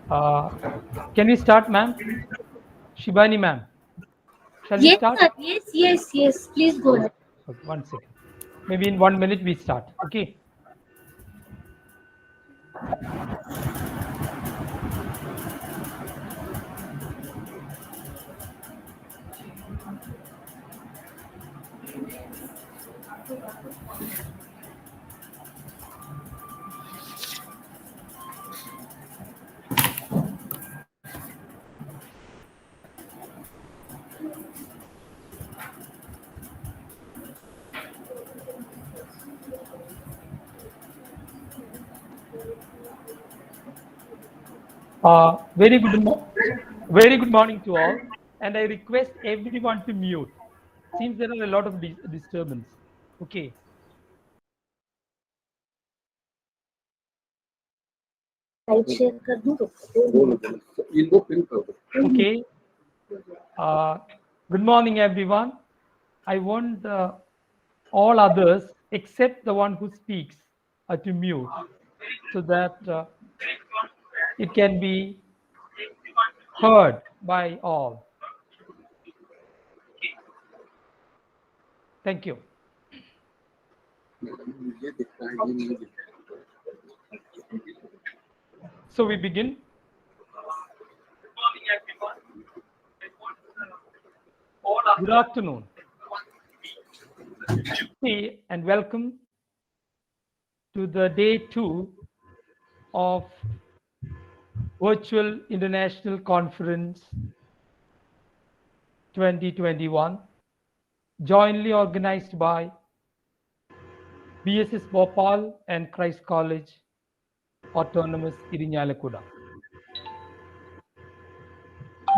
Uh, can we start, ma'am? Shibani, ma'am. Shall we Yes, start? sir. Yes. Please go ahead. Okay, 1 second. Maybe in 1 minute we start. Okay. Very good morning to all. And I request everyone to mute. Seems there are a lot of disturbance. Okay. Slide share कर दूँ तो Okay. Uh, good morning, everyone. I want all others except the one who speaks to mute so that it can be heard by all. Thank you. So we begin. Good afternoon. And welcome to the day 2 of Virtual International Conference 2021, jointly organized by BSS Bhopal and Christ College Autonomous Irinyalakuda.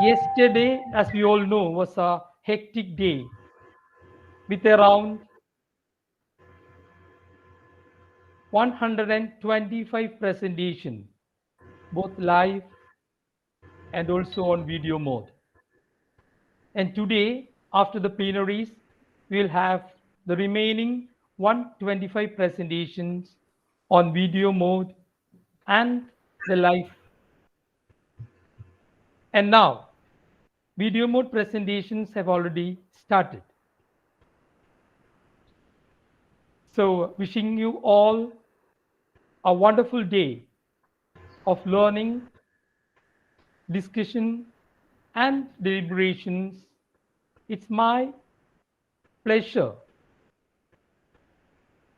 Yesterday, as we all know, was a hectic day with around 125 presentations, both live and also on video mode. And today, after the plenaries, we will have the remaining 125 presentations on video mode and the live. And now, video mode presentations have already started. So, wishing you all a wonderful day of learning, discussion, and deliberations. It's my pleasure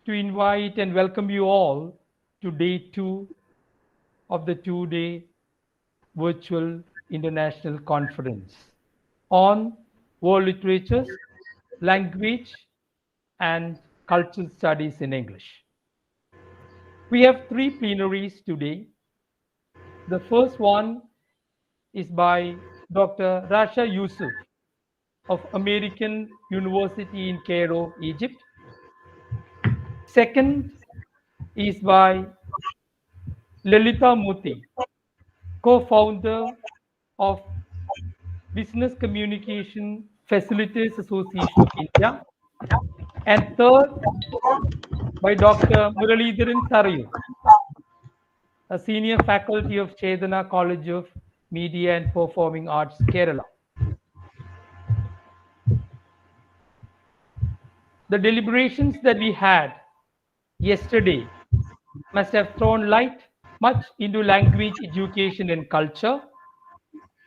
to invite and welcome you all to day 2 of the 2-day virtual international conference on world literatures, language, and cultural studies in English. We have 3 plenaries today. The first one is by Dr. Rasha Yusuf of American University in Cairo, Egypt. Second is by Lalita Muti, co-founder of Business Communication Facilitators Association of India. And third, by Dr. Muralidharan Sarayu, a senior faculty of Chetana College of Media and Performing Arts, Kerala. The deliberations that we had yesterday must have thrown light much into language education and culture.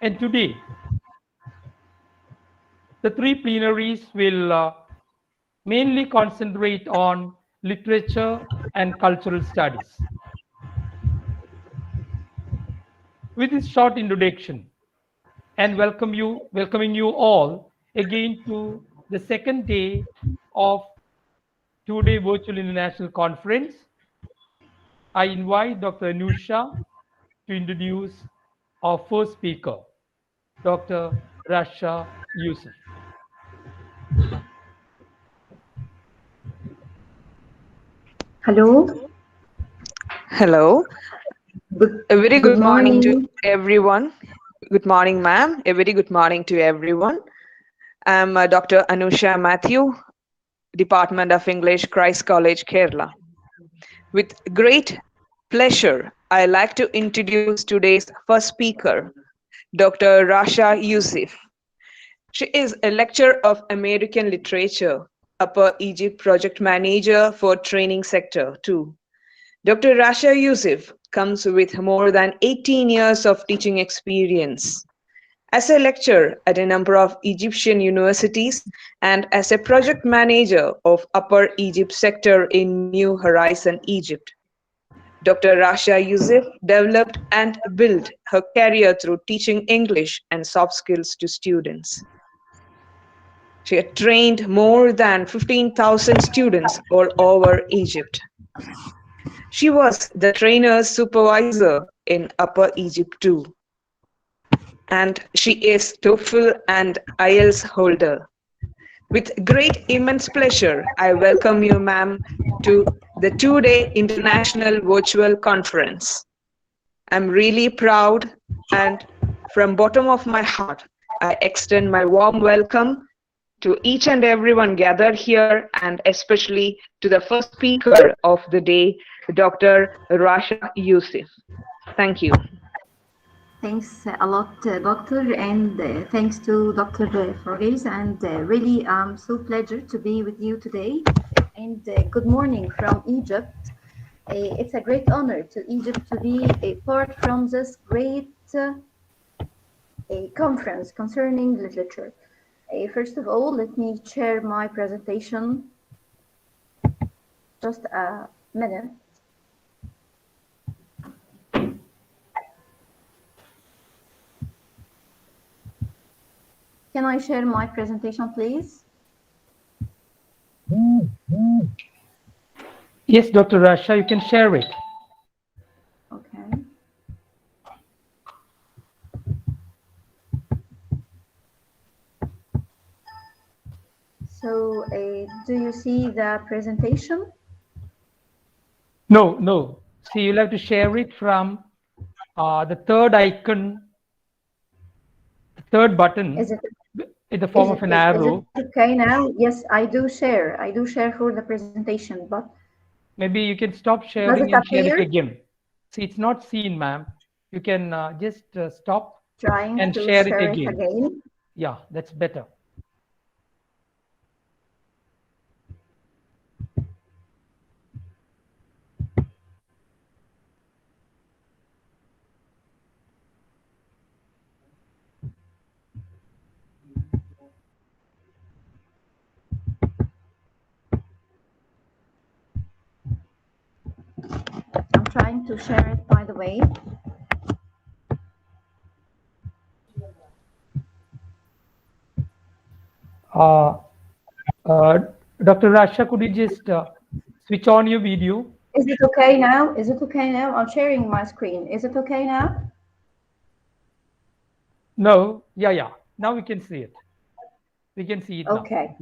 And today, the 3 plenaries will mainly concentrate on literature and cultural studies. With this short introduction and welcoming you all again to the second day of 2-day virtual international conference, I invite Dr. Anusha to introduce our first speaker, Dr. Rasha Yusuf. Hello. Hello. A very Good good morning to morning. everyone. Good morning, ma'am. A very good morning to everyone. I'm Dr. Anusha Matthew, Department of English, Christ College, Kerala. With great pleasure, I'd like to introduce today's first speaker, Dr. Rasha Yusuf. She is a lecturer of American Literature, Upper Egypt Project Manager for Training Sector 2. Dr. Rasha Yusuf comes with more than 18 years of teaching experience as a lecturer at a number of Egyptian universities and as a project manager of Upper Egypt sector in New Horizon, Egypt. Dr. Rasha Yusuf developed and built her career through teaching English and soft skills to students. She had trained more than 15,000 students all over Egypt. She was the trainer's supervisor in Upper Egypt too. And she is TOEFL and IELTS holder. With great immense pleasure, I welcome you, ma'am, to the two-day International Virtual Conference. I'm really proud, and from bottom of my heart, I extend my warm welcome to each and everyone gathered here, and especially to the first speaker of the day, Dr. Rasha Yusuf. Thank you. Thanks a lot, Doctor, and thanks to Dr. Faris, and really so pleasure to be with you today. And good morning from Egypt. It's a great honor to Egypt to be a part from this great conference concerning literature. First of all, let me share my presentation. Just a minute. Can I share my presentation, please? Yes, Dr. Rasha, you can share it. Okay. So, do you see the presentation? No. See, you'll have to share it from the third icon, the third button Is it in the form of an arrow. Is it okay now? Yes, I do share. I do share for the presentation, but Maybe you can stop does it sharing and share it appear? again. See, it's not seen, ma'am. You can just stop Trying and to share it share it again. again. Yeah, that's better. I'm trying to share it, by the way. Uh, Dr. Rasha, could you just switch on your video? Is it okay now? Is it okay now? I'm sharing my screen. Is it okay now? No. Yeah. Now we can see it. We can see it now. Okay.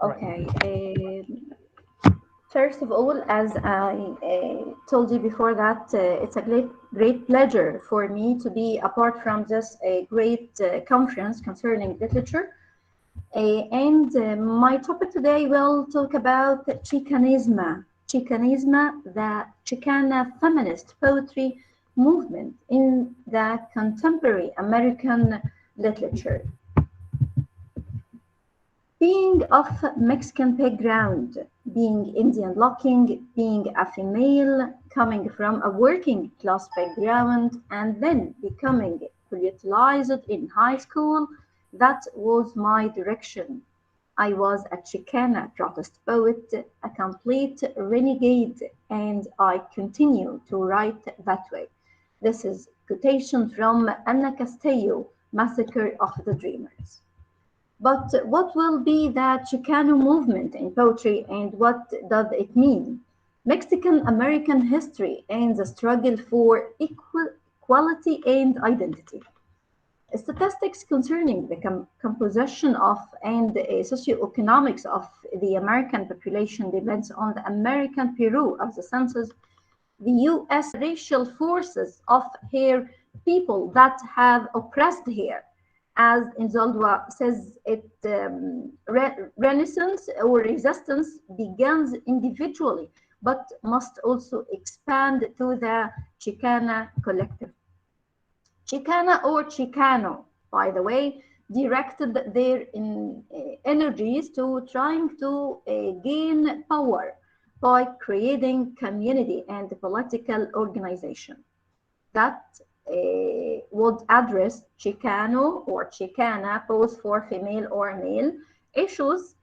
Right. Okay. First of all, as I told you before that, it's a great pleasure for me to be apart from this great conference concerning literature. And my topic today will talk about Chicanism. Chicanism, the Chicana feminist poetry movement in the contemporary American literature. Being of Mexican background, being Indian looking, being a female, coming from a working class background, and then becoming politicized in high school, that was my direction. I was a Chicana protest poet, a complete renegade, and I continue to write that way. This is quotation from Anna Castillo, Massacre of the Dreamers. But what will be the Chicano movement in poetry and what does it mean? Mexican American history and the struggle for equality and identity. Statistics concerning the composition of and socioeconomics of the American population depends on the American Bureau of the Census, the U.S. racial forces of her people that have oppressed her. As Inzaldua says, renaissance or resistance begins individually but must also expand to the Chicana collective. Chicana or Chicano, by the way, directed their energies to trying to gain power by creating community and political organization that would address Chicano or Chicana, both for female or male, issues.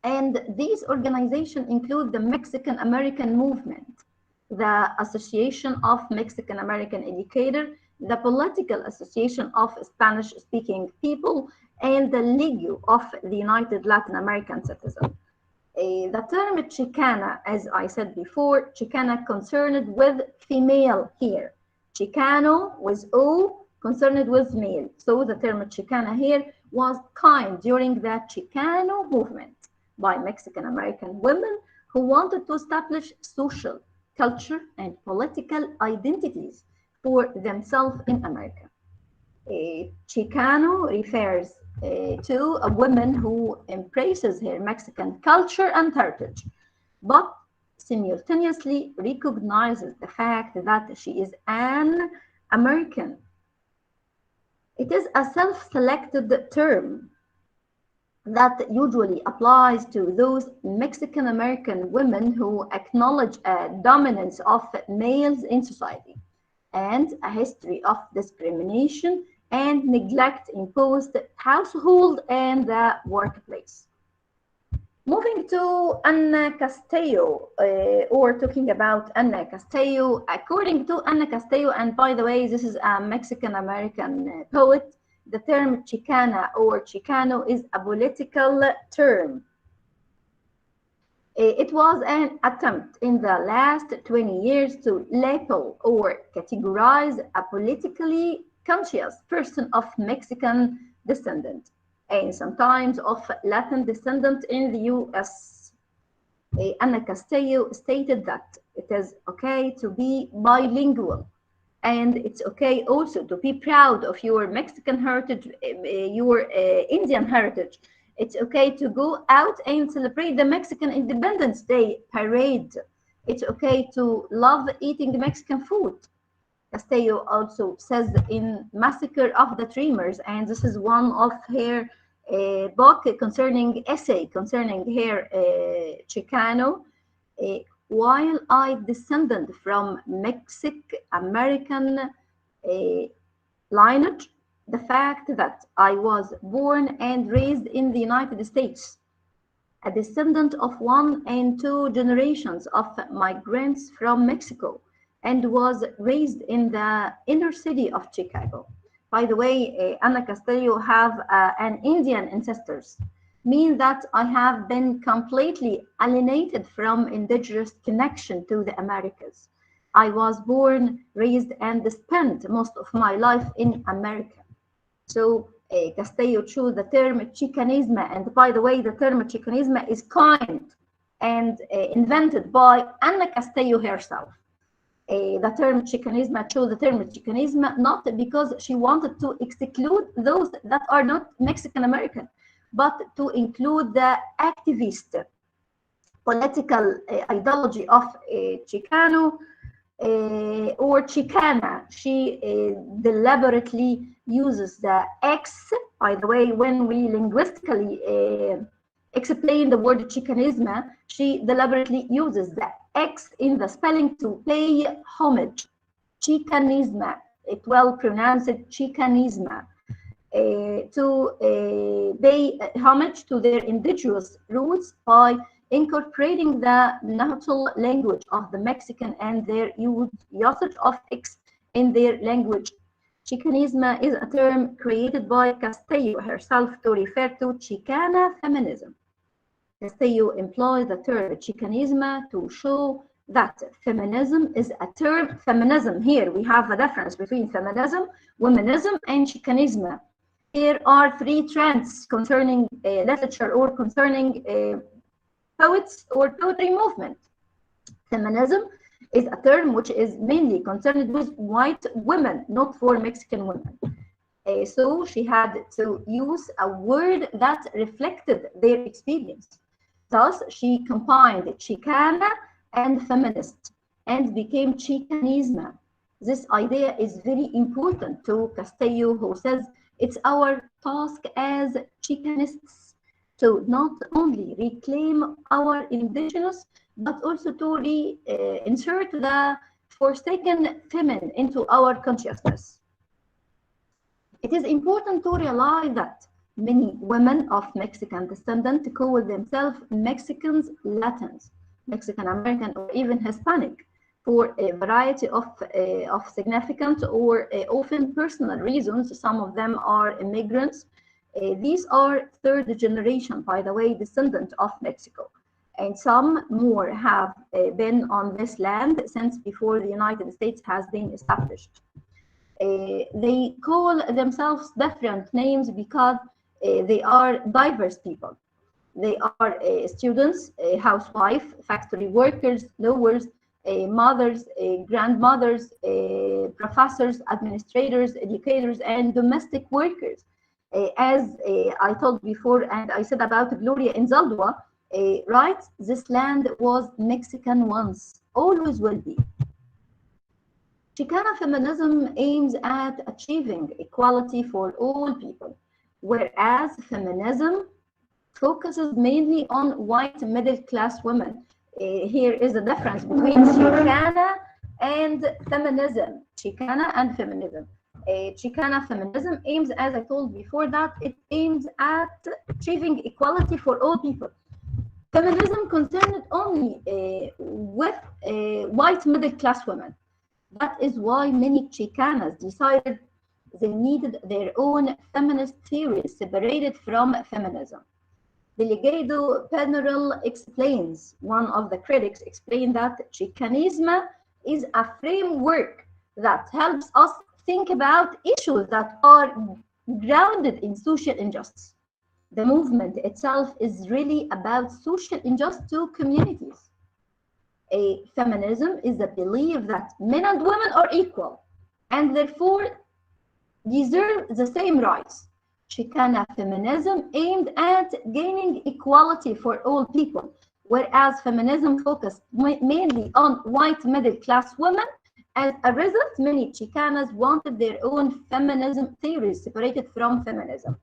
And these organizations include the Mexican American Movement, the Association of Mexican American Educators, the Political Association of Spanish-speaking People, and the League of the United Latin American Citizens. The term Chicana, as I said before, Chicana concerned with female here. Chicano with O, concerned with male. So the term Chicana here was coined during the Chicano movement by Mexican American women who wanted to establish social, culture, and political identities for themselves in America. Chicano refers to a woman who embraces her Mexican culture and heritage, but simultaneously recognizes the fact that she is an American. It is a self-selected term that usually applies to those Mexican American women who acknowledge a dominance of males in society and a history of discrimination and neglect imposed household and the workplace. Moving to Ana Castillo, or talking about Ana Castillo, according to Ana Castillo, and by the way, this is a Mexican American poet, the term Chicana or Chicano is a political term. It was an attempt in the last 20 years to label or categorize a politically conscious person of Mexican descent and sometimes of Latin descent in the US. Ana Castillo stated that it is okay to be bilingual, and it's okay also to be proud of your Mexican heritage, your Indian heritage. It's okay to go out and celebrate the Mexican Independence Day parade. It's okay to love eating Mexican food. Castillo also says in Massacre of the Dreamers, and this is one of her book concerning essay concerning her Chicano, while I descended from Mexican American lineage, the fact that I was born and raised in the United States, a descendant of 1 and 2 generations of migrants from Mexico, and was raised in the inner city of Chicago. By the way, Ana Castillo have an Indian ancestors, mean that I have been completely alienated from indigenous connection to the Americas. I was born, raised, and spent most of my life in America. So Castillo chose the term Chicanismo, and by the way, the term Chicanismo is coined and invented by Ana Castillo herself. The term Chicanismo chose the term Chicanismo not because she wanted to exclude those that are not Mexican American, but to include the activist political ideology of Chicano or Chicana. She deliberately uses the X. By the way, when we linguistically explain the word Chicanismo, she deliberately uses the X in the spelling to pay homage. Chicanismo, it will pronounce it Chicanismo, to pay homage to their indigenous roots by incorporating the national language of the Mexican and their usage of X in their language. Chicanismo is a term created by Castillo herself to refer to Chicana feminism. Castillo employs the term Chicanismo to show that feminism is a term. Feminism, here we have a difference between feminism, womanism, and Chicanismo. Here are 3 trends concerning literature or concerning poets or poetry movement. Feminism is a term which is mainly concerned with white women, not for Mexican women. So she had to use a word that reflected their experience. Thus, she combined Chicana and feminist and became Chicanismo. This idea is very important to Castillo, who says it's our task as Chicanists to not only reclaim our indigenous, but also to insert the forsaken feminine into our consciousness. It is important to realize that many women of Mexican descent call themselves Mexicans Latins, Mexican American, or even Hispanic, for a variety of significant or often personal reasons. Some of them are immigrants. These are third generation, by the way, descendant of Mexico. And some more have been on this land since before the United States has been established. They call themselves different names because they are diverse people. They are students, housewife, factory workers, lawyers, mothers, grandmothers, professors, administrators, educators, and domestic workers. As I told before, and I said about Gloria in Zaldua, right? This land was Mexican once, always will be. Chicana feminism aims at achieving equality for all people, whereas feminism focuses mainly on white middle-class women. Here is the difference between Chicana and feminism. Chicana and feminism. Chicana feminism aims, as I told before, that it aims at achieving equality for all people. Feminism concerned only with white middle-class women. That is why many Chicanas decided they needed their own feminist theories separated from feminism. Delegado Penrell explains, one of the critics explained that Chicanismo is a framework that helps us think about issues that are grounded in social injustice. The movement itself is really about social injustice to communities. A feminism is the belief that men and women are equal and therefore deserve the same rights. Chicana feminism aimed at gaining equality for all people, whereas feminism focused mainly on white middle-class women. As a result, many Chicanas wanted their own feminism theories separated from feminism.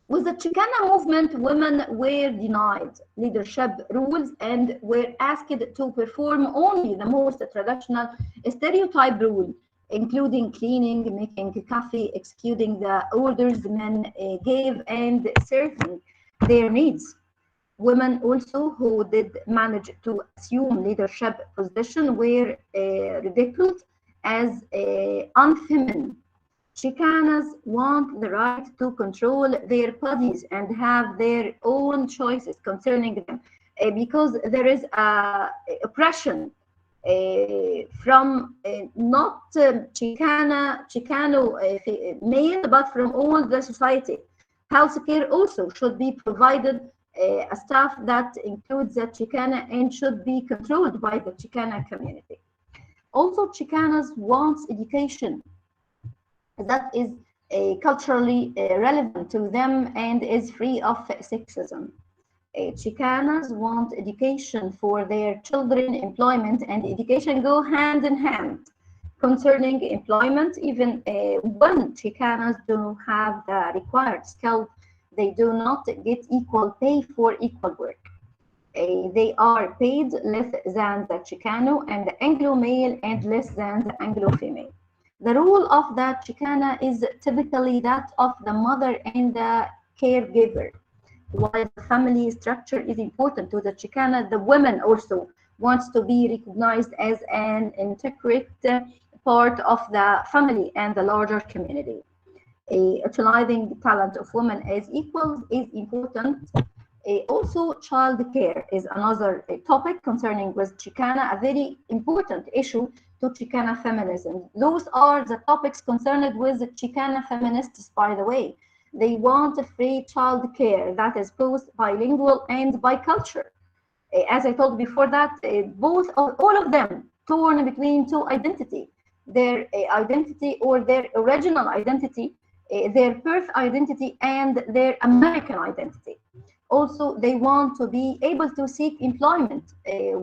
With the Chicana movement, women were denied leadership roles and were asked to perform only the most traditional stereotype role, including cleaning, making coffee, executing the orders men gave, and serving their needs. Women also who did manage to assume leadership position were ridiculed as unfeminine. Chicanas want the right to control their bodies and have their own choices concerning them because there is oppression from not Chicano male, but from all the society. Healthcare also should be provided a staff that includes the Chicana and should be controlled by the Chicana community. Also, Chicanas want education that is culturally relevant to them and is free of sexism. Chicanas want education for their children, employment and education go hand in hand. Concerning employment, even when Chicanas do have the required skill, they do not get equal pay for equal work. They are paid less than the Chicano and the Anglo male and less than the Anglo female. The role of the Chicana is typically that of the mother and the caregiver. While the family structure is important to the Chicana, the woman also wants to be recognized as an integrate part of the family and the larger community. Utilizing the talent of women as equals is important. Also, child care is another topic concerning with Chicana, a very important issue to Chicana feminism. Those are the topics concerned with the Chicana feminists, by the way. They want a free child care that is both bilingual and bicultural. As I told before that, all of them torn between two identities, their identity or their original identity, their birth identity and their American identity. Also, they want to be able to seek employment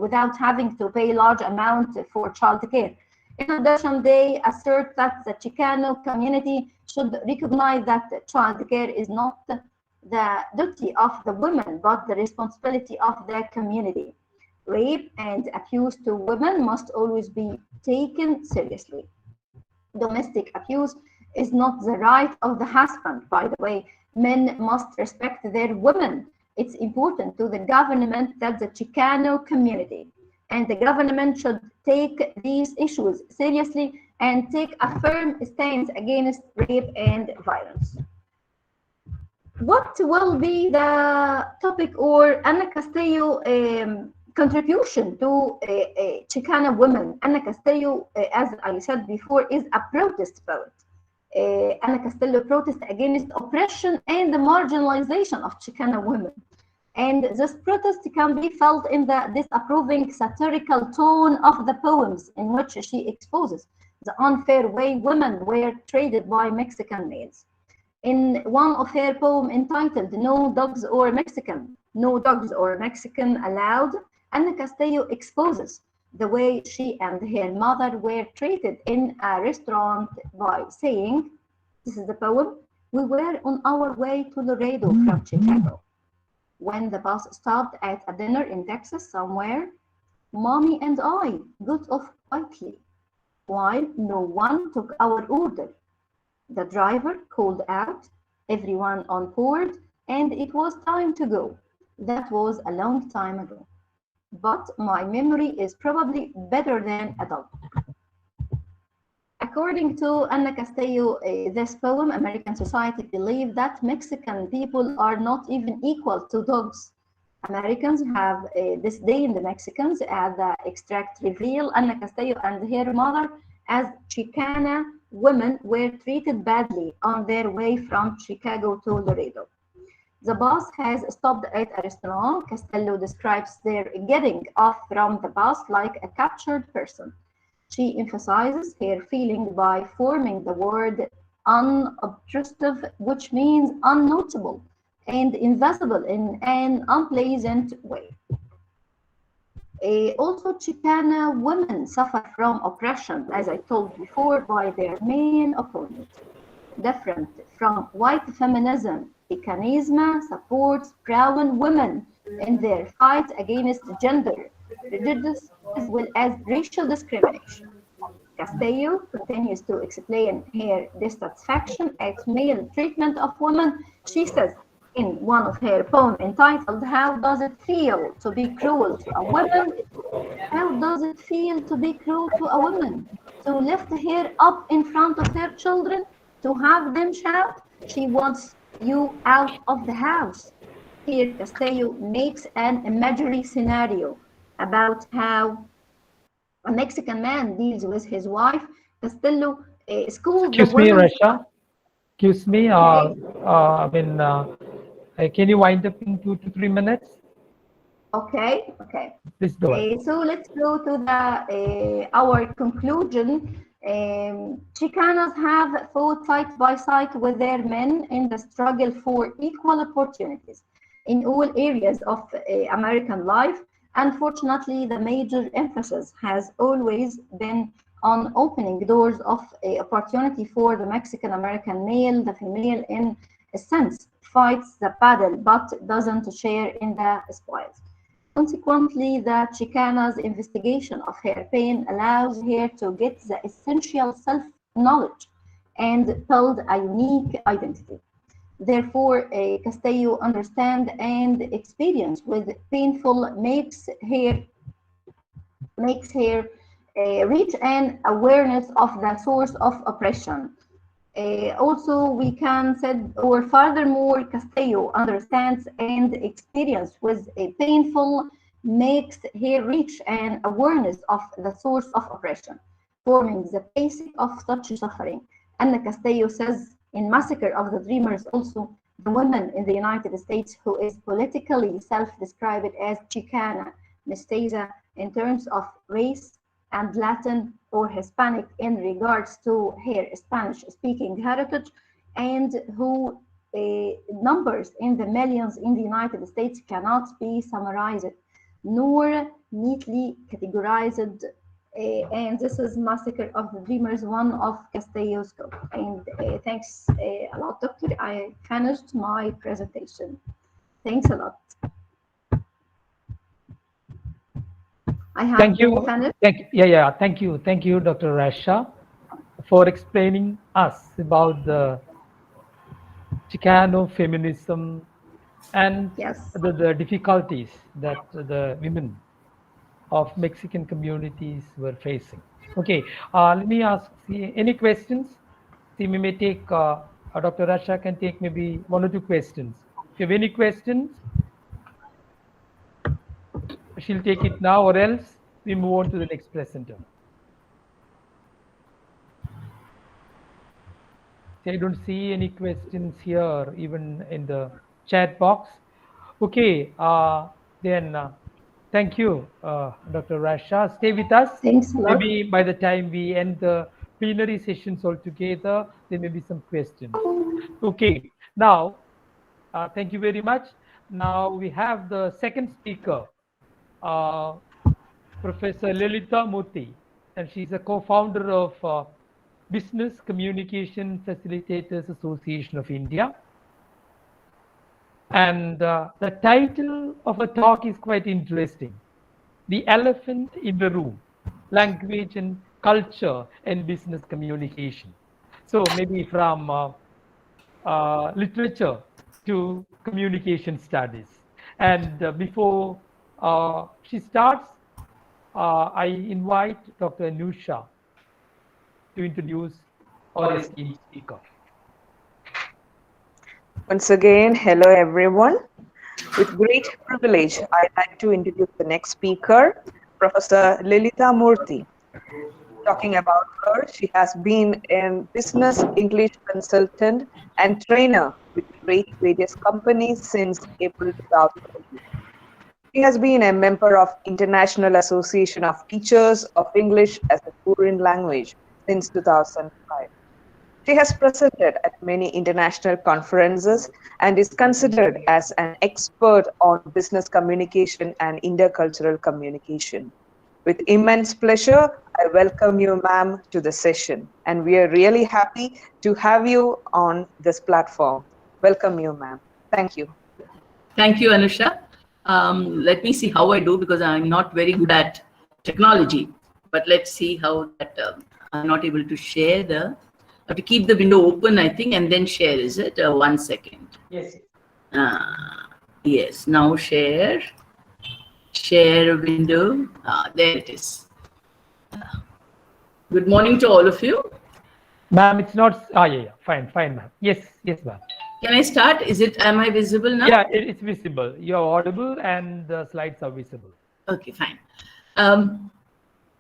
without having to pay large amount for childcare. In addition, they assert that the Chicano community should recognize that childcare is not the duty of the women, but the responsibility of the community. Rape and abuse to women must always be taken seriously. Domestic abuse is not the right of the husband, by the way. Men must respect their women. It's important to the government that the Chicano community and the government should take these issues seriously and take a firm stance against rape and violence. What will be the topic or Ana Castillo contribution to Chicana women? Ana Castillo, as I said before, is a protest poet. Ana Castillo protests against oppression and the marginalization of Chicana women. And this protest can be felt in the disapproving satirical tone of the poems in which she exposes the unfair way women were treated by Mexican males. In one of her poems entitled No Dogs or Mexican Allowed, Ana Castillo exposes the way she and her mother were treated in a restaurant by saying, this is the poem, we were on our way to Laredo from Chicago. When the bus stopped at a dinner in Texas somewhere, Mommy and I got off quietly while no one took our order. The driver called out, everyone on board, and it was time to go. That was a long time ago. But my memory is probably better than a dog. According to Ana Castillo, this poem, American society believe that Mexican people are not even equal to dogs. Americans have disdained the Mexicans as the extract reveal. Ana Castillo and her mother as Chicana women were treated badly on their way from Chicago to Laredo. The bus has stopped at a restaurant. Castillo describes their getting off from the bus like a captured person. She emphasizes her feeling by forming the word unobtrusive, which means unnotable and invisible in an unpleasant way. Also, Chicana women suffer from oppression, as I told before, by their main opponent. Different from white feminism, Chicanism supports brown women in their fight against gender prejudice as well as racial discrimination. Castillo continues to explain her dissatisfaction at male treatment of women. She says in one of her poems entitled, How Does It Feel to Be Cruel to a Woman? How does it feel to be cruel to a woman? To lift her up in front of her children? To have them shout? She wants you out of the house. Here, Castillo makes an imaginary scenario about how a Mexican man deals with his wife. Castillo schools the Excuse me, women. Rasha. Excuse me. Can you wind up in 2 to 3 minutes? Okay. Please go ahead. So let's go to the our conclusion. Chicanas have fought side by side with their men in the struggle for equal opportunities in all areas of American life. Unfortunately, the major emphasis has always been on opening doors of opportunity for the Mexican American male. The female, in a sense, fights the battle but doesn't share in the spoils. Consequently, the Chicana's investigation of her pain allows her to get the essential self-knowledge and build a unique identity. Therefore, Castillo understand and experience with painful makes her reach an awareness of the source of oppression. Also, we can say, or furthermore, Castillo understands and experience with a painful makes her reach an awareness of the source of oppression, forming the basic of such suffering. Ana Castillo says in Massacre of the Dreamers also, the woman in the United States who is politically self-described as Chicana, mestiza in terms of race, and Latin or Hispanic in regards to her Spanish-speaking heritage, and who numbers in the millions in the United States cannot be summarized nor neatly categorized. And this is Massacre of the Dreamers, one of Castello's scope. And thanks a lot, Doctor. I finished my presentation. Thanks a lot. I have Thank you. finished. Thank you, Dr. Rasha, for explaining us about the Chicano feminism and Yes. the difficulties that the women of Mexican communities were facing. Okay, let me ask, see, any questions? See, we may take, Dr. Rasha can take maybe 1 or 2 questions. If you have any questions, she'll take it now, or else we move on to the next presenter. See, I don't see any questions here, even in the chat box. Okay, then thank you, Dr. Rasha. Stay with us. Thanks a lot. Maybe by the time we end the plenary sessions altogether, there may be some questions. Okay, now, thank you very much. Now we have the second speaker, Professor Lalitha Murthy, and she's a co-founder of Business Communication Facilitators Association of India. And the title of the talk is quite interesting. The Elephant in the Room, Language and Culture and Business Communication. So maybe from literature to communication studies. And before she starts, I invite Dr. Anusha to introduce our esteemed speaker. Once again, hello everyone. With great privilege, I'd like to introduce the next speaker, Professor Lalitha Murthy. Talking about her, she has been a business English consultant and trainer with various companies since April 2020. She has been a member of International Association of Teachers of English as a Foreign Language since 2005. She has presented at many international conferences and is considered as an expert on business communication and intercultural communication. With immense pleasure, I welcome you, ma'am, to the session. And we are really happy to have you on this platform. Welcome you, ma'am. Thank you. Thank you, Anusha. Let me see how I do, because I'm not very good at technology. But let's see how that I'm not able to share the... I have to keep the window open, I think, and then share, is it? 1 second. Yes. Yes, now share. Share window. There it is. Good morning to all of you. Ma'am, it's not, fine, ma'am. Yes, ma'am. Can I start? Am I visible now? Yeah, it's visible. You're audible and the slides are visible. Okay, fine.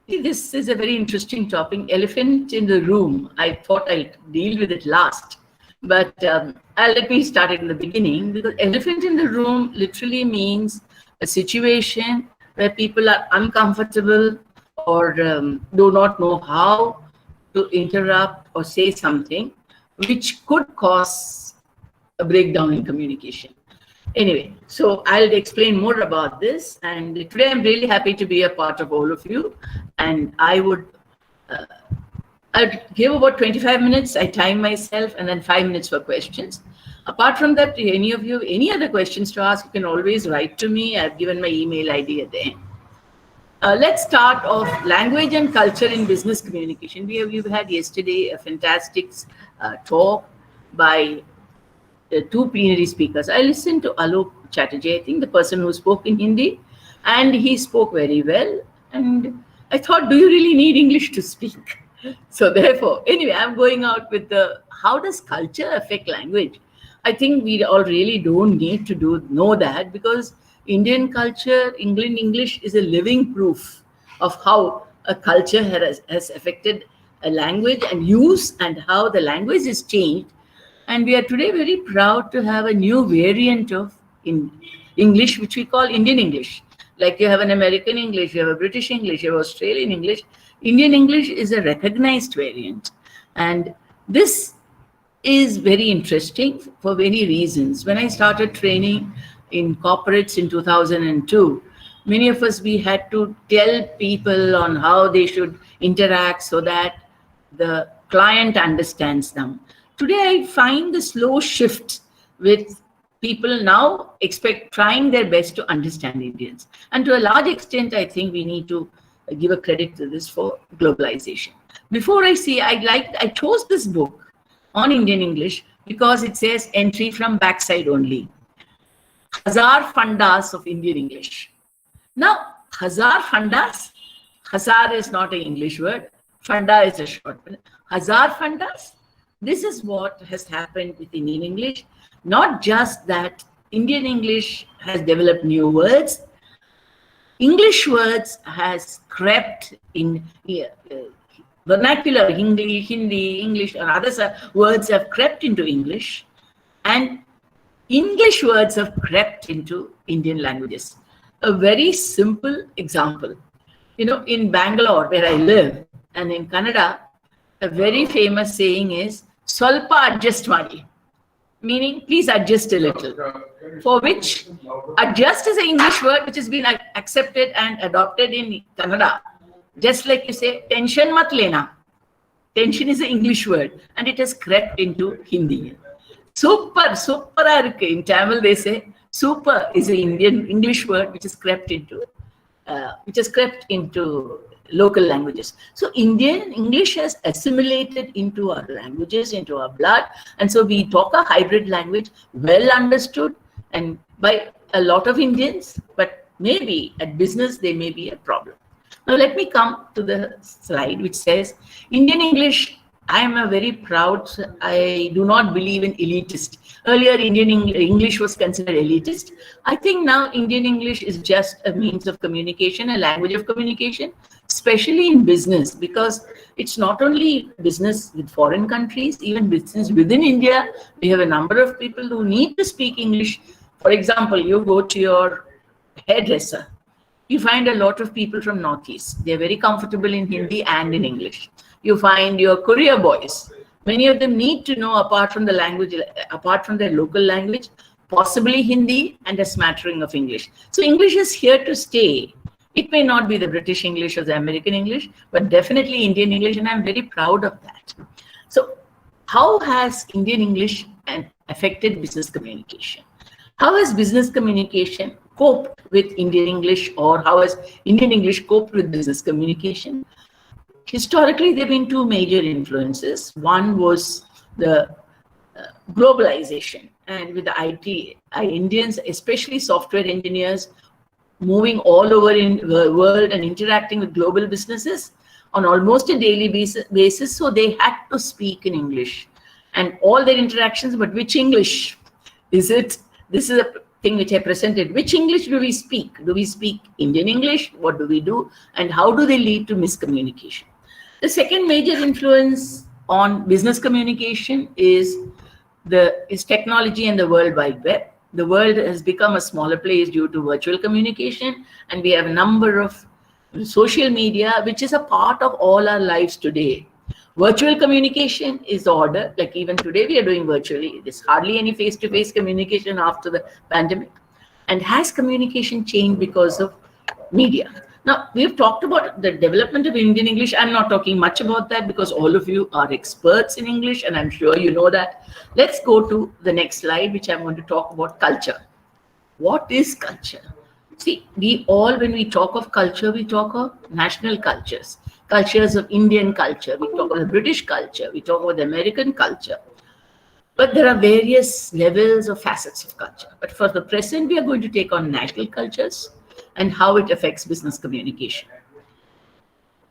This is a very interesting topic, elephant in the room. I thought I'll deal with it last, but let me start it in the beginning, because elephant in the room literally means a situation where people are uncomfortable or do not know how to interrupt or say something, which could cause a breakdown in communication. Anyway, so I'll explain more about this. And today I'm really happy to be a part of all of you. And I'd give about 25 minutes. I time myself, and then 5 minutes for questions. Apart from that, any of you, any other questions to ask, you can always write to me. I've given my email ID at the end. Let's start off language and culture in business communication. We've had yesterday a fantastic talk by 2 plenary speakers. I listened to Alok Chatterjee, I think the person who spoke in Hindi, and he spoke very well. And I thought, do you really need English to speak? So therefore, anyway, I'm going out with how does culture affect language? I think we all really don't need to know that, because Indian culture, England English is a living proof of how a culture has affected a language and use, and how the language is changed. And we are today very proud to have a new variant of English, which we call Indian English. Like you have an American English, you have a British English, you have Australian English. Indian English is a recognized variant. And this is very interesting for many reasons. When I started training in corporates in 2002, many of us, we had to tell people on how they should interact so that the client understands them. Today, I find the slow shift with people now trying their best to understand Indians. And to a large extent, I think we need to give a credit to this for globalization. Before I say, I chose this book on Indian English because it says entry from backside only. Hazar Fundas of Indian English. Now, Hazar Fundas, Hazar is not an English word, Funda is a short word. Hazar Fundas, this is what has happened with Indian English. Not just that Indian English has developed new words, English words has crept in vernacular, Hindi, English, or other words have crept into English, and English words have crept into Indian languages. A very simple example. You know, in Bangalore, where I live, and in Kannada, a very famous saying is, Swalpa adjust madi, meaning please adjust a little. For which, adjust is an English word which has been accepted and adopted in Kannada. Just like you say, tension mat lena. Tension is an English word and it has crept into Hindi. Super, super. In Tamil they say, super is an English word which has crept into local languages. So Indian English has assimilated into our languages, into our blood. And so we talk a hybrid language, well understood and by a lot of Indians, but maybe at business, there may be a problem. Now let me come to the slide which says, Indian English, I am a very proud, I do not believe in elitist. Earlier, Indian English was considered elitist. I think now Indian English is just a means of communication, a language of communication, especially in business, because it's not only business with foreign countries, even business within India. We have a number of people who need to speak English. For example, you go to your hairdresser, you find a lot of people from Northeast. They're very comfortable in Hindi and in English. You find your courier boys. Many of them need to know, apart from the language, apart from their local language, possibly Hindi and a smattering of English. So English is here to stay. It may not be the British English or the American English, but definitely Indian English, and I'm very proud of that. So how has Indian English affected business communication? How has business communication coped with Indian English, or how has Indian English coped with business communication? Historically, there have been two major influences. One was the globalization, and with the IT, Indians, especially software engineers, moving all over in the world and interacting with global businesses on almost a daily basis. So they had to speak in English and all their interactions, but which English? This is a thing which I presented. Which English do we speak? Do we speak Indian English? What do we do? And how do they lead to miscommunication? The second major influence on business communication is technology and the World Wide Web. The world has become a smaller place due to virtual communication, and we have a number of social media, which is a part of all our lives today. Virtual communication is the order, like even today we are doing virtually. There's hardly any face-to-face communication after the pandemic. And has communication changed because of media? Now, we've talked about the development of Indian English. I'm not talking much about that because all of you are experts in English, and I'm sure you know that. Let's go to the next slide, which I'm going to talk about culture. What is culture? See, when we talk of culture, we talk of national cultures, cultures of Indian culture, we talk about the British culture, we talk about the American culture. But there are various levels or facets of culture. But for the present, we are going to take on national cultures and how it affects business communication.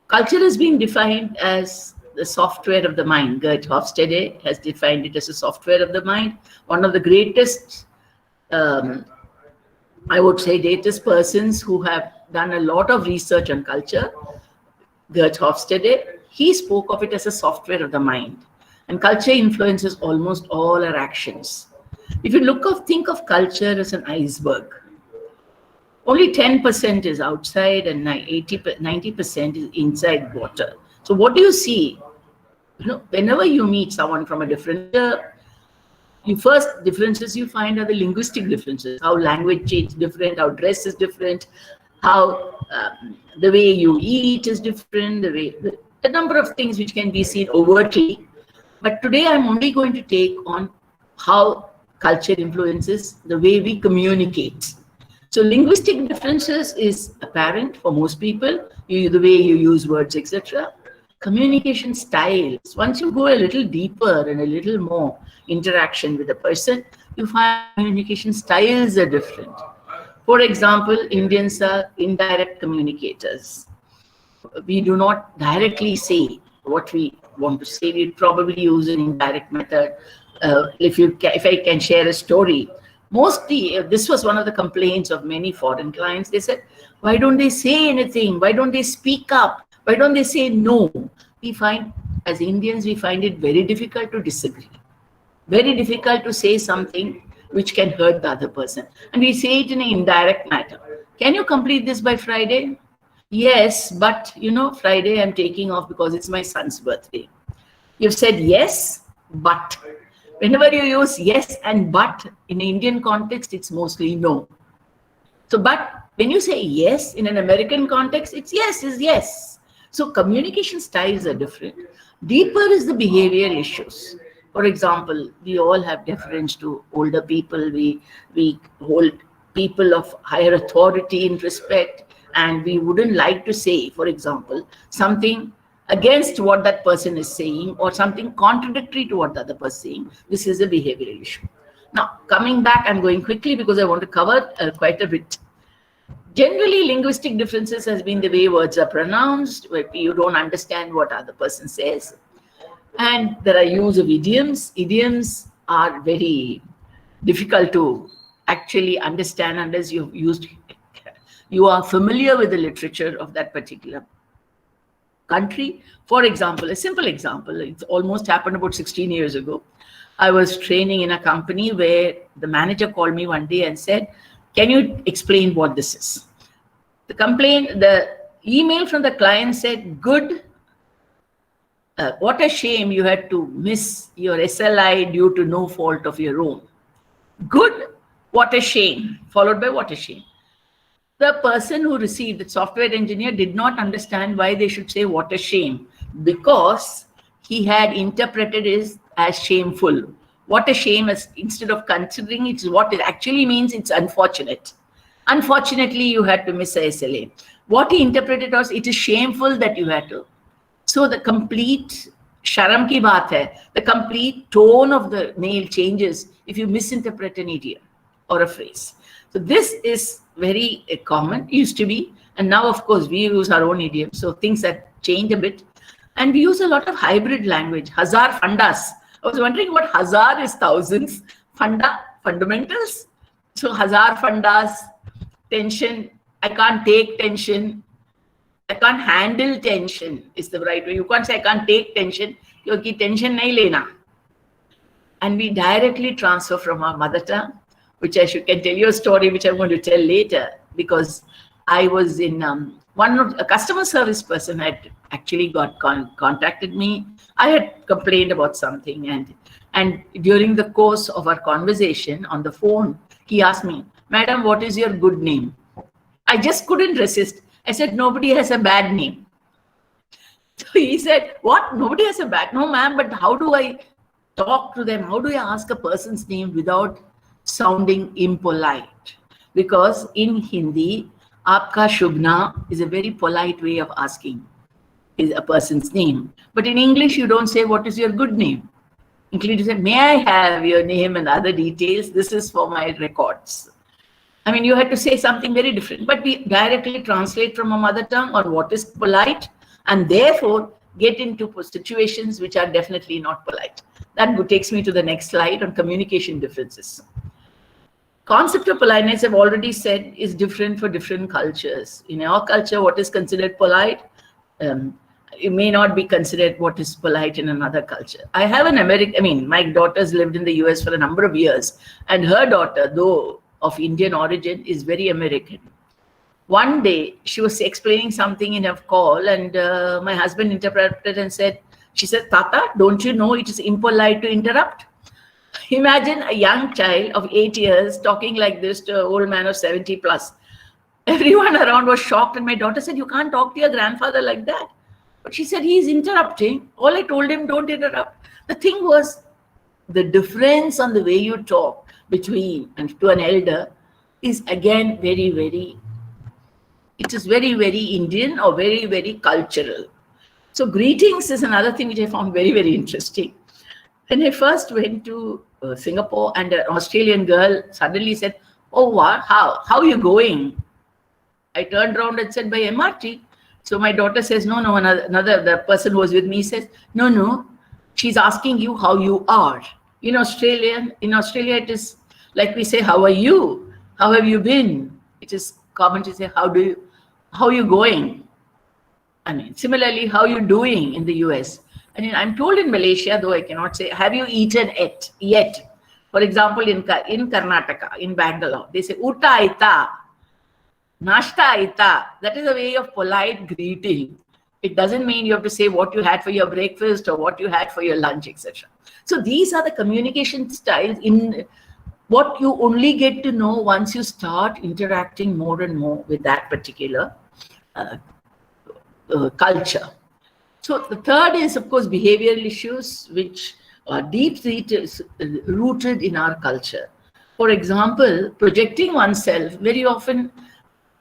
Culture has been defined as the software of the mind. Gert Hofstede has defined it as a software of the mind. One of the greatest, I would say, greatest persons who have done a lot of research on culture, Gert Hofstede, he spoke of it as a software of the mind. And culture influences almost all our actions. If you think of culture as an iceberg, only 10% is outside and 90% is inside water. So what do you see whenever you meet someone from a different you first differences you find are the linguistic differences, how language change different, how dress is different, how the way you eat is different, the number of things which can be seen overtly. But today I'm only going to take on how culture influences the way we communicate. So linguistic differences is apparent for most people, the way you use words, etc. Communication styles, once you go a little deeper and a little more interaction with a person, you find communication styles are different. For example, Indians are indirect communicators. We do not directly say what we want to say. We probably use an indirect method. If I can share a story, mostly this was one of the complaints of many foreign clients. They said, why don't they say anything? Why don't they speak up? Why don't they say no? We find, as Indians, we find it very difficult to disagree. Very difficult to say something which can hurt the other person. And we say it in an indirect manner. Can you complete this by Friday? Yes, but Friday I'm taking off because it's my son's birthday. You've said yes, but. Whenever you use yes and but in an Indian context, it's mostly no. So, but when you say yes in an American context, it's yes is yes. So communication styles are different. Deeper is the behavioral issues. For example, we all have deference to older people. We hold people of higher authority in respect, and we wouldn't like to say, for example, something against what that person is saying or something contradictory to what the other person is saying. This is a behavioral issue. Now, coming back, I'm going quickly because I want to cover quite a bit. Generally, linguistic differences has been the way words are pronounced, where you don't understand what other person says. And there are use of idioms. Idioms are very difficult to actually understand unless you are familiar with the literature of that particular country. For example, a simple example, it's almost happened about 16 years ago. I was training in a company where the manager called me one day and said, can you explain what this is? The email from the client said, good, what a shame you had to miss your SLI due to no fault of your own. Good, what a shame, followed by what a shame. The person who received, the software engineer, did not understand why they should say what a shame, because he had interpreted it as shameful. What a shame, instead of considering it what it actually means, it's unfortunate. Unfortunately, you had to miss a SLA. What he interpreted was, it is shameful that you had to. So the complete sharam ki baat hai, the complete tone of the mail changes if you misinterpret an idiom or a phrase. So this is very common, used to be, and now of course we use our own idioms. So things have changed a bit, and we use a lot of hybrid language. Hazar fundas. I was wondering what hazar is, thousands. Funda, fundamentals. So hazar fundas, tension. I can't take tension. I can't handle tension is the right way. You can't say I can't take tension, because tension nahi lena. And we directly transfer from our mother tongue, which can tell you a story which I'm going to tell later, because I was in a customer service person had actually contacted me. I had complained about something, and during the course of our conversation on the phone, he asked me, Madam, what is your good name? I just couldn't resist. I said, nobody has a bad name. So he said, what? Nobody has a bad name? No, ma'am, but how do I talk to them? How do I ask a person's name without sounding impolite? Because in Hindi, aapka shubhna is a very polite way of asking a person's name. But in English, you don't say, what is your good name? You say, may I have your name and other details? This is for my records. I mean, you had to say something very different, but we directly translate from a mother tongue on what is polite, and therefore get into situations which are definitely not polite. That takes me to the next slide on communication differences. Concept of politeness, I've already said, is different for different cultures. In our culture, what is considered polite, it may not be considered what is polite in another culture. I have my daughter's lived in the US for a number of years, and her daughter, though of Indian origin, is very American. One day, she was explaining something in a call, and my husband interpreted and said, She said, Tata, don't you know it is impolite to interrupt? Imagine a young child of 8 years talking like this to an old man of 70 plus. Everyone around was shocked, and my daughter said, you can't talk to your grandfather like that. But she said, he's interrupting. All I told him, don't interrupt. The thing was, the difference on the way you talk between and to an elder is again very, very, it is very, very Indian or very, very cultural. So greetings is another thing which I found very, very interesting. When I first went to Singapore, and an Australian girl suddenly said, oh, what? How are you going? I turned around and said, by MRT. So my daughter says, no, the person who was with me says, no, she's asking you how you are. In Australia, it is like we say, how are you? How have you been? It is common to say, how are you going? I mean, similarly, how are you doing in the US? I mean, I'm told in Malaysia, though I cannot say, have you eaten it yet? For example, in Karnataka, in Bangalore, they say, Uta aita, Nashta aita. That is a way of polite greeting. It doesn't mean you have to say what you had for your breakfast or what you had for your lunch, etc. So these are the communication styles in what you only get to know once you start interacting more and more with that particular culture. So the third is, of course, behavioral issues, which are deeply rooted in our culture. For example, projecting oneself, very often,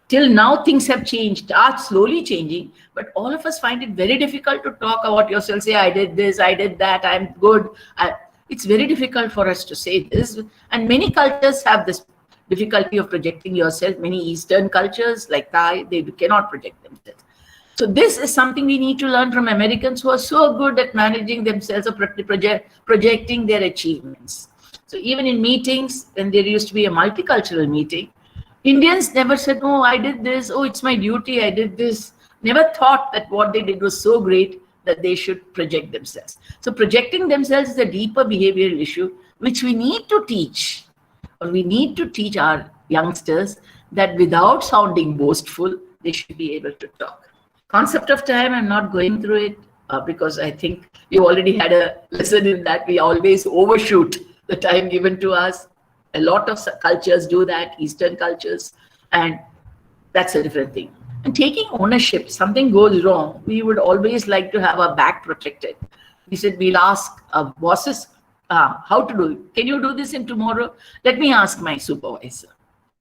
till now things have changed, are slowly changing, but all of us find it very difficult to talk about yourself, say, I did this, I did that, I'm good. It's very difficult for us to say this. And many cultures have this difficulty of projecting yourself. Many Eastern cultures, like Thai, they cannot project themselves. So this is something we need to learn from Americans who are so good at managing themselves or projecting their achievements. So even in meetings, when there used to be a multicultural meeting, Indians never said, oh, I did this, oh, it's my duty, I did this. Never thought that what they did was so great that they should project themselves. So projecting themselves is a deeper behavioral issue, which we need to teach, or we need to teach our youngsters that without sounding boastful, they should be able to talk. Concept of time, I'm not going through it because I think you already had a lesson in that. We always overshoot the time given to us. A lot of cultures do that, Eastern cultures, and that's a different thing. And taking ownership, something goes wrong, we would always like to have our back protected. We said, we'll ask our bosses how to do it. Can you do this in tomorrow? Let me ask my supervisor.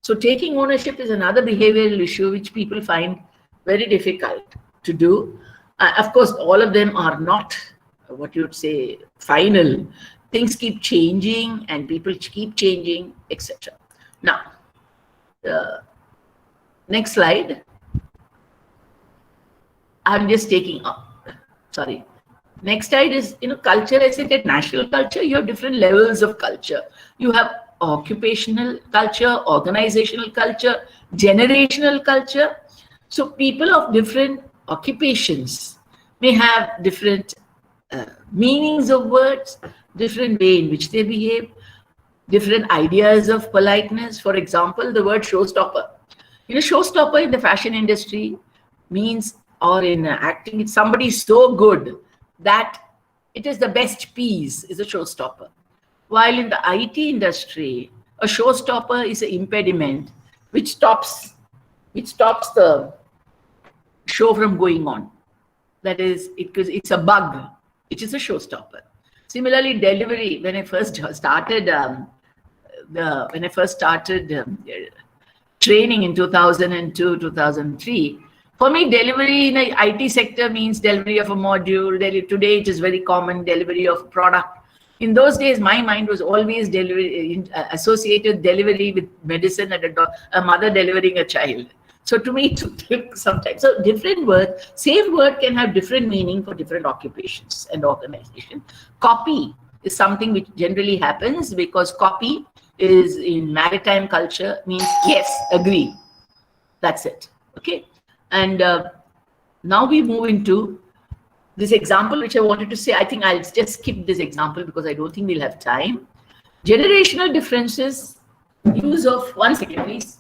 So taking ownership is another behavioral issue which people find very difficult to do. Of course, all of them are not what you'd say final. Things keep changing and people keep changing, etc. Now, the next slide. I'm just taking up. Sorry. Next slide is, culture. I said that national culture, you have different levels of culture. You have occupational culture, organizational culture, generational culture. So people of different occupations may have different meanings of words, different way in which they behave, different ideas of politeness. For example, the word showstopper. Showstopper in the fashion industry means, or in acting, it's somebody so good that it is the best piece is a showstopper. While in the IT industry, a showstopper is an impediment which stops the show from going on. That is, it's a bug, which is a showstopper. Similarly, delivery. When I first started, training in 2002, 2003, for me, delivery in the IT sector means delivery of a module. Today, it is very common, delivery of product. In those days, my mind was always associated delivery with medicine and a mother delivering a child. So to me, it took some time. So different words, same word can have different meaning for different occupations and organizations. Copy is something which generally happens because copy is in maritime culture means yes, agree. That's it. Okay. And now we move into this example, which I wanted to say. I think I'll just skip this example because I don't think we'll have time. Generational differences, use of, 1 second, please.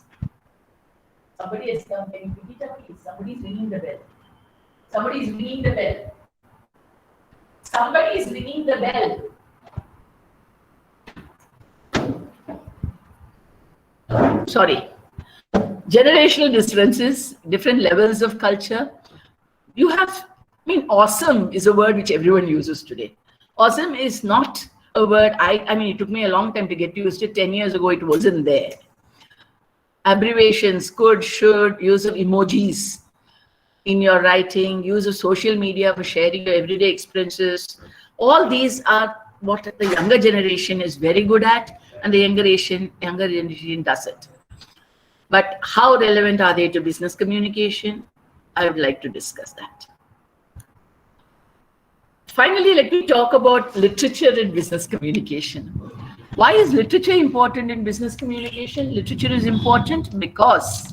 Somebody has come, can you pick it up, please? Somebody's ringing the bell. Somebody's ringing the bell. Somebody is ringing the bell. Sorry. Generational differences, different levels of culture. You have, awesome is a word which everyone uses today. Awesome is not a word, I mean, it took me a long time to get used to it. 10 years ago, it wasn't there. Abbreviations, could, should, use of emojis in your writing, use of social media for sharing your everyday experiences. All these are what the younger generation is very good at, and the younger generation doesn't. But how relevant are they to business communication? I would like to discuss that. Finally, let me talk about literature in business communication. Why is literature important in business communication? Literature is important because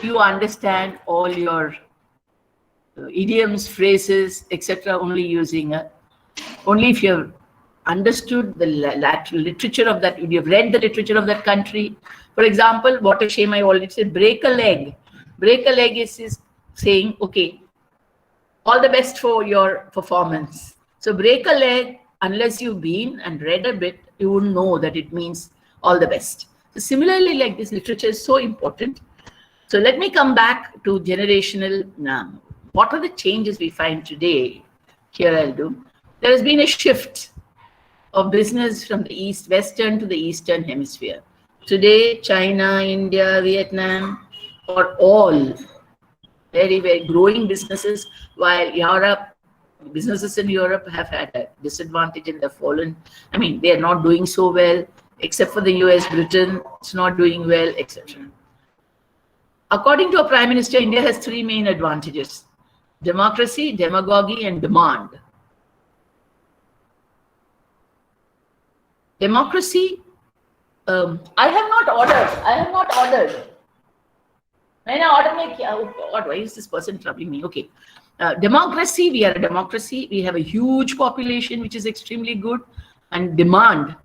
you understand all your idioms, phrases, etc. only if you have understood the literature of that, you've read the literature of that country. For example, what a shame, I already said, break a leg. Break a leg is saying, okay, all the best for your performance. So break a leg, unless you've been and read a bit, you wouldn't know that it means all the best. So similarly, like this, literature is so important. So let me come back to generational. What are the changes we find today? Here I'll do. There has been a shift of business from the Western to the Eastern hemisphere. Today, China, India, Vietnam are all very, very growing businesses, while businesses in Europe have had a disadvantage and they've fallen. They are not doing so well, except for the US, Britain, it's not doing well, etc. According to our Prime Minister, India has three main advantages: democracy, demagogy, and demand. Democracy, I have not ordered. Why is this person troubling me? Okay. Democracy, we are a democracy. We have a huge population, which is extremely good. And demand,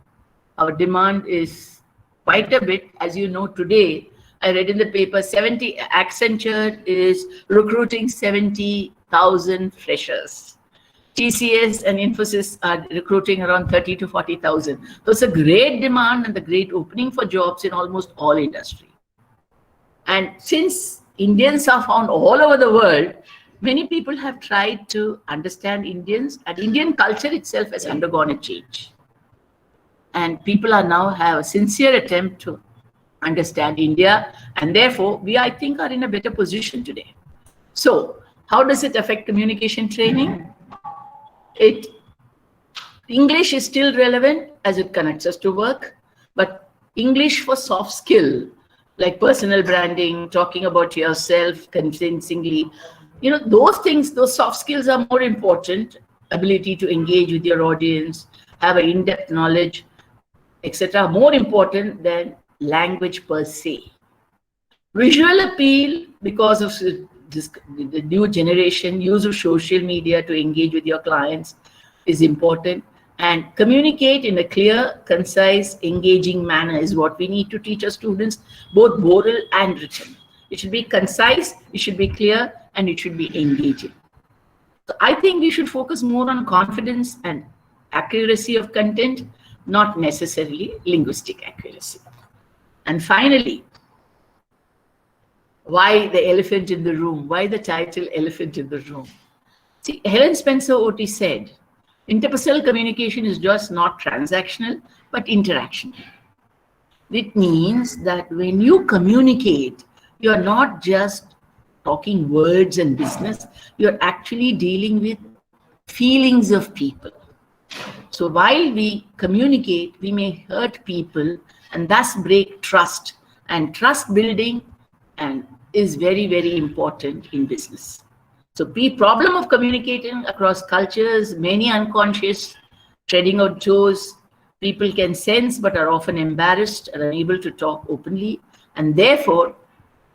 our demand is quite a bit. As you know, today, I read in the paper, Accenture is recruiting 70,000 freshers. TCS and Infosys are recruiting around 30 to 40,000. So it's a great demand and a great opening for jobs in almost all industry. And since Indians are found all over the world, many people have tried to understand Indians, and Indian culture itself has undergone a change. And people are now have a sincere attempt to understand India, and therefore we, I think, are in a better position today. So how does it affect communication training? English is still relevant as it connects us to work, but English for soft skill, like personal branding, talking about yourself convincingly, those things, those soft skills are more important. Ability to engage with your audience, have an in-depth knowledge, etc., more important than language per se. Visual appeal, because of the new generation, use of social media to engage with your clients is important. And communicate in a clear, concise, engaging manner is what we need to teach our students, both oral and written. It should be concise, it should be clear, and it should be engaging. So I think we should focus more on confidence and accuracy of content, not necessarily linguistic accuracy. And finally, why the elephant in the room? Why the title Elephant in the Room? See, Helen Spencer Otis said, interpersonal communication is just not transactional, but interactional. It means that when you communicate, you're not just talking words and business, you're actually dealing with feelings of people. So while we communicate, we may hurt people and thus break trust. And trust building is very, very important in business. So the problem of communicating across cultures, many unconscious, treading on toes, people can sense but are often embarrassed and unable to talk openly. And therefore,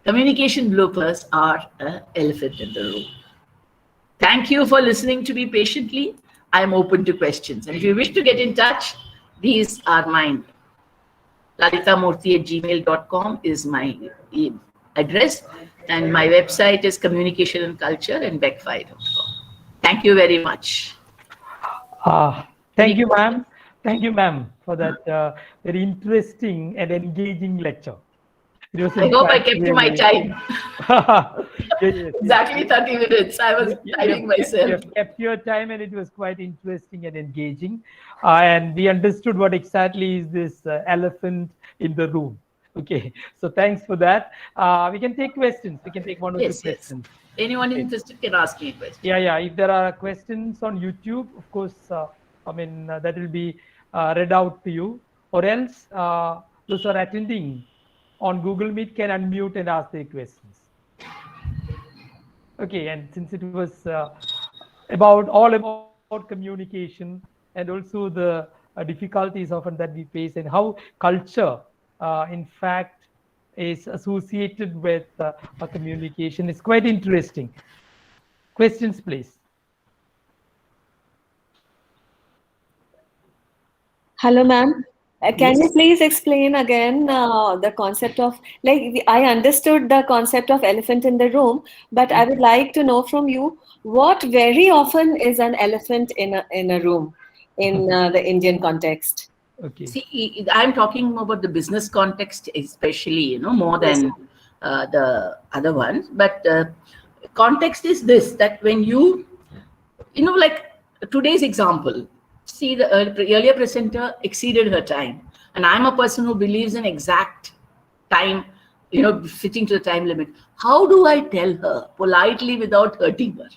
communication bloopers are an elephant in the room. Thank you for listening to me patiently. I'm open to questions. And if you wish to get in touch, these are mine. lalitamurthy@gmail.com is my address. And my website is communication and culture and beckfi.com. Thank you. Thank you very much. Thank you, ma'am. Thank you, ma'am, for that very interesting and engaging lecture. It was I in hope I fact kept to my really- time. Yes. Exactly 30 minutes. I was timing You myself. have kept your time, and it was quite interesting and engaging. And we understood what exactly is this elephant in the room. Okay, so thanks for that. We can take questions. We can take one or two Yes, yes. questions. Anyone Okay. interested can ask me a question. Yeah. If there are questions on YouTube, of course, that will be read out to you, or else those who are attending on Google Meet can unmute and ask their questions. Okay, and since it was all about communication and also the difficulties often that we face and how culture, in fact, is associated with a communication, is quite interesting. Questions, please. Hello, ma'am. Can you please explain again the concept of, like, I understood the concept of elephant in the room, but I would like to know from you what very often is an elephant in a room in the Indian context. Okay. See, I'm talking about the business context, especially, more than the other ones. But context is this, that when like today's example, see, the earlier presenter exceeded her time. And I'm a person who believes in exact time, fitting to the time limit. How do I tell her politely without hurting her?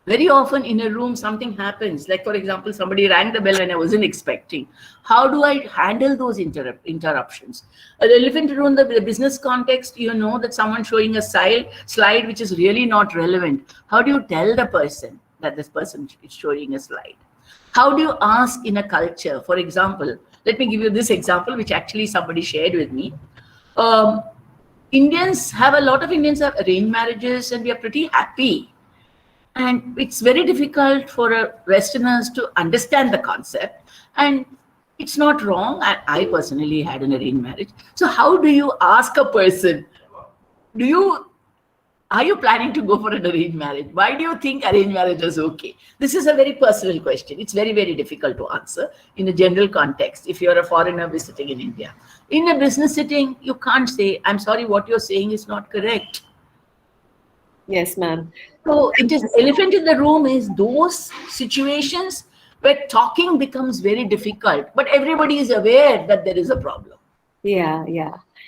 Very often in a room, something happens. Like, for example, somebody rang the bell when I wasn't expecting. How do I handle those interruptions? The elephant in the room, the business context, that someone's showing a slide which is really not relevant. How do you tell the person that this person is showing a slide? How do you ask in a culture? For example, let me give you this example, which actually somebody shared with me. A lot of Indians have arranged marriages, and we are pretty happy. And it's very difficult for Westerners to understand the concept. And it's not wrong. I personally had an arranged marriage. So how do you ask a person, are you planning to go for an arranged marriage? Why do you think arranged marriage is okay? This is a very personal question. It's very, very difficult to answer in a general context if you're a foreigner visiting in India. In a business setting, you can't say, I'm sorry, what you're saying is not correct. Yes, ma'am. So it is elephant in the room is those situations where talking becomes very difficult, but everybody is aware that there is a problem. Yeah.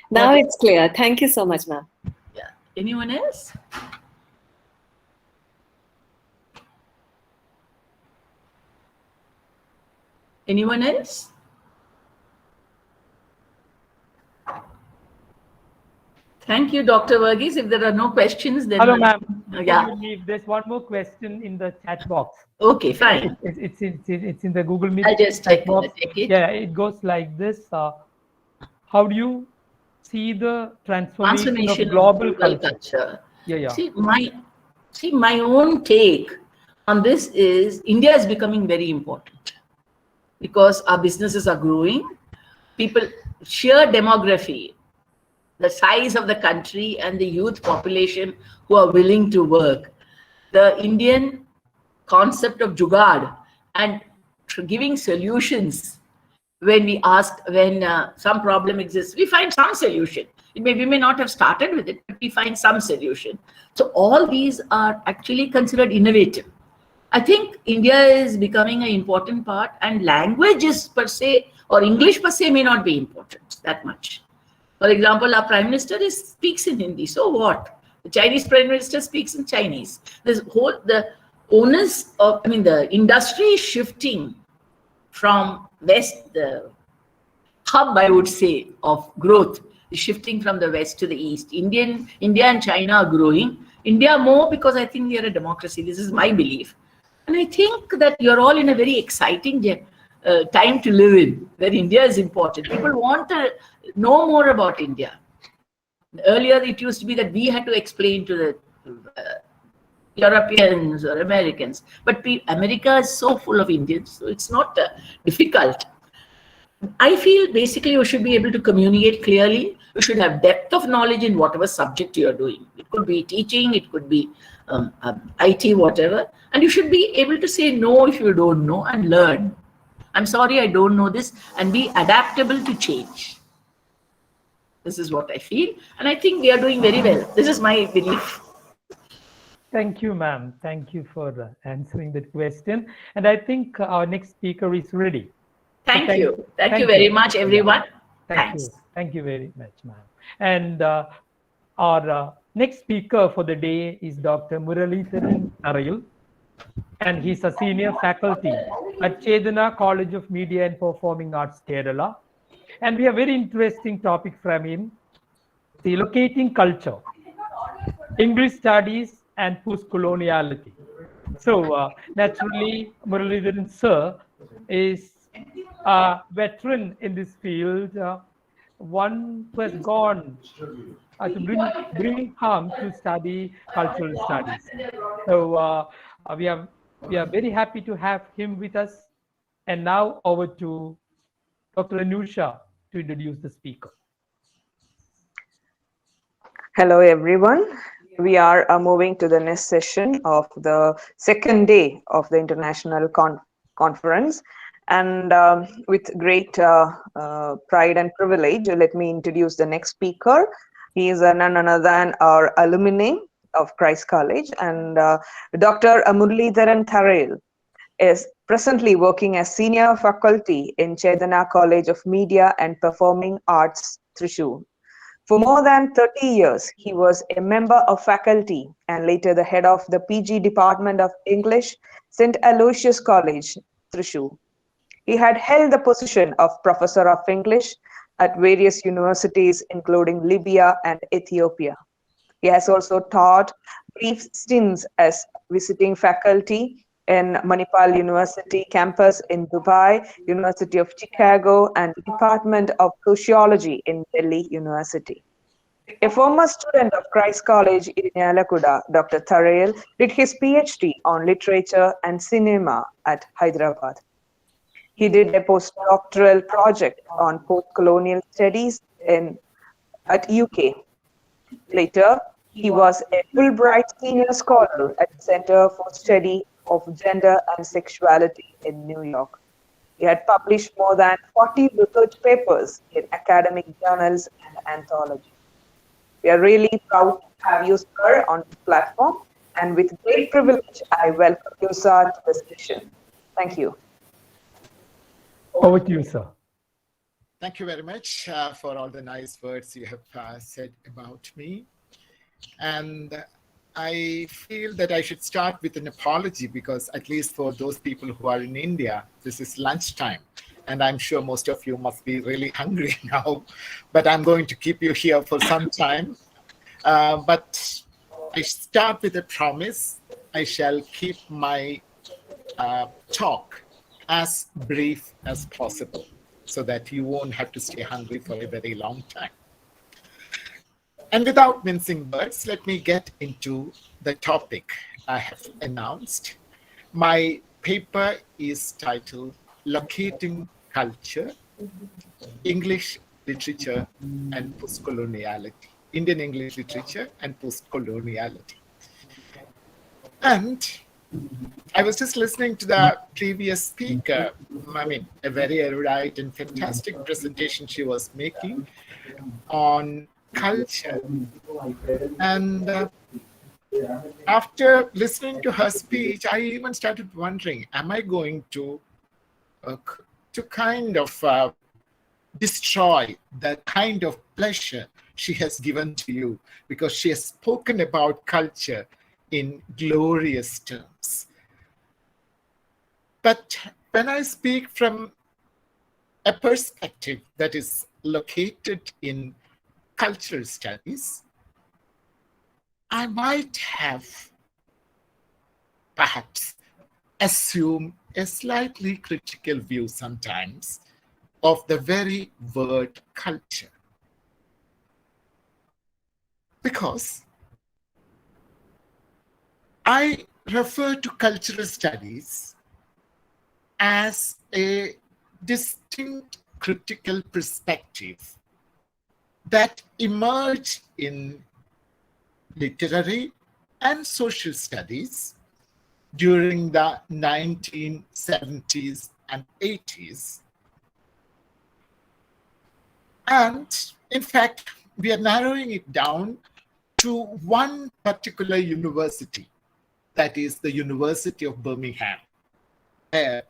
Now it's clear. Thank you so much, ma'am. Yeah. Anyone else? Anyone else? Thank you, Dr. Varghese. If there are no questions, then... Hello, ma'am. Yeah. There's one more question in the chat box. Okay, fine. It's in the Google Meet I'll just chat take box. it. Yeah, it goes like this. How do you see the transformation of global culture? Yeah. See, my own take on this is India is becoming very important because our businesses are growing. Sheer demography, the size of the country and the youth population who are willing to work. The Indian concept of jugaad and giving solutions when some problem exists, we find some solution. We may not have started with it, but we find some solution. So all these are actually considered innovative. I think India is becoming an important part, and languages per se or English per se may not be important that much. For example, our Prime Minister speaks in Hindi. So what? The Chinese Prime Minister speaks in Chinese. The industry is shifting from west. The hub, I would say, of growth is shifting from the west to the east. India and China are growing. India more because I think we are a democracy. This is my belief. And I think that you're all in a very exciting time to live in, where India is important. People want to know more about India. Earlier, it used to be that we had to explain to the Europeans or Americans. But America is so full of Indians, so it's not difficult. I feel basically you should be able to communicate clearly. You should have depth of knowledge in whatever subject you're doing. It could be teaching, it could be IT, whatever, and you should be able to say no if you don't know and learn. I'm sorry, I don't know this, and be adaptable to change. This is what I feel, and I think we are doing very well. This is my belief. Thank you, ma'am. Thank you for answering that question. And I think our next speaker is ready. Thank you. Thank you very much, everyone. Thanks. Thank you very much, ma'am. And our next speaker for the day is Dr. Muralidharan Arayal, and he's a senior faculty at Chedana College of Media and Performing Arts, Kerala. And we have very interesting topic from him, the locating culture, English studies and post-coloniality. So naturally, Muralidharan sir is a veteran in this field, one who has gone to bring home to study cultural studies. So we are very happy to have him with us. And now over to Dr. Anusha to introduce the speaker. Hello, everyone. We are moving to the next session of the second day of the International Conference. And with great pride and privilege, let me introduce the next speaker. He is none other than our alumni of Christ College, and Dr. Muralidharan Arayal is presently working as senior faculty in Chedana College of Media and Performing Arts, Thrissur. For more than 30 years, he was a member of faculty and later the head of the PG Department of English, St. Aloysius College, Thrissur. He had held the position of Professor of English at various universities, including Libya and Ethiopia. He has also taught brief stints as visiting faculty in Manipal University campus in Dubai, University of Chicago, and Department of Sociology in Delhi University. A former student of Christ College in Yalakuda, Dr. Arayal did his PhD on literature and cinema at Hyderabad. He did a postdoctoral project on post-colonial studies at UK. Later, he was a Fulbright Senior Scholar at the Center for Study of Gender and Sexuality in New York. He had published more than 40 research papers in academic journals and anthologies. We are really proud to have you, sir, on this platform, and with great privilege, I welcome you, sir, to the session. Thank you. Over to you, sir. Thank you very much for all the nice words you have said about me. And I feel that I should start with an apology because at least for those people who are in India, this is lunchtime. And I'm sure most of you must be really hungry now, but I'm going to keep you here for some time. But I start with a promise. I shall keep my talk as brief as possible so that you won't have to stay hungry for a very long time. And without mincing words, let me get into the topic I have announced. My paper is titled Locating Culture, English Literature and Postcoloniality, Indian English Literature and Postcoloniality. And I was just listening to the previous speaker. I mean, a very erudite and fantastic presentation she was making on culture. And after listening to her speech, I even started wondering, am I going to kind of destroy the kind of pleasure she has given to you, because she has spoken about culture in glorious terms. But when I speak from a perspective that is located in cultural studies, I might have perhaps assumed a slightly critical view sometimes of the very word culture. Because I refer to cultural studies as a distinct critical perspective that emerge in literary, and social studies during the 1970s and 80s. And in fact, we are narrowing it down to one particular university, that is the University of Birmingham, where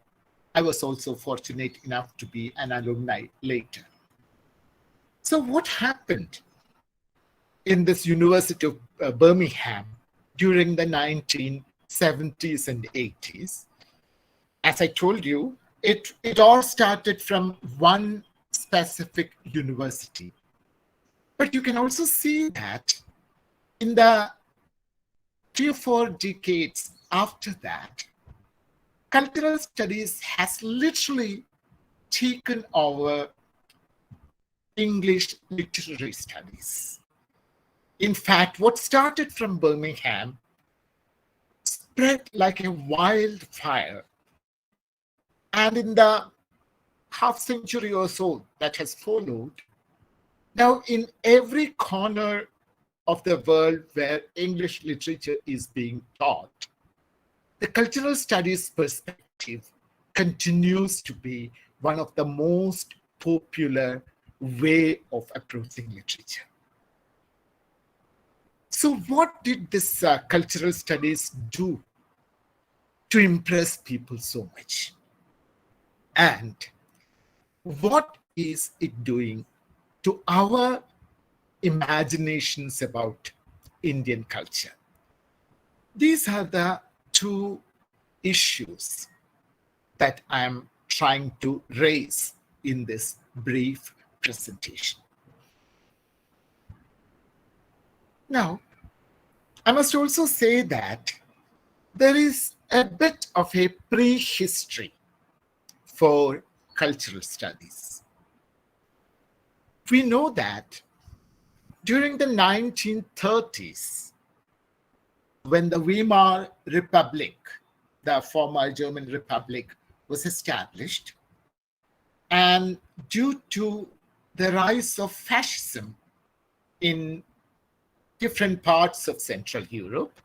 I was also fortunate enough to be an alumni later. So what happened in this University of Birmingham during the 1970s and 80s? As I told you, it all started from one specific university. But you can also see that in the 3 or 4 decades after that, cultural studies has literally taken over English literary studies. In fact, what started from Birmingham spread like a wildfire. And in the half century or so that has followed, now in every corner of the world where English literature is being taught, the cultural studies perspective continues to be one of the most popular way of approaching literature. So what did this cultural studies do to impress people so much? And what is it doing to our imaginations about Indian culture? These are the 2 issues that I am trying to raise in this brief presentation. Now, I must also say that there is a bit of a prehistory for cultural studies. We know that during the 1930s, when the Weimar Republic, the former German Republic, was established, and due to the rise of fascism in different parts of Central Europe,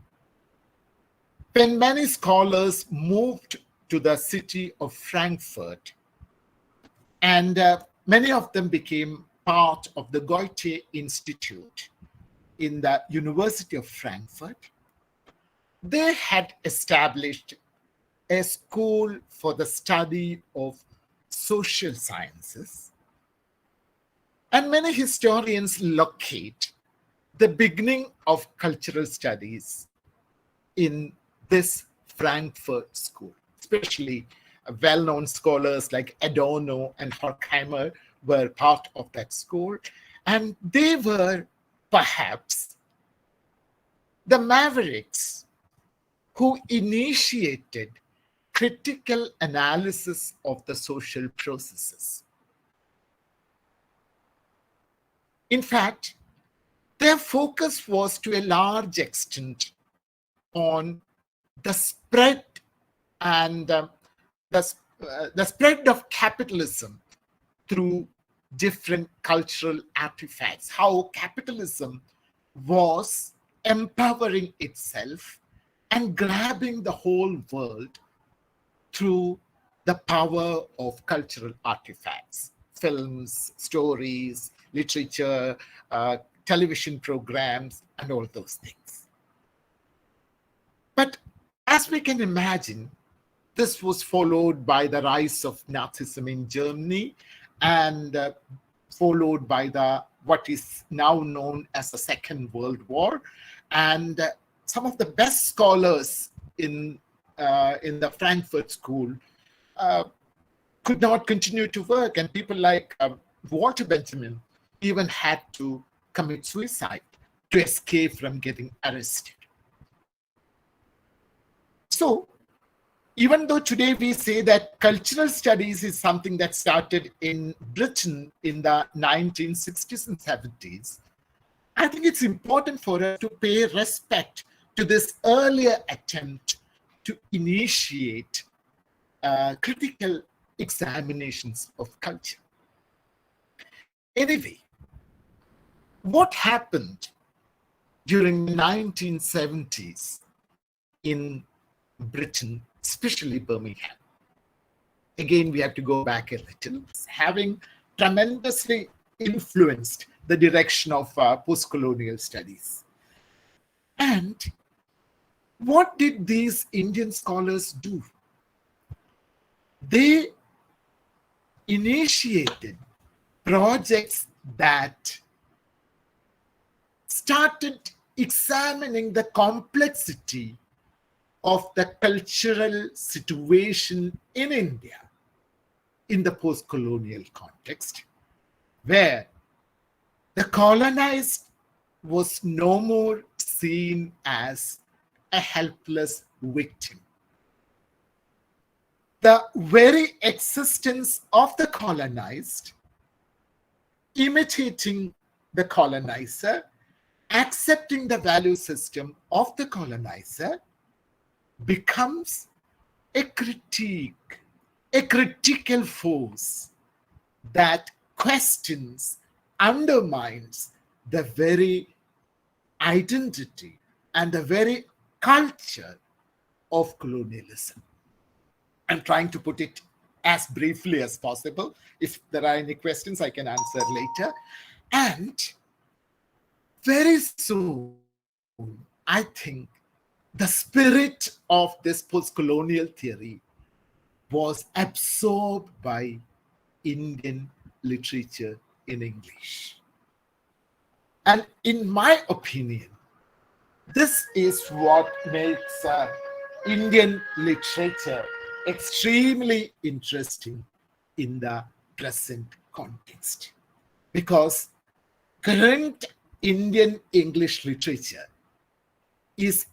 when many scholars moved to the city of Frankfurt, and many of them became part of the Goethe Institute in the University of Frankfurt, they had established a school for the study of social sciences. And many historians locate the beginning of cultural studies in this Frankfurt school. Especially well-known scholars like Adorno and Horkheimer were part of that school. And they were perhaps the mavericks who initiated critical analysis of the social processes. In fact, their focus was to a large extent on the spread and the spread of capitalism through different cultural artifacts, how capitalism was empowering itself and grabbing the whole world through the power of cultural artifacts, films, stories, literature, television programs, and all those things. But as we can imagine, this was followed by the rise of Nazism in Germany and followed by what is now known as the Second World War. And some of the best scholars in the Frankfurt School could not continue to work. And people like Walter Benjamin even had to commit suicide to escape from getting arrested. So, even though today we say that cultural studies is something that started in Britain in the 1960s and 70s, I think it's important for us to pay respect to this earlier attempt to initiate critical examinations of culture. Anyway, what happened during the 1970s in Britain, especially Birmingham. Again, we have to go back a little, having tremendously influenced the direction of post-colonial studies. And what did these Indian scholars do? They initiated projects that started examining the complexity of the cultural situation in India in the post-colonial context, where the colonized was no more seen as a helpless victim. The very existence of the colonized, imitating the colonizer, accepting the value system of the colonizer, becomes a critique, a critical force that questions, undermines the very identity and the very culture of colonialism. I'm trying to put it as briefly as possible. If there are any questions, I can answer later. And very soon, I think the spirit of this post-colonial theory was absorbed by Indian literature in English. And in my opinion, this is what makes Indian literature extremely interesting in the present context. Because current Indian English literature is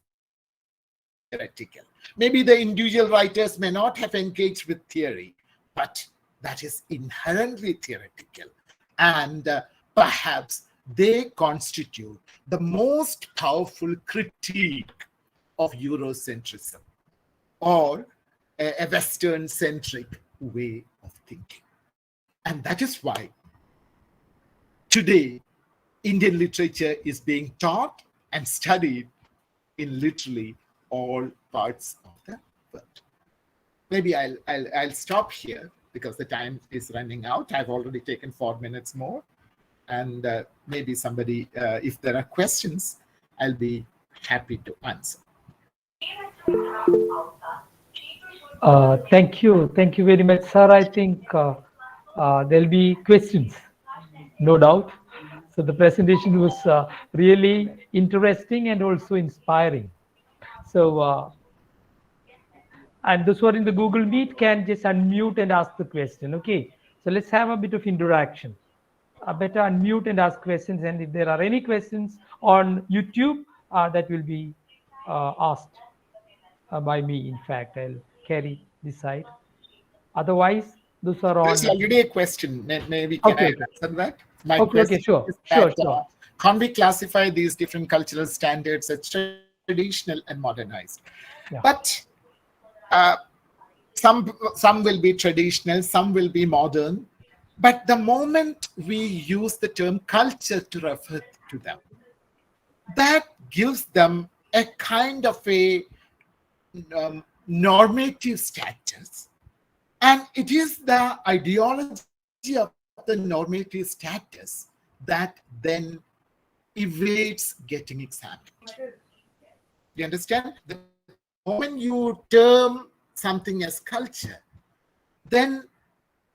theoretical. Maybe the individual writers may not have engaged with theory, but that is inherently theoretical. And perhaps they constitute the most powerful critique of Eurocentrism or a Western-centric way of thinking. And that is why today Indian literature is being taught and studied in literally all parts of the world. Maybe I'll stop here because the time is running out. I've already taken 4 minutes more. And maybe somebody, if there are questions, I'll be happy to answer. Thank you. Thank you very much, sir. I think there'll be questions, no doubt. So the presentation was really interesting and also inspiring. So, and those who are in the Google Meet can just unmute and ask the question. Okay. So let's have a bit of interaction. Better unmute and ask questions. And if there are any questions on YouTube, that will be asked by me. In fact, I'll carry this side. Otherwise, those are on. There's already a question. Maybe can I answer that? My okay, sure. Can't we classify these different cultural standards as traditional and modernized? Yeah. But some will be traditional, some will be modern. But the moment we use the term culture to refer to them, that gives them a kind of a normative status. And it is the ideology of the normative status that then evades getting examined. You understand? The moment you term something as culture, then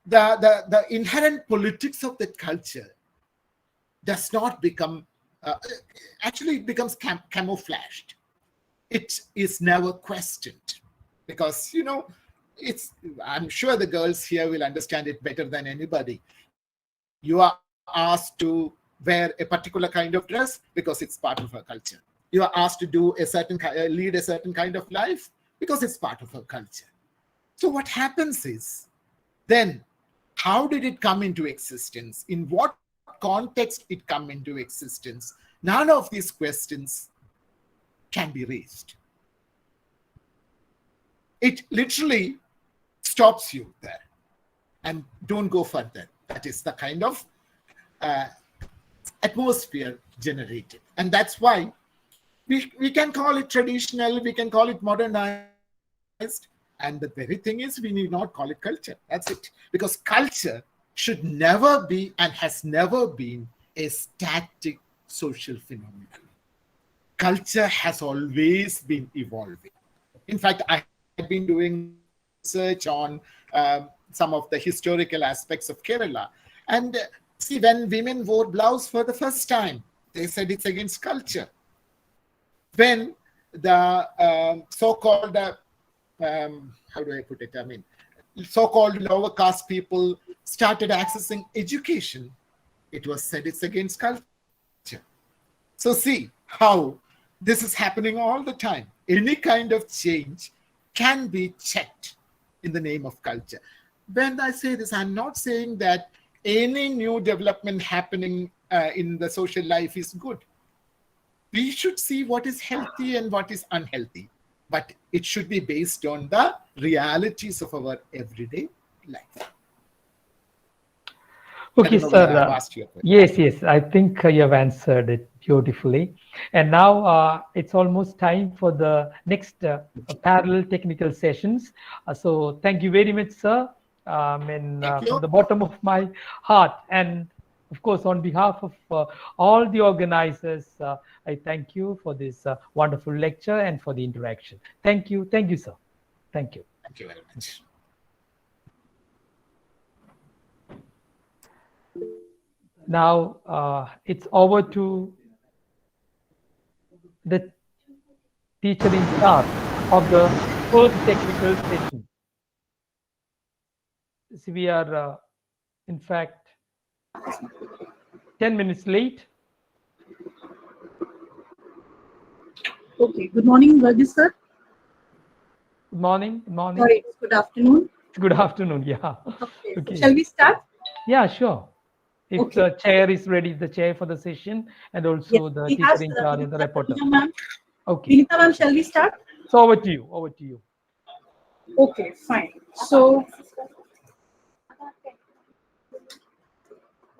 the inherent politics of that culture does not become, actually it becomes camouflaged. It is never questioned because, you know, I'm sure the girls here will understand it better than anybody. You are asked to wear a particular kind of dress because it's part of her culture. You are asked to do lead a certain kind of life because it's part of her culture. So what happens is, then how did it come into existence? In what context it come into existence? None of these questions can be raised. It literally stops you there and don't go further. That is the kind of atmosphere generated. And that's why We can call it traditional, we can call it modernized, and the very thing is we need not call it culture. That's it. Because culture should never be and has never been a static social phenomenon. Culture has always been evolving. In fact, I had been doing research on some of the historical aspects of Kerala. And see, when women wore blouse for the first time, they said it's against culture. When the so-called, how do I put it? I mean, so-called lower caste people started accessing education, it was said it's against culture. So see how this is happening all the time. Any kind of change can be checked in the name of culture. When I say this, I'm not saying that any new development happening in the social life is good. We should see what is healthy and what is unhealthy, but it should be based on the realities of our everyday life. Okay, I don't know whether I've sir. asked you a question. Yes, I think you have answered it beautifully. And now it's almost time for the next parallel technical sessions. So thank you very much, sir. And Thank you. from the bottom of my heart, and of course, on behalf of all the organizers, I thank you for this wonderful lecture and for the interaction. Thank you, sir. Thank you. Thank you very much. Now it's over to the teacher in charge of the first technical session. So we are, in fact, 10 minutes late. Okay, good morning, Verghese sir. Good morning. Good morning. Sorry, it's good afternoon. Good afternoon. Yeah. Okay. Okay. Shall we start? Yeah, sure. If Okay. the chair is ready, the chair for the session, and also the we teacher have in charge and the reporter. Vinita ma'am. Okay. Vinita ma'am, shall we start? So over to you. Over to you. Okay, fine. So,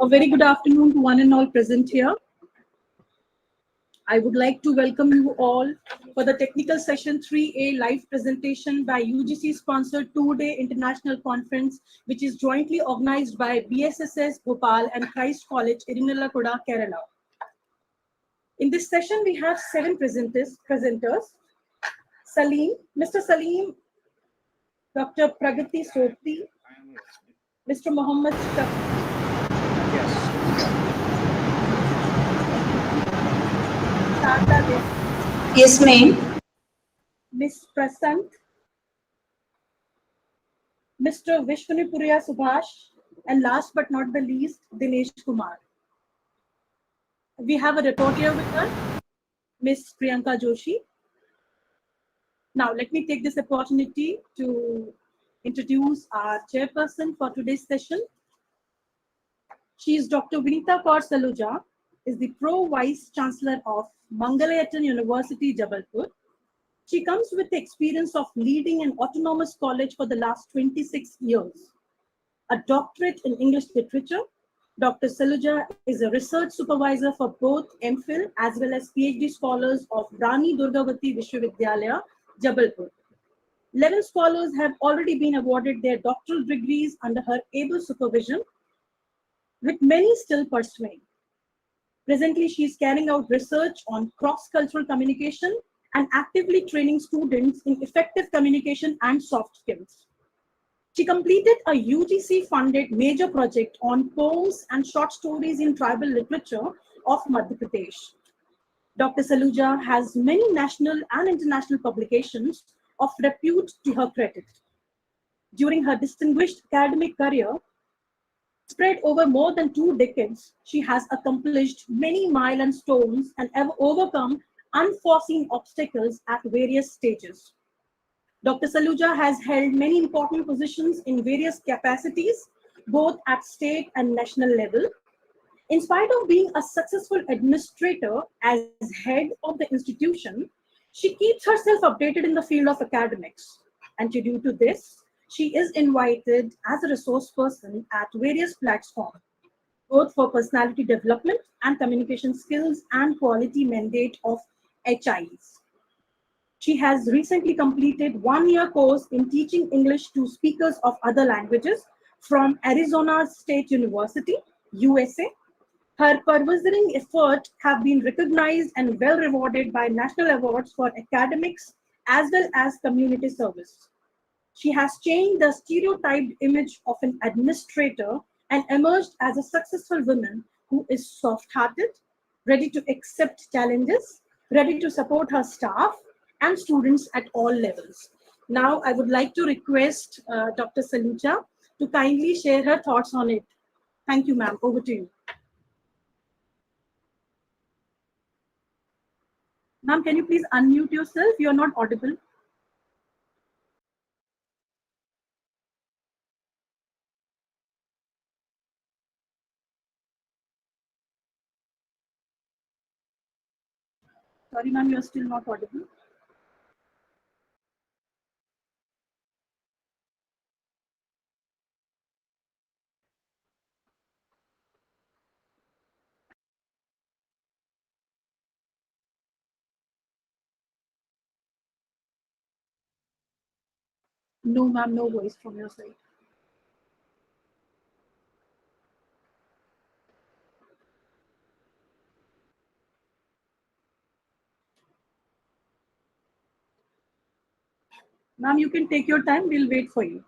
a very good afternoon to one and all present here. I would like to welcome you all for the technical session 3A live presentation by UGC sponsored 2-day international conference, which is jointly organized by BSSS Bhopal and Christ College, Irinalakuda, Kerala. In this session, we have 7 presenters. Mr. Salim, Dr. Pragati Sopti, Mr. Mohammed Yes, ma'am. Ms. Prasant, Mr. Vishwanupriya Subhash, and last but not the least, Dinesh Kumar. We have a reporter with us, Ms. Priyanka Joshi. Now, let me take this opportunity to introduce our chairperson for today's session. She is Dr. Vinita Kaur Saluja, is the Pro Vice Chancellor of Mangalayatan University, Jabalpur. She comes with the experience of leading an autonomous college for the last 26 years. A doctorate in English literature, Dr. Saluja is a research supervisor for both MPhil as well as PhD scholars of Rani Durgavati Vishwavidyalaya, Jabalpur. 11 scholars have already been awarded their doctoral degrees under her able supervision, with many still pursuing. Presently, she is carrying out research on cross-cultural communication and actively training students in effective communication and soft skills. She completed a UGC-funded major project on poems and short stories in tribal literature of Madhya Pradesh. Dr. Saluja has many national and international publications of repute to her credit. During her distinguished academic career, spread over more than 2 decades, she has accomplished many milestones and have overcome unforeseen obstacles at various stages. Dr. Saluja has held many important positions in various capacities, both at state and national level. In spite of being a successful administrator as head of the institution, she keeps herself updated in the field of academics. And due to this, she is invited as a resource person at various platforms, both for personality development and communication skills and quality mandate of HIEs. She has recently completed 1-year course in teaching English to speakers of other languages from Arizona State University, USA. Her persevering efforts have been recognized and well rewarded by national awards for academics as well as community service. She has changed the stereotyped image of an administrator and emerged as a successful woman who is soft-hearted, ready to accept challenges, ready to support her staff and students at all levels. Now, I would like to request Dr. Saluja to kindly share her thoughts on it. Thank you, ma'am. Over to you. Ma'am, can you please unmute yourself? You are not audible. Sorry, ma'am, you are still not audible. No, ma'am, no voice from your side. Ma'am, you can take your time. We'll wait for you.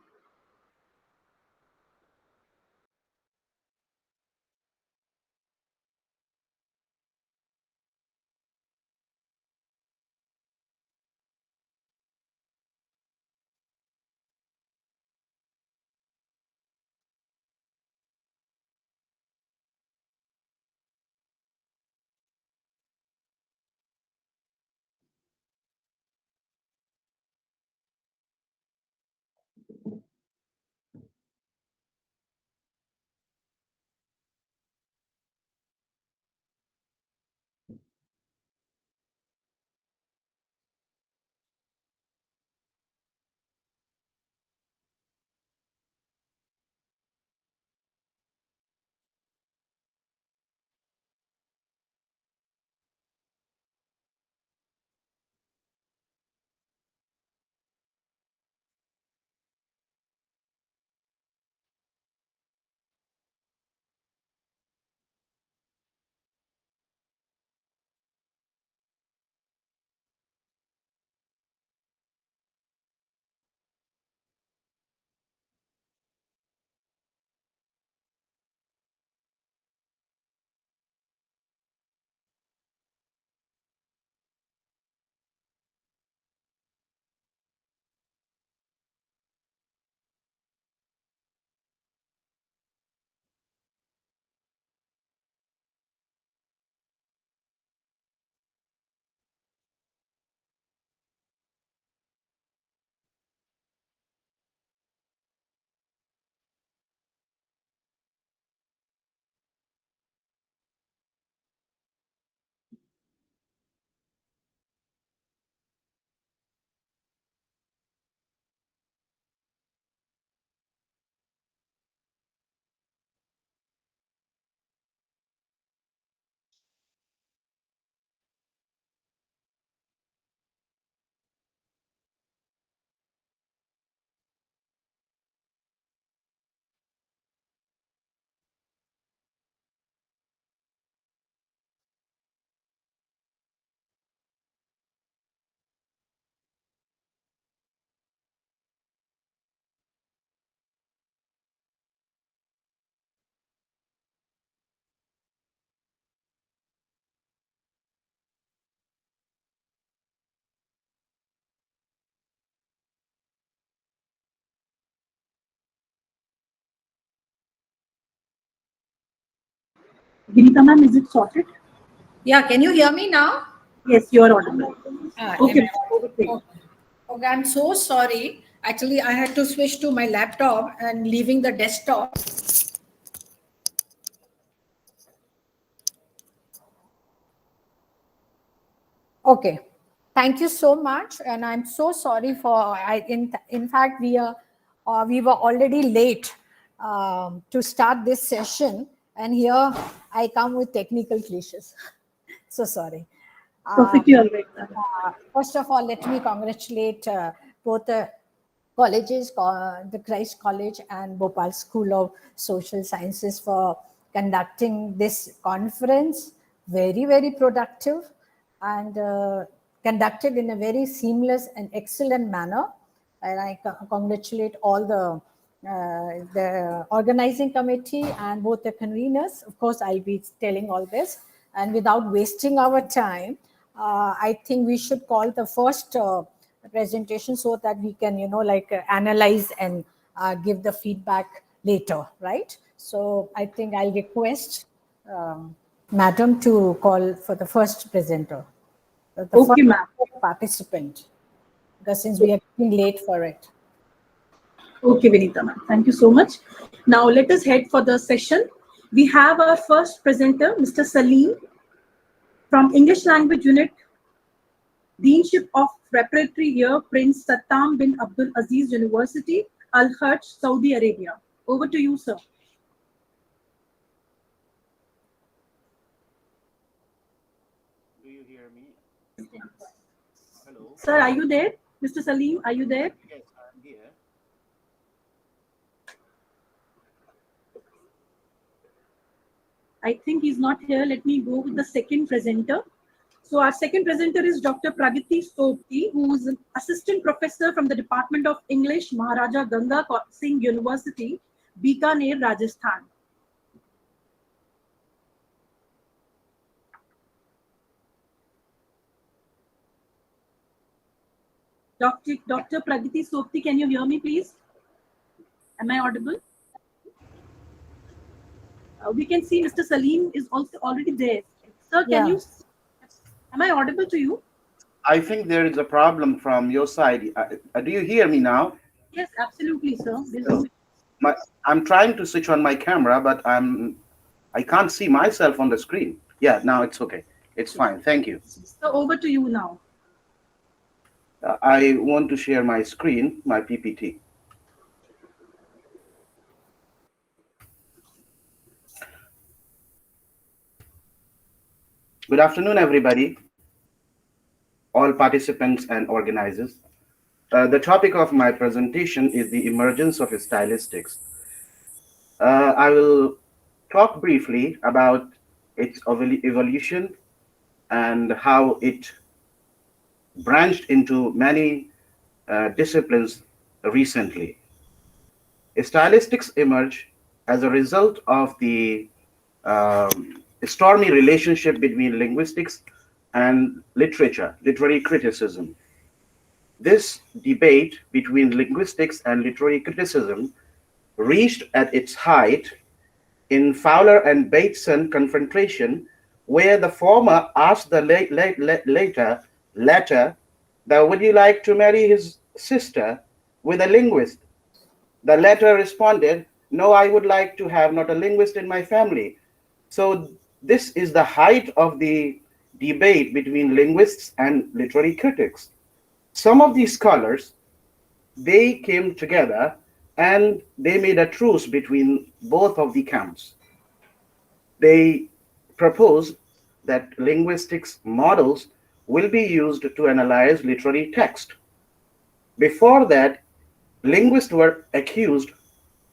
Vinita ma'am, is it sorted? Yeah, can you hear me now? Yes, you are audible. Okay. Okay, I'm so sorry. Actually, I had to switch to my laptop and leaving the desktop. Okay, thank you so much, and I'm so sorry for. In fact, we were already late to start this session, and here I come with technical glitches. So sorry. Perfectly all right. First of all, let me congratulate both the colleges, the Christ College and Bhopal School of Social Sciences for conducting this conference. Very, very productive and conducted in a very seamless and excellent manner. And I congratulate all the organizing committee and both the conveners. Of course, I'll be telling all this. And without wasting our time, I think we should call the first presentation so that we can, analyze and give the feedback later, right? So I think I'll request Madam to call for the first presenter, the Okay, first ma'am. participant, because since we are getting late for it. Okay, Vinita ma'am. Thank you so much. Now let us head for the session. We have our first presenter, Mr. Salim from English Language Unit, Deanship of Preparatory Year, Prince Sattam bin Abdul Aziz University, Al Kharj, Saudi Arabia. Over to you, sir. Do you hear me? Hello? Sir, are you there? Mr. Salim, are you there? Yes, I'm here. I think he's not here. Let me go with the second presenter. So our second presenter is Dr. Pragati Sopti, who is an assistant professor from the Department of English, Maharaja Ganga Singh University, Bikaner, Rajasthan. Dr. Pragati Sopti, can you hear me, please? Am I audible? We can see Mr. Salim is also already there. Sir, can you? Am I audible to you? I think there is a problem from your side. Do you hear me now? Yes, absolutely, sir. I'm trying to switch on my camera, but I can't see myself on the screen. Yeah, now it's okay. It's fine. Thank you. So over to you now. I want to share my screen, my PPT. Good afternoon, everybody, all participants and organizers. The topic of my presentation is the emergence of stylistics. I will talk briefly about its evolution and how it branched into many disciplines recently. Stylistics emerged as a result of the stormy relationship between linguistics and literature, literary criticism. This debate between linguistics and literary criticism reached at its height in Fowler and Bateson confrontation, where the former asked the latter that would you like to marry his sister with a linguist? The latter responded, no, I would like to have not a linguist in my family. So this is the height of the debate between linguists and literary critics. Some of these scholars, they came together and they made a truce between both of the camps. They proposed that linguistics models will be used to analyze literary text. Before that, linguists were accused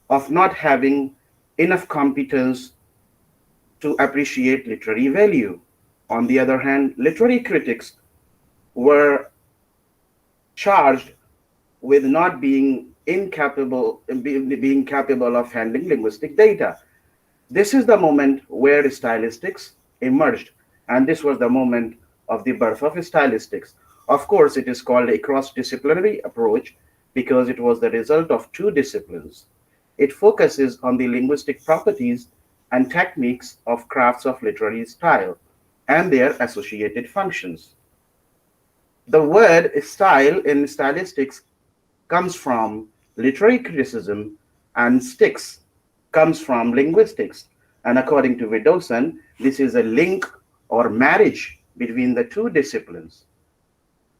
of not having enough competence to appreciate literary value. On the other hand, literary critics were charged with not being capable of handling linguistic data. This is the moment where stylistics emerged, and this was the moment of the birth of stylistics. Of course, it is called a cross-disciplinary approach because it was the result of two disciplines. It focuses on the linguistic properties and techniques of crafts of literary style and their associated functions. The word style in stylistics comes from literary criticism and sticks comes from linguistics. And according to Widdowson, this is a link or marriage between the two disciplines.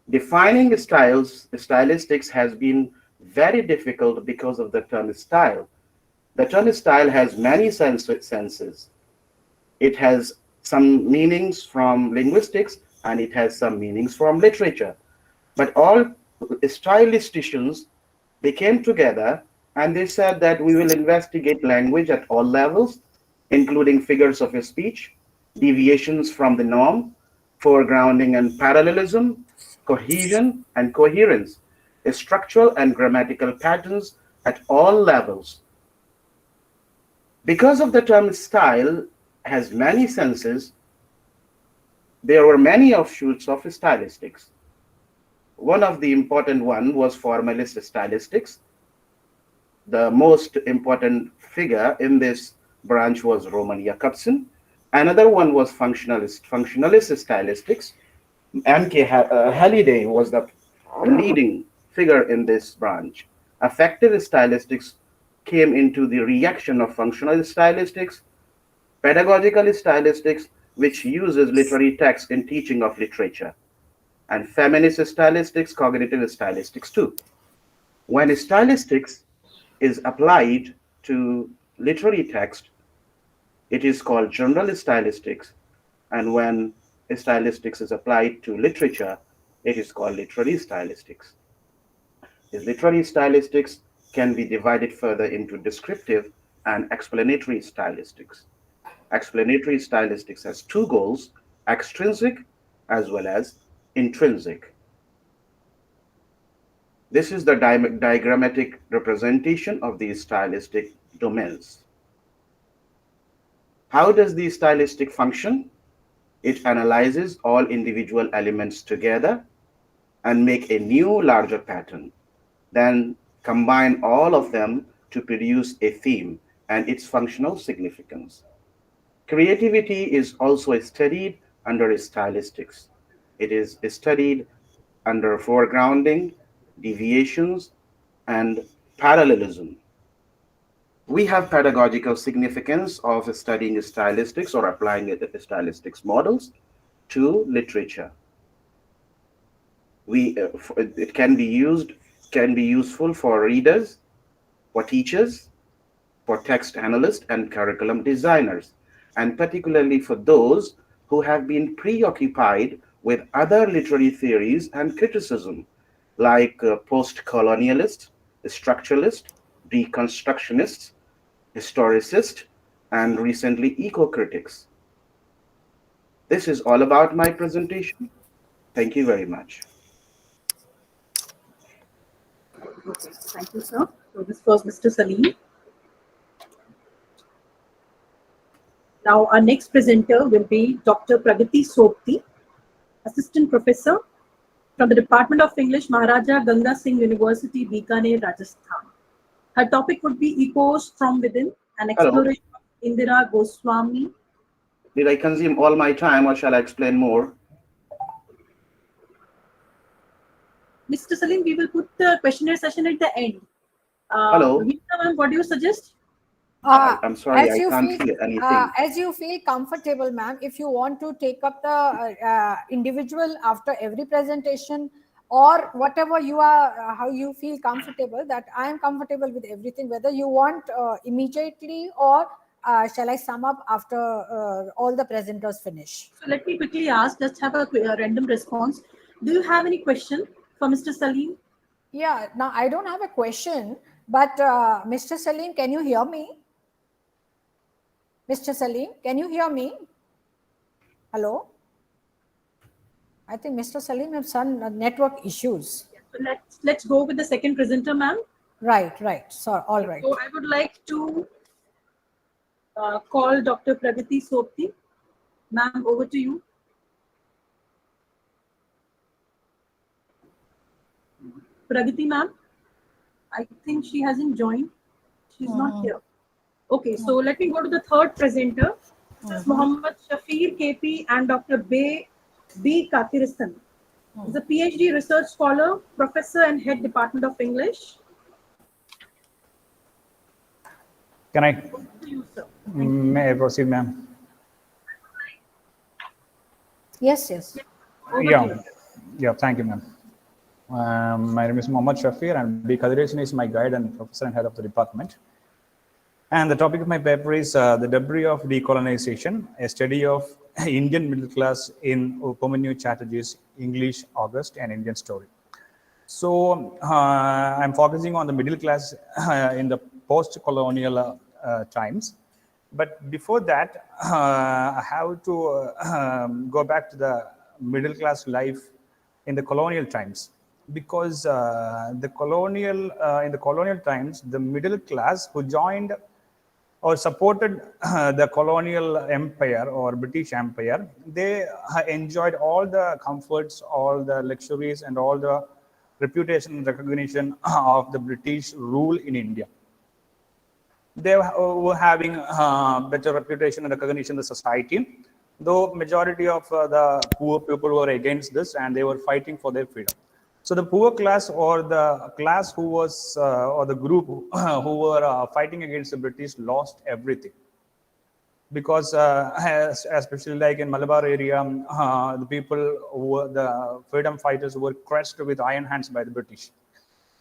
Defining stylistics has been very difficult because of the term style. The term style has many senses. It has some meanings from linguistics and it has some meanings from literature. But all stylisticians, they came together and they said that we will investigate language at all levels, including figures of speech, deviations from the norm, foregrounding and parallelism, cohesion and coherence, structural and grammatical patterns at all levels. Because of the term style has many senses, there were many offshoots of stylistics. One of the important one was formalist stylistics. The most important figure in this branch was Roman Jakobson. Another one was functionalist stylistics. M.K. Halliday was the leading figure in this branch. Affective stylistics came into the reaction of functional stylistics, pedagogical stylistics, which uses literary text in teaching of literature, and feminist stylistics, cognitive stylistics too. When stylistics is applied to literary text, it is called general stylistics, and when stylistics is applied to literature, it is called literary stylistics. These literary stylistics can be divided further into descriptive and explanatory stylistics. Explanatory stylistics has two goals, extrinsic as well as intrinsic. This is the diagrammatic representation of these stylistic domains. How does the stylistic function? It analyzes all individual elements together and make a new larger pattern, then combine all of them to produce a theme and its functional significance. Creativity is also studied under stylistics. It is studied under foregrounding, deviations, and parallelism. We have pedagogical significance of studying stylistics or applying stylistics models to literature. It can be useful for readers, for teachers, for text analysts and curriculum designers, and particularly for those who have been preoccupied with other literary theories and criticism, like post-colonialists, structuralists, deconstructionists, historicists, and recently eco-critics. This is all about my presentation. Thank you very much. Okay, thank you, sir. So this was Mr. Salim. Now our next presenter will be Dr. Pragati Sopti, Assistant Professor from the Department of English, Maharaja Ganga Singh University, Bikaner, Rajasthan. Her topic would be Echoes from Within, an exploration of Indira Goswami. Did I consume all my time or shall I explain more? Mr. Salim, we will put the questionnaire session at the end. Hello. Ma'am, what do you suggest? I'm sorry, I can't hear anything. As you feel comfortable, ma'am, if you want to take up the individual after every presentation or whatever you are, how you feel comfortable, that I am comfortable with everything, whether you want immediately or shall I sum up after all the presenters finish? So let me quickly ask, just have a random response. Do you have any question for Mr. Salim? Yeah, now I don't have a question, but Mr. Salim, can you hear me? Mr. Salim, can you hear me? Hello? I think Mr. Salim has some network issues. So let's go with the second presenter, ma'am. Right. So, all right. So I would like to call Dr. Pragati Sopti. Ma'am, over to you. Pragati, ma'am, I think she hasn't joined. She's not here. Okay, so let me go to the third presenter. This is Muhammad Shafir KP and Dr. B. Kathiristan. He's a PhD research scholar, professor and head Department of English. Can I? May I proceed, ma'am? Yes. Yeah, thank you, ma'am. My name is Muhammad Shafir and B. Kathiristan is my guide and professor and head of the department. And the topic of my paper is The Debris of Decolonization, a study of Indian middle class in Upamanyu Chatterjee's English August, an Indian story. So I'm focusing on the middle class in the post-colonial times. But before that, I have to go back to the middle class life in the colonial times, because in the colonial times, the middle class who joined or supported the colonial empire or British Empire, they enjoyed all the comforts, all the luxuries, and all the reputation and recognition of the British rule in India. They were having better reputation and recognition in the society, though majority of the poor people were against this and they were fighting for their freedom. So the poor class, or the class who was, or the group who were fighting against the British, lost everything. Because especially like in Malabar area, the people who were the freedom fighters were crushed with iron hands by the British.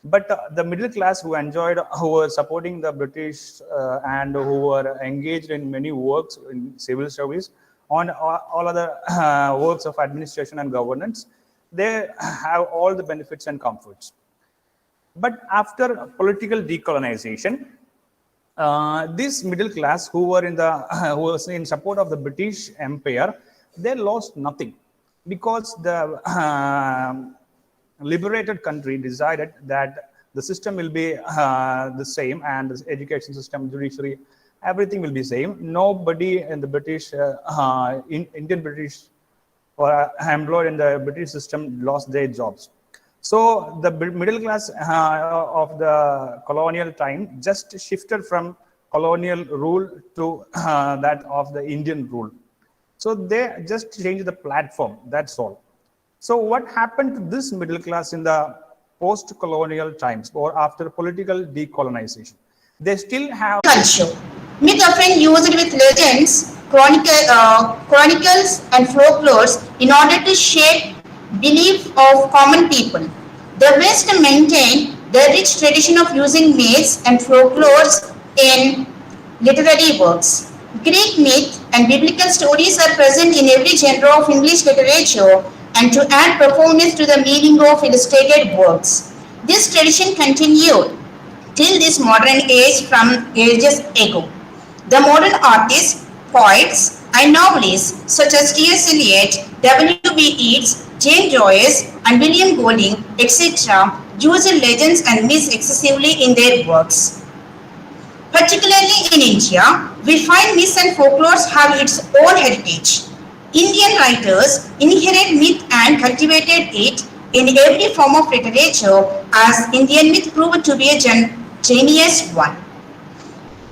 But the middle class who were supporting the British and who were engaged in many works in civil service, on all other works of administration and governance, they have all the benefits and comforts. But after political decolonization, this middle class who were who was in support of the British Empire, they lost nothing, because the liberated country decided that the system will be the same, and the education system, judiciary, everything will be same. Nobody in the British, Indian British, or employed in the British system lost their jobs. So the middle class of the colonial time just shifted from colonial rule to that of the Indian rule. So they just changed the platform, that's all. So what happened to this middle class in the post-colonial times or after political decolonization? They still have culture. Myth often used with legends, chronicles and folklores in order to shape belief of common people. The West maintained the rich tradition of using myths and folklores in literary works. Greek myth and biblical stories are present in every genre of English literature, and to add profoundness to the meaning of illustrated works. This tradition continued till this modern age from ages ago. The modern artists, poets, and novelists such as T.S. Eliot, W.B. Yeats, James Joyce, and William Golding, etc., use legends and myths excessively in their works. Particularly in India, we find myths and folklores have its own heritage. Indian writers inherit myth and cultivated it in every form of literature, as Indian myth proved to be a genius one.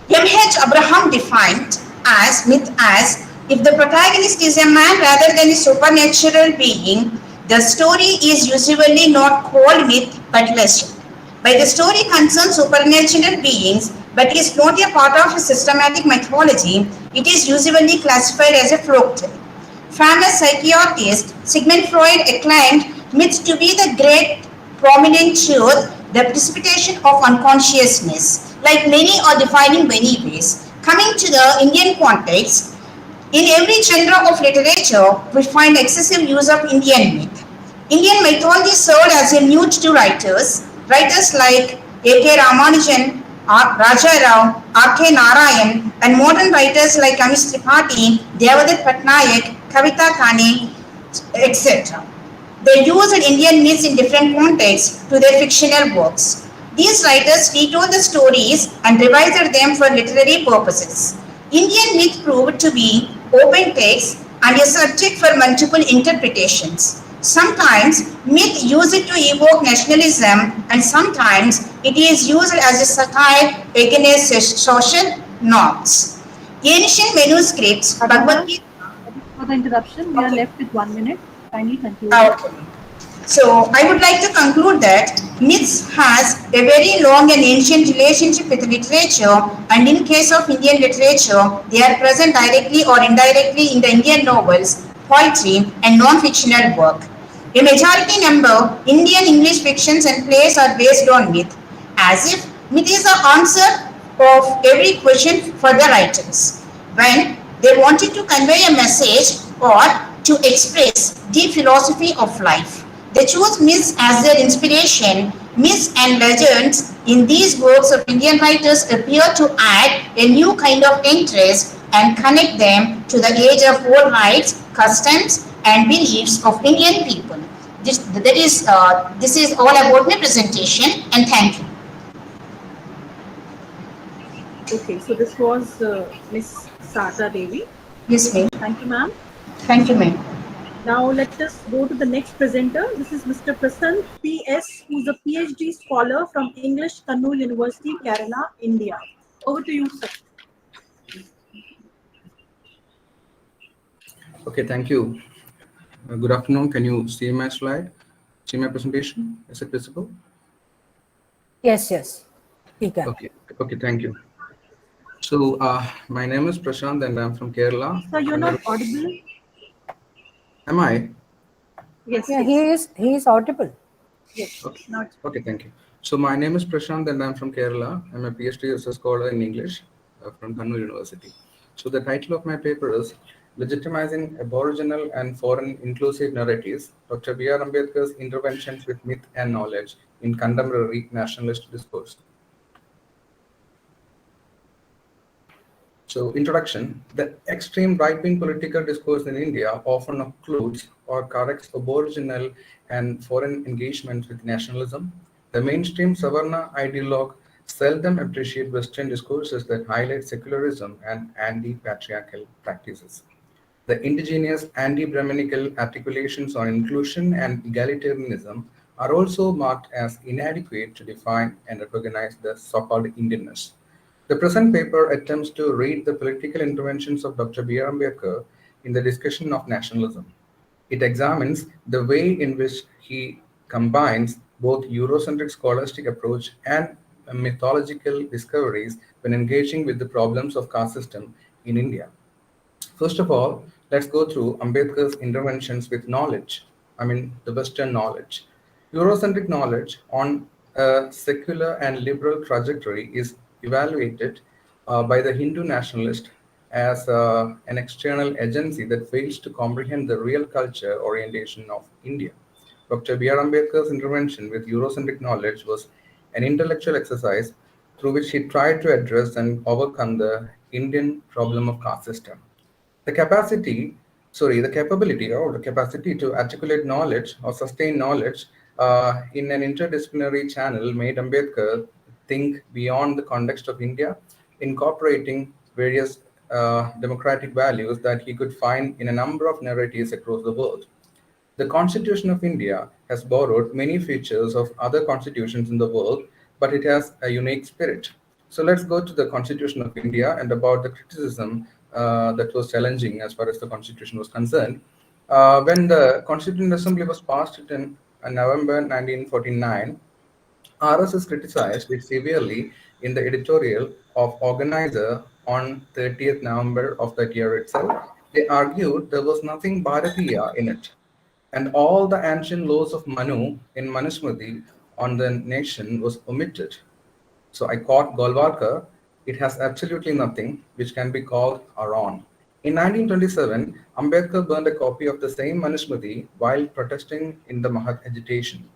M.H. Abraham defined as myth as if the protagonist is a man rather than a supernatural being, the story is usually not called myth but legend. But the story concerns supernatural beings but is not a part of a systematic mythology, it is usually classified as a folktale. Famous psychiatrist Sigmund Freud acclaimed myths to be the great prominent truth, the precipitation of unconsciousness. Like many are defined in many ways. Coming to the Indian context, in every genre of literature, we find excessive use of Indian myth. Indian mythology served as a mute to writers. Writers like A.K. Ramanujan, Raja Rao, R.K. Narayan, and modern writers like Amish Tripathi, Devadatta Patnaik, Kavita Kane, etc. They used Indian myths in different contexts to their fictional works. These writers retold the stories and revised them for literary purposes. Indian myth proved to be open text and a subject for multiple interpretations. Sometimes myth used to evoke nationalism, and sometimes it is used as a satire against social norms. Ancient manuscripts, Bhagavad Gita. For the interruption, we are left with 1 minute. Kindly conclude. Okay. So I would like to conclude that myths has a very long and ancient relationship with literature, and in case of Indian literature, they are present directly or indirectly in the Indian novels, poetry, and non-fictional work. A majority number Indian English fictions and plays are based on myth, as if myth is the answer of every question for the writers. When they wanted to convey a message or to express the philosophy of life, they chose myths as their inspiration. Myths and legends in these works of Indian writers appear to add a new kind of interest and connect them to the age of old rites, customs, and beliefs of Indian people. This is all about my presentation, and thank you. Okay, so this was Miss Sarda Devi. Yes, ma'am. Thank you, ma'am. Thank you, ma'am. Now let us go to the next presenter. This is Mr. Prasanth P.S., who's a PhD scholar from English Kannur University, Kerala, India. Over to you, sir. Okay, thank you. Good afternoon. Can you see my slide? See my presentation? Is it visible? Yes, yes. You can. Okay, thank you. So, my name is Prashant and I'm from Kerala. Sir, you're not audible. Am I? Yes, Yeah, yes. he is audible. Yes, Okay. not. Okay, thank you. So, my name is Prashant and I'm from Kerala. I'm a PhD as a scholar in English from Kannur University. So, the title of my paper is Legitimizing Aboriginal and Foreign Inclusive Narratives, Dr. B.R. Ambedkar's Interventions with Myth and Knowledge in Contemporary Nationalist Discourse. So, introduction. The extreme right-wing political discourse in India often occludes or corrects Aboriginal and foreign engagement with nationalism. The mainstream Savarna ideologue seldom appreciate Western discourses that highlight secularism and anti-patriarchal practices. The indigenous anti-Brahminical articulations on inclusion and egalitarianism are also marked as inadequate to define and recognize the so-called Indianness. The present paper attempts to read the political interventions of Dr. B.R. Ambedkar in the discussion of nationalism. It examines the way in which he combines both Eurocentric scholastic approach and mythological discoveries when engaging with the problems of caste system in India. First of all, let's go through Ambedkar's interventions with knowledge, the Western knowledge. Eurocentric knowledge on a secular and liberal trajectory is evaluated by the Hindu nationalist as an external agency that fails to comprehend the real culture orientation of India. Dr. B.R. Ambedkar's intervention with Eurocentric knowledge was an intellectual exercise through which he tried to address and overcome the Indian problem of caste system. The capability or the capacity to articulate knowledge or sustain knowledge in an interdisciplinary channel made Ambedkar think beyond the context of India, incorporating various democratic values that he could find in a number of narratives across the world. The Constitution of India has borrowed many features of other constitutions in the world, but it has a unique spirit. So let's go to the Constitution of India and about the criticism that was challenging as far as the Constitution was concerned. When the Constituent Assembly was passed in November 1949, RSS criticized it severely in the editorial of Organizer on 30th November of that year itself. They argued there was nothing Bharatiya in it, and all the ancient laws of Manu in Manusmriti on the nation was omitted. So I quote Golwalkar, it has absolutely nothing which can be called our own. In 1927, Ambedkar burned a copy of the same Manusmriti while protesting in the Mahat agitation.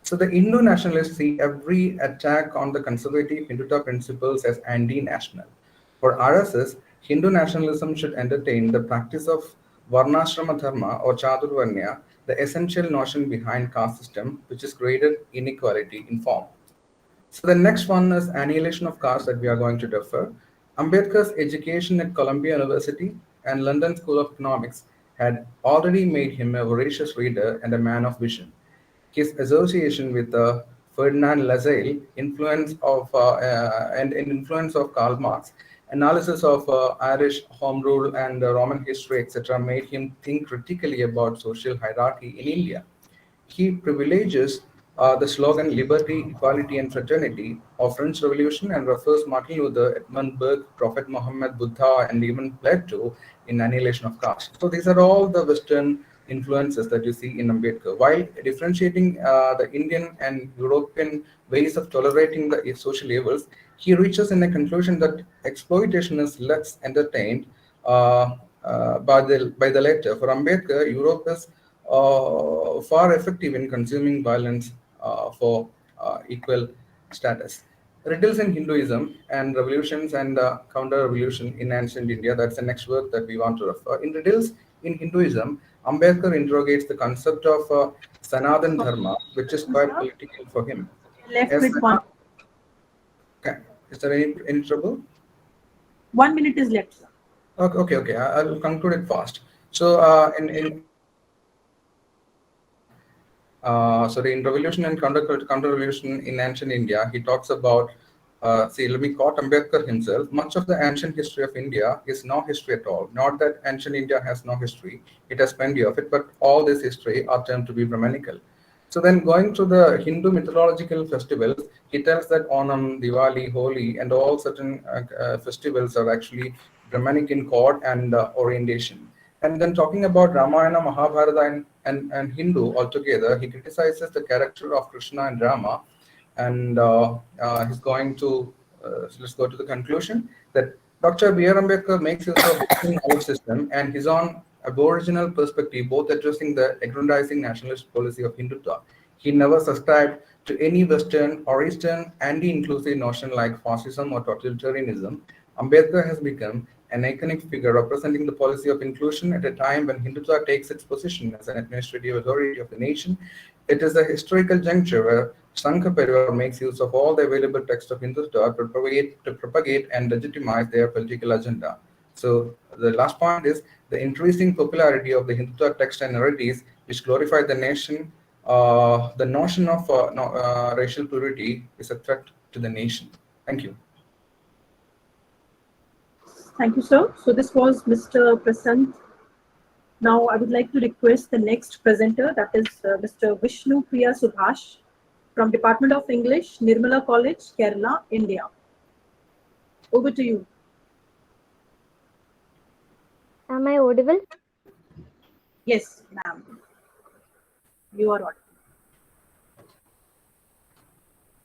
So the Hindu nationalists see every attack on the conservative Hindutva principles as anti-national. For RSS, Hindu nationalism should entertain the practice of Varnashrama Dharma or Chaturvarnya, the essential notion behind caste system, which is graded inequality in form. So the next one is annihilation of caste that we are going to defer. Ambedkar's education at Columbia University and London School of Economics had already made him a voracious reader and a man of vision. His association with Ferdinand Lassalle, influence of Karl Marx, analysis of Irish home rule and Roman history, etc., made him think critically about social hierarchy in India. He privileges the slogan liberty, equality, and fraternity of French Revolution and refers Martin Luther, Edmund Burke, Prophet Muhammad, Buddha, and even Plato in Annihilation of Caste. So these are all the Western influences that you see in Ambedkar. While differentiating the Indian and European ways of tolerating the social evils, he reaches in a conclusion that exploitation is less entertained by the latter. For Ambedkar, Europe is far effective in consuming violence for equal status. Riddles in Hinduism and revolutions and counter-revolution in ancient India. That's the next work that we want to refer. In Riddles in Hinduism, Ambedkar interrogates the concept of Sanatan Dharma, which is quite political for him. Left Yes, with one. okay. Is there any trouble? 1 minute is left, sir. Okay. I will conclude it fast. So, in Revolution and Counter-Revolution in ancient India, he talks about, let me quote Ambedkar himself, much of the ancient history of India is no history at all. Not that ancient India has no history, it has plenty of it, but all this history are termed to be Brahmanical. So then going to the Hindu mythological festivals, he tells that Onam, Diwali, Holi, and all certain festivals are actually Brahmanic in chord and orientation. And then talking about Ramayana, Mahabharata, and Hindu altogether, he criticizes the character of Krishna and Rama. And he's going to, let's go to the conclusion, that Dr. B.R. Ambedkar makes use of Western knowledge system and his own aboriginal perspective, both addressing the aggrandizing nationalist policy of Hindutva. He never subscribed to any Western or Eastern anti-inclusive notion like fascism or totalitarianism. Ambedkar has become an iconic figure representing the policy of inclusion at a time when Hindutva takes its position as an administrative authority of the nation. It is a historical juncture where Sangha Parivar makes use of all the available texts of Hindutva to propagate and legitimize their political agenda. So the last point is the increasing popularity of the Hindutva texts and narratives which glorify the nation. The notion of racial purity is a threat to the nation. Thank you. Thank you, sir. So this was Mr. Prasant. Now I would like to request the next presenter, that is Mr. Vishnu Priya Subhash from Department of English, Nirmala College, Kerala, India. Over to you. Am I audible? Yes, ma'am. You are audible.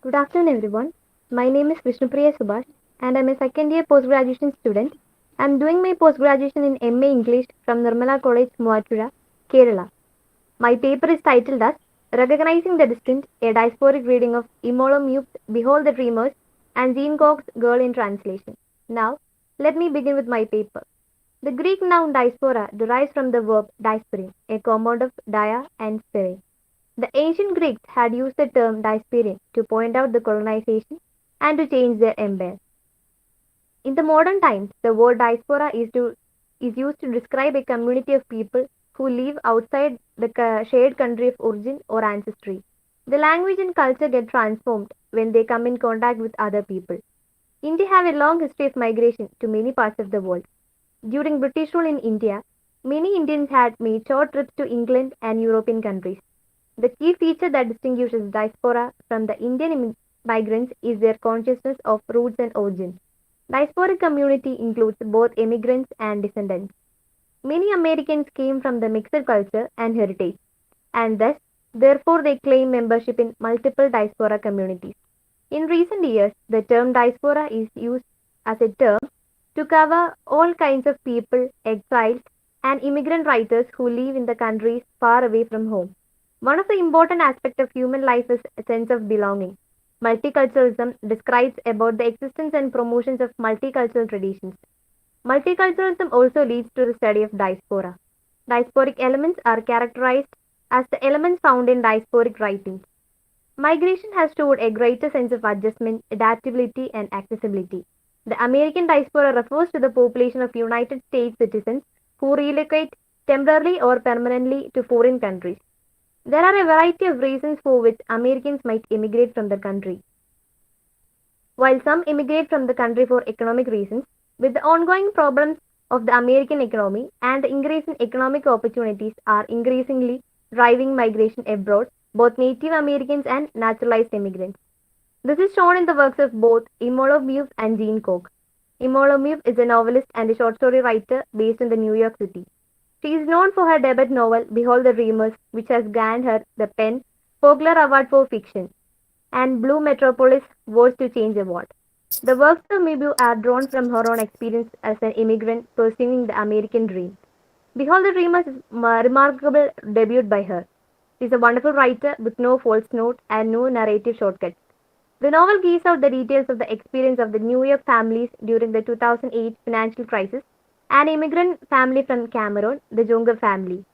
Good afternoon, everyone. My name is Vishnupriya Subhash, and I'm a second-year post-graduation student. I'm doing my post-graduation in MA English from Nirmala College, Muattura, Kerala. My paper is titled as Recognizing the Distant, a diasporic reading of Imolo Mup's Behold the Dreamers and Jean Cox's Girl in Translation. Now, let me begin with my paper. The Greek noun diaspora derives from the verb diasporin, a compound of dia and sphere. The ancient Greeks had used the term diasporian to point out the colonization and to change their empire. In the modern times, the word diaspora is used to describe a community of people who live outside the shared country of origin or ancestry. The language and culture get transformed when they come in contact with other people. India have a long history of migration to many parts of the world. During British rule in India, many Indians had made short trips to England and European countries. The key feature that distinguishes diaspora from the Indian migrants is their consciousness of roots and origin. Diasporic community includes both immigrants and descendants. Many Americans came from the mixed culture and heritage, and thus, therefore, they claim membership in multiple diaspora communities. In recent years, the term diaspora is used as a term to cover all kinds of people, exiles, and immigrant writers who live in the countries far away from home. One of the important aspects of human life is a sense of belonging. Multiculturalism describes about the existence and promotions of multicultural traditions. Multiculturalism also leads to the study of diaspora. Diasporic elements are characterized as the elements found in diasporic writings. Migration has showed a greater sense of adjustment, adaptability, and accessibility. The American diaspora refers to the population of United States citizens who relocate temporarily or permanently to foreign countries. There are a variety of reasons for which Americans might immigrate from the country. While some immigrate from the country for economic reasons, with the ongoing problems of the American economy and the increase in economic opportunities are increasingly driving migration abroad, both Native Americans and naturalized immigrants. This is shown in the works of both Imolo Mupes and Jean Cox. Imolo Mupes is a novelist and a short story writer based in the New York City. She is known for her debut novel, Behold the Dreamers, which has gained her the PEN Fogler Award for Fiction and Blue Metropolis Words to Change Award. The works of Mibu are drawn from her own experience as an immigrant pursuing the American dream. Behold the Dreamers is a remarkable debut by her. She is a wonderful writer with no false note and no narrative shortcuts. The novel gives out the details of the experience of the New York families during the 2008 financial crisis, an immigrant family from Cameroon, the Jonger family.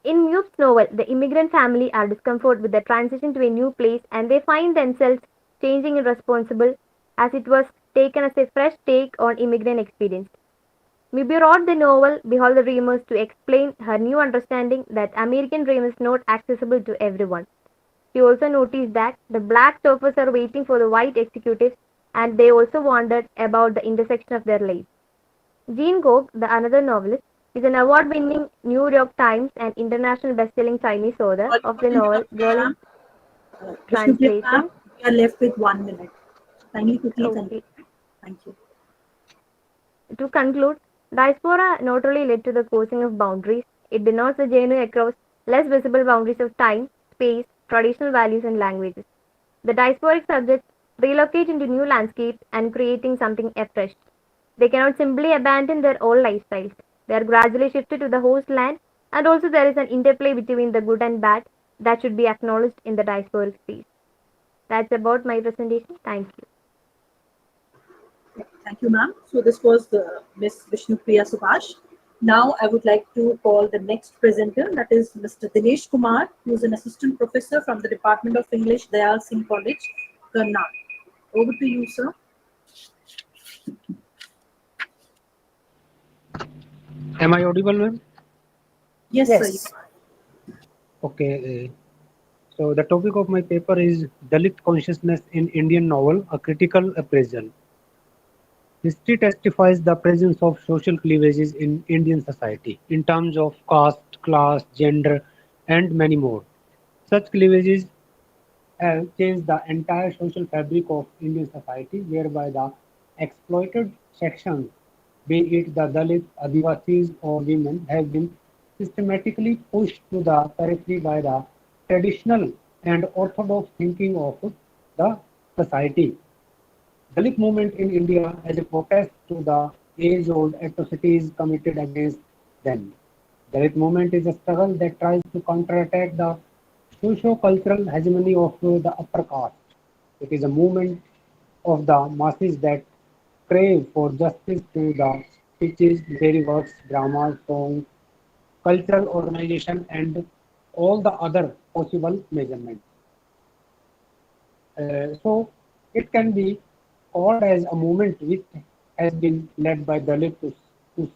In Mube's novel, the immigrant family are discomforted with the transition to a new place and they find themselves changing and responsible as it was taken as a fresh take on immigrant experience. Mubi wrote the novel Behold the Dreamers to explain her new understanding that American dream is not accessible to everyone. She also noticed that the black chauffeurs are waiting for the white executives and they also wondered about the intersection of their lives. Jean Gog, the another novelist, is an award-winning New York Times and international best-selling Chinese author Sorry of for the novel interrupting, Girl in ma'am. Vishnupriya ma'am, Translation. we are left with 1 minute. Kindly quickly Okay. conclude. Thank you. To conclude, diaspora not only led to the crossing of boundaries, it denotes the journey across less visible boundaries of time, space, traditional values, and languages. The diasporic subjects relocate into new landscapes and creating something afresh. They cannot simply abandon their old lifestyles. They are gradually shifted to the host land, and also there is an interplay between the good and bad that should be acknowledged in the diasporic space. That's about my presentation. Thank you. Thank you, ma'am. So this was Miss Vishnupriya Subhash. Now I would like to call the next presenter, that is Mr. Dinesh Kumar, who is an assistant professor from the Department of English, Dayal Singh College, Karnal. Over to you, sir. Am I audible, ma'am? Yes, sir. You Yes. are. Okay. So the topic of my paper is Dalit consciousness in Indian novel: a critical appraisal. History testifies the presence of social cleavages in Indian society in terms of caste, class, gender, and many more. Such cleavages have changed the entire social fabric of Indian society, whereby the exploited sections, be it the Dalits, Adivasis, or women, have been systematically pushed to the periphery by the traditional and orthodox thinking of the society. Dalit movement in India as a protest to the age-old atrocities committed against them. Dalit movement is a struggle that tries to counterattack the socio-cultural hegemony of the upper caste. It is a movement of the masses that crave for justice through the speeches, literary works, dramas, songs, cultural organization, and all the other possible measurements. So it can be called as a movement which has been led by Dalit to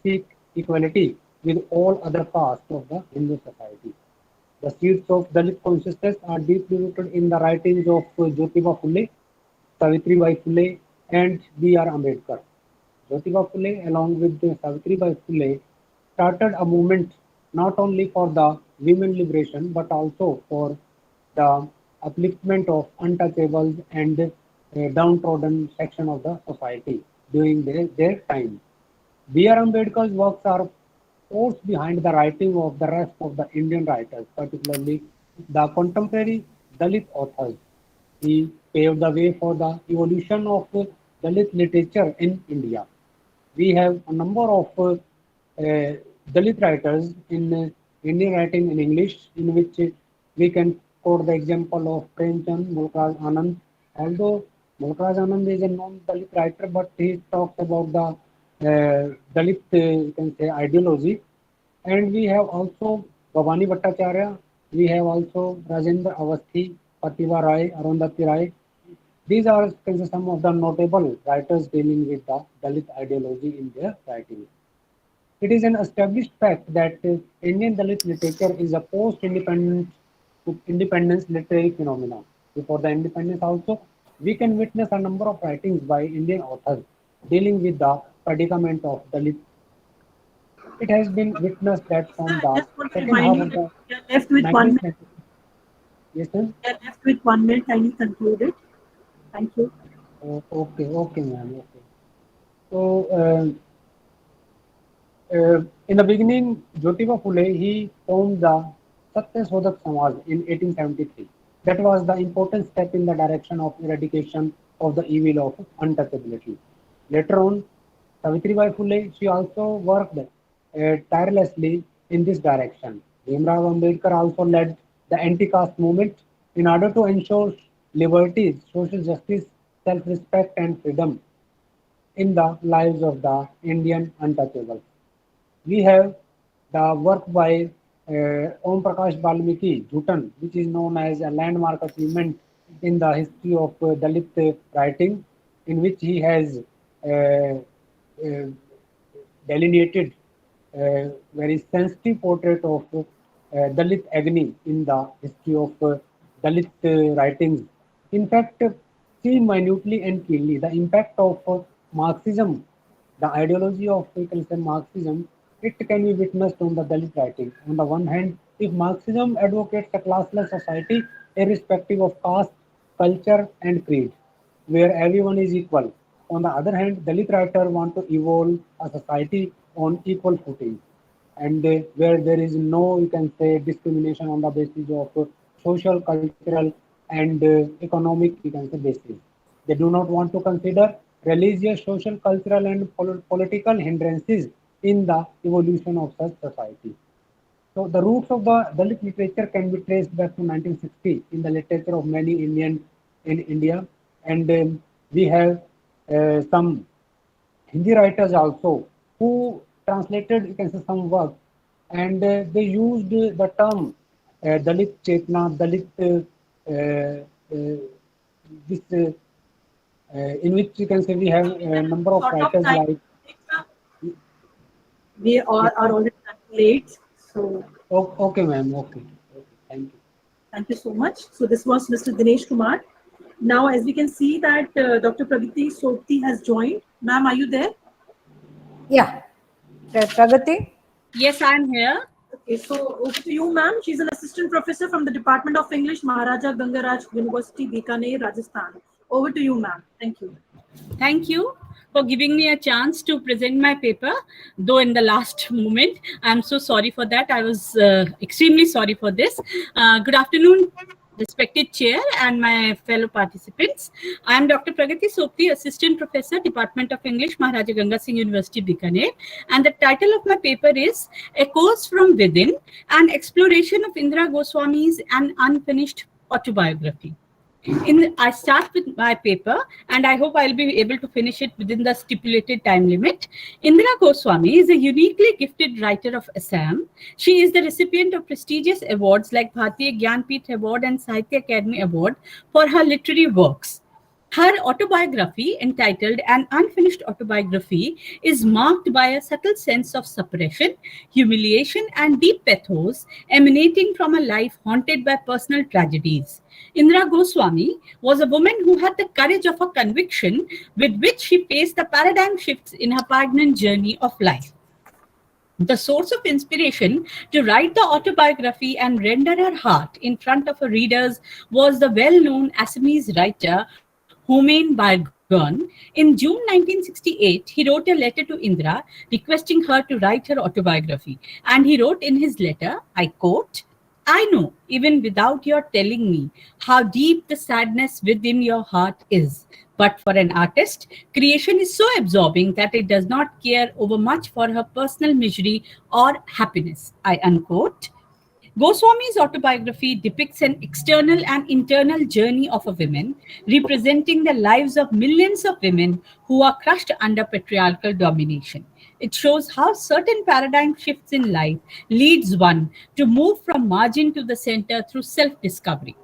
seek equality with all other castes of the Hindu society. The seeds of Dalit consciousness are deeply rooted in the writings of Jyotiba Phule, Savitribai Phule, and B.R. Ambedkar. Jyotiba Phule, along with Savitribai Phule, started a movement not only for the women liberation but also for the upliftment of untouchables and downtrodden section of the society during their time. B.R. Ambedkar's works are force behind the writing of the rest of the Indian writers, particularly the contemporary Dalit authors. He paved the way for the evolution of Dalit literature in India. We have a number of Dalit writers in Indian writing in English, in which we can quote the example of Premchand, Mulkraj Anand. Although Mulkraj Anand is a non-Dalit writer, but he talks about the Dalit, you can say, ideology. And we have also Bhavani Bhattacharya, we have also Rajendra Avasthi, Pativa Rai, Arundhati Rai. These are some of the notable writers dealing with the Dalit ideology in their writings. It is an established fact that Indian Dalit literature is a post-independence literary phenomenon. Before the independence also, we can witness a number of writings by Indian authors dealing with the predicament of Dalit. It has been witnessed that Sir, from I the just want to second remind half you of that the we are left with 1 minute. 19th century. Yes, sir. We are left with 1 minute. Kindly conclude it. Thank you. Okay, okay, ma'am. Okay. So, in the beginning, Jyotiba Phule, he formed the Satya Sodhak Samaj in 1873. That was the important step in the direction of eradication of the evil of untouchability. Later on, Savitribai Phule, she also worked tirelessly in this direction. Bhimrao Ambedkar also led the anti-caste movement in order to ensure liberties, social justice, self-respect and freedom in the lives of the Indian untouchables. We have the work by Om Prakash Balmiki, Jhutan, which is known as a landmark achievement in the history of Dalit writing, in which he has delineated very sensitive portrait of Dalit agony in the history of Dalit writings. In fact, see minutely and keenly the impact of Marxism, the ideology of we can say Marxism, it can be witnessed on the Dalit writing. On the one hand, if Marxism advocates a classless society irrespective of caste, culture, and creed, where everyone is equal. On the other hand, Dalit writers want to evolve a society on equal footing and where there is no, you can say, discrimination on the basis of social, cultural, and economic, you can say, basis. They do not want to consider religious, social, cultural, and political hindrances in the evolution of such society. So the roots of the Dalit literature can be traced back to 1960 in the literature of many Indian in India, and we have some Hindi writers also who translated, you can say, some work, and they used the term Dalit Chetna, Dalit, this in which you can say we have a number of Sort of writers time. like. We are already late, so. Okay, ma'am. Okay. Thank you. Thank you so much. So this was Mr. Dinesh Kumar. Now, as we can see that Dr. Pragati Sopti has joined. Ma'am, are you there? Yeah. Pragati? Yes, I'm here. Okay, so over to you, ma'am. She's an assistant professor from the Department of English, Maharaja Gangaraj University, Bikaner, Rajasthan. Over to you, ma'am. Thank you. Thank you for giving me a chance to present my paper, though in the last moment. I'm so sorry for that. I was extremely sorry for this. Good afternoon, respected chair and my fellow participants. I am Dr. Pragati Sopti, Assistant Professor, Department of English, Maharaja Ganga Singh University, Bikaner. And the title of my paper is Echoes from Within, an exploration of Indira Goswami's An Unfinished Autobiography. I start with my paper, and I hope I'll be able to finish it within the stipulated time limit. Indira Goswami is a uniquely gifted writer of Assam. She is the recipient of prestigious awards like Bharatiya Gyanpith Award and Sahitya Academy Award for her literary works. Her autobiography, entitled An Unfinished Autobiography, is marked by a subtle sense of suppression, humiliation, and deep pathos emanating from a life haunted by personal tragedies. Indira Goswami was a woman who had the courage of a conviction with which she faced the paradigm shifts in her poignant journey of life. The source of inspiration to write the autobiography and render her heart in front of her readers was the well-known Assamese writer Homain Bargon. In June 1968, he wrote a letter to Indira requesting her to write her autobiography. And he wrote in his letter, I quote, I know, even without your telling me, how deep the sadness within your heart is. But for an artist, creation is so absorbing that it does not care over much for her personal misery or happiness. I unquote. Goswami's autobiography depicts an external and internal journey of a woman, representing the lives of millions of women who are crushed under patriarchal domination. It shows how certain paradigm shifts in life leads one to move from margin to the center through self-discovery.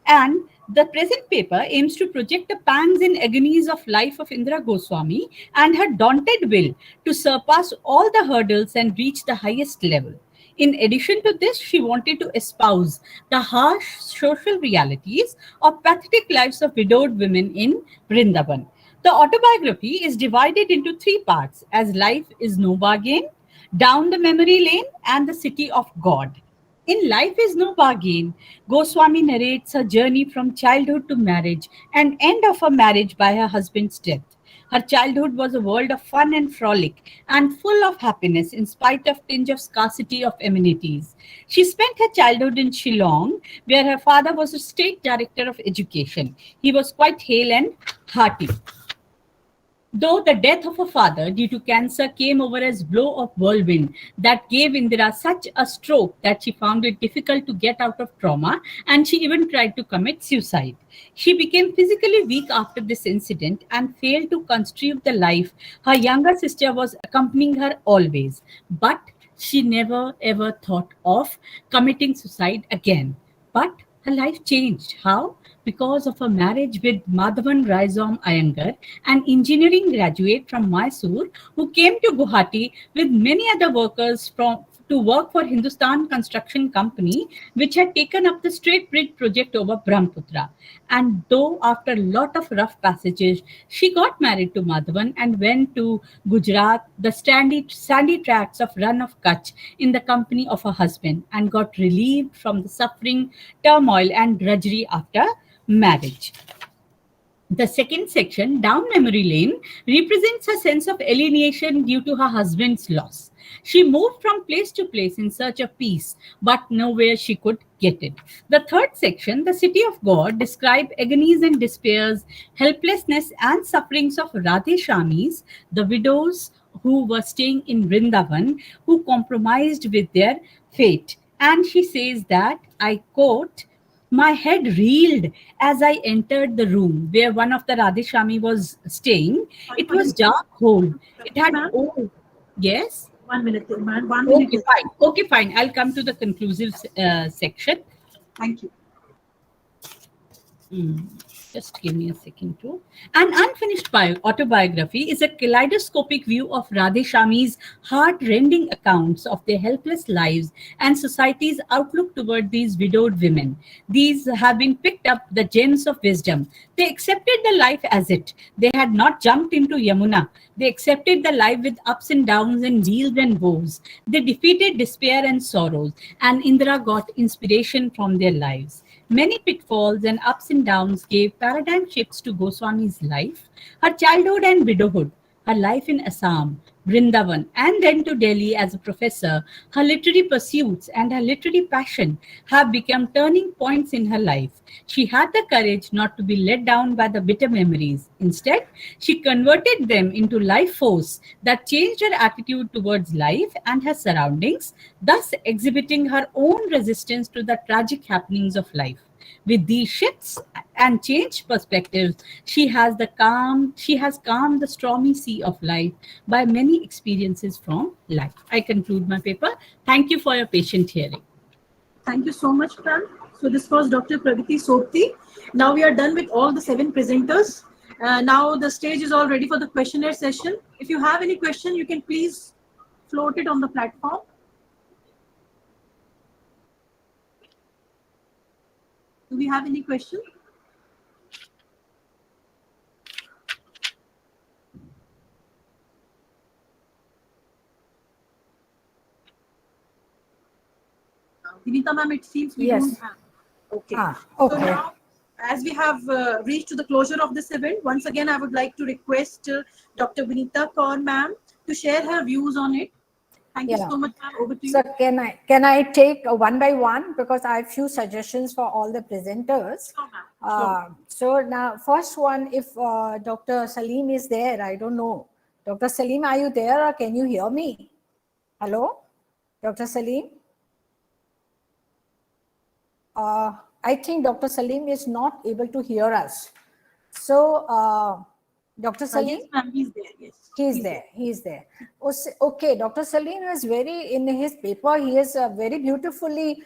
And the present paper aims to project the pangs and agonies of life of Indira Goswami and her daunted will to surpass all the hurdles and reach the highest level. In addition to this, she wanted to espouse the harsh social realities of pathetic lives of widowed women in Vrindavan. The autobiography is divided into three parts, as Life is No Bargain, Down the Memory Lane, and The City of God. In Life is No Bargain, Goswami narrates her journey from childhood to marriage and end of her marriage by her husband's death. Her childhood was a world of fun and frolic and full of happiness in spite of tinge of scarcity of amenities. She spent her childhood in Shillong, where her father was a state director of education. He was quite hale and hearty. Though the death of her father due to cancer came over as blow of whirlwind that gave Indira such a stroke that she found it difficult to get out of trauma, and she even tried to commit suicide. She became physically weak after this incident and failed to construct the life her younger sister was accompanying her always. But she never ever thought of committing suicide again. But her life changed. How? Because of a marriage with Madhavan Raizom Iyengar, an engineering graduate from Mysore who came to Guwahati with many other workers to work for Hindustan Construction Company, which had taken up the Strait Bridge project over Brahmaputra. And though after a lot of rough passages, she got married to Madhavan and went to Gujarat, the sandy tracts of Run of Kutch, in the company of her husband, and got relieved from the suffering, turmoil, and drudgery after marriage. The second section, Down Memory Lane, represents her sense of alienation due to her husband's loss. She moved from place to place in search of peace, but nowhere she could get it. The third section, The City of God, describes agonies and despairs, helplessness and sufferings of Radhe Shamis, the widows who were staying in Vrindavan, who compromised with their fate. And she says that, I quote, my head reeled as I entered the room where one of the Radheshami was staying. It was dark hole. It had old. Yes? 1 minute, ma'am. 1 minute. Okay, fine. Okay, fine. I'll come to the conclusive section. Thank you. Just give me a second too. An unfinished autobiography is a kaleidoscopic view of Radhe Shami's heart-rending accounts of their helpless lives and society's outlook toward these widowed women. These have been picked up the gems of wisdom. They accepted the life as it. They had not jumped into Yamuna. They accepted the life with ups and downs and weals and woes. They defeated despair and sorrows, and Indira got inspiration from their lives. Many pitfalls and ups and downs gave paradigm shifts to Goswami's life, her childhood and widowhood, her life in Assam, Vrindavan, and then to Delhi as a professor. Her literary pursuits and her literary passion have become turning points in her life. She had the courage not to be let down by the bitter memories. Instead, she converted them into life force that changed her attitude towards life and her surroundings, thus exhibiting her own resistance to the tragic happenings of life. With these shifts and changed perspectives, she has calmed the stormy sea of life by many experiences from life. I conclude my paper. Thank you for your patient hearing. Thank you so much, ma'am. So this was Dr. Pragati Sopti. Now we are done with all the 7 presenters. Now the stage is all ready for the questionnaire session. If you have any question, you can please float it on the platform. Do we have any question? Vinita ma'am, it seems we Yes. don't have. Okay. Okay. So now, as we have reached to the closure of this event, once again, I would like to request Dr. Vinita Kaur ma'am to share her views on it. Thank you so much, ma'am. Over to you. So can I take one by one, because I have few suggestions for all the presenters. Sure. So now, first one, if Dr. Salim is there, I don't know. Dr. Salim, are you there, or can you hear me? Hello, Dr. Salim? I think Dr. Salim is not able to hear us. So, Dr. Salim? Yes, ma'am, he's there. Yes. He's there. Okay, Dr. Salim is in his paper, he has very beautifully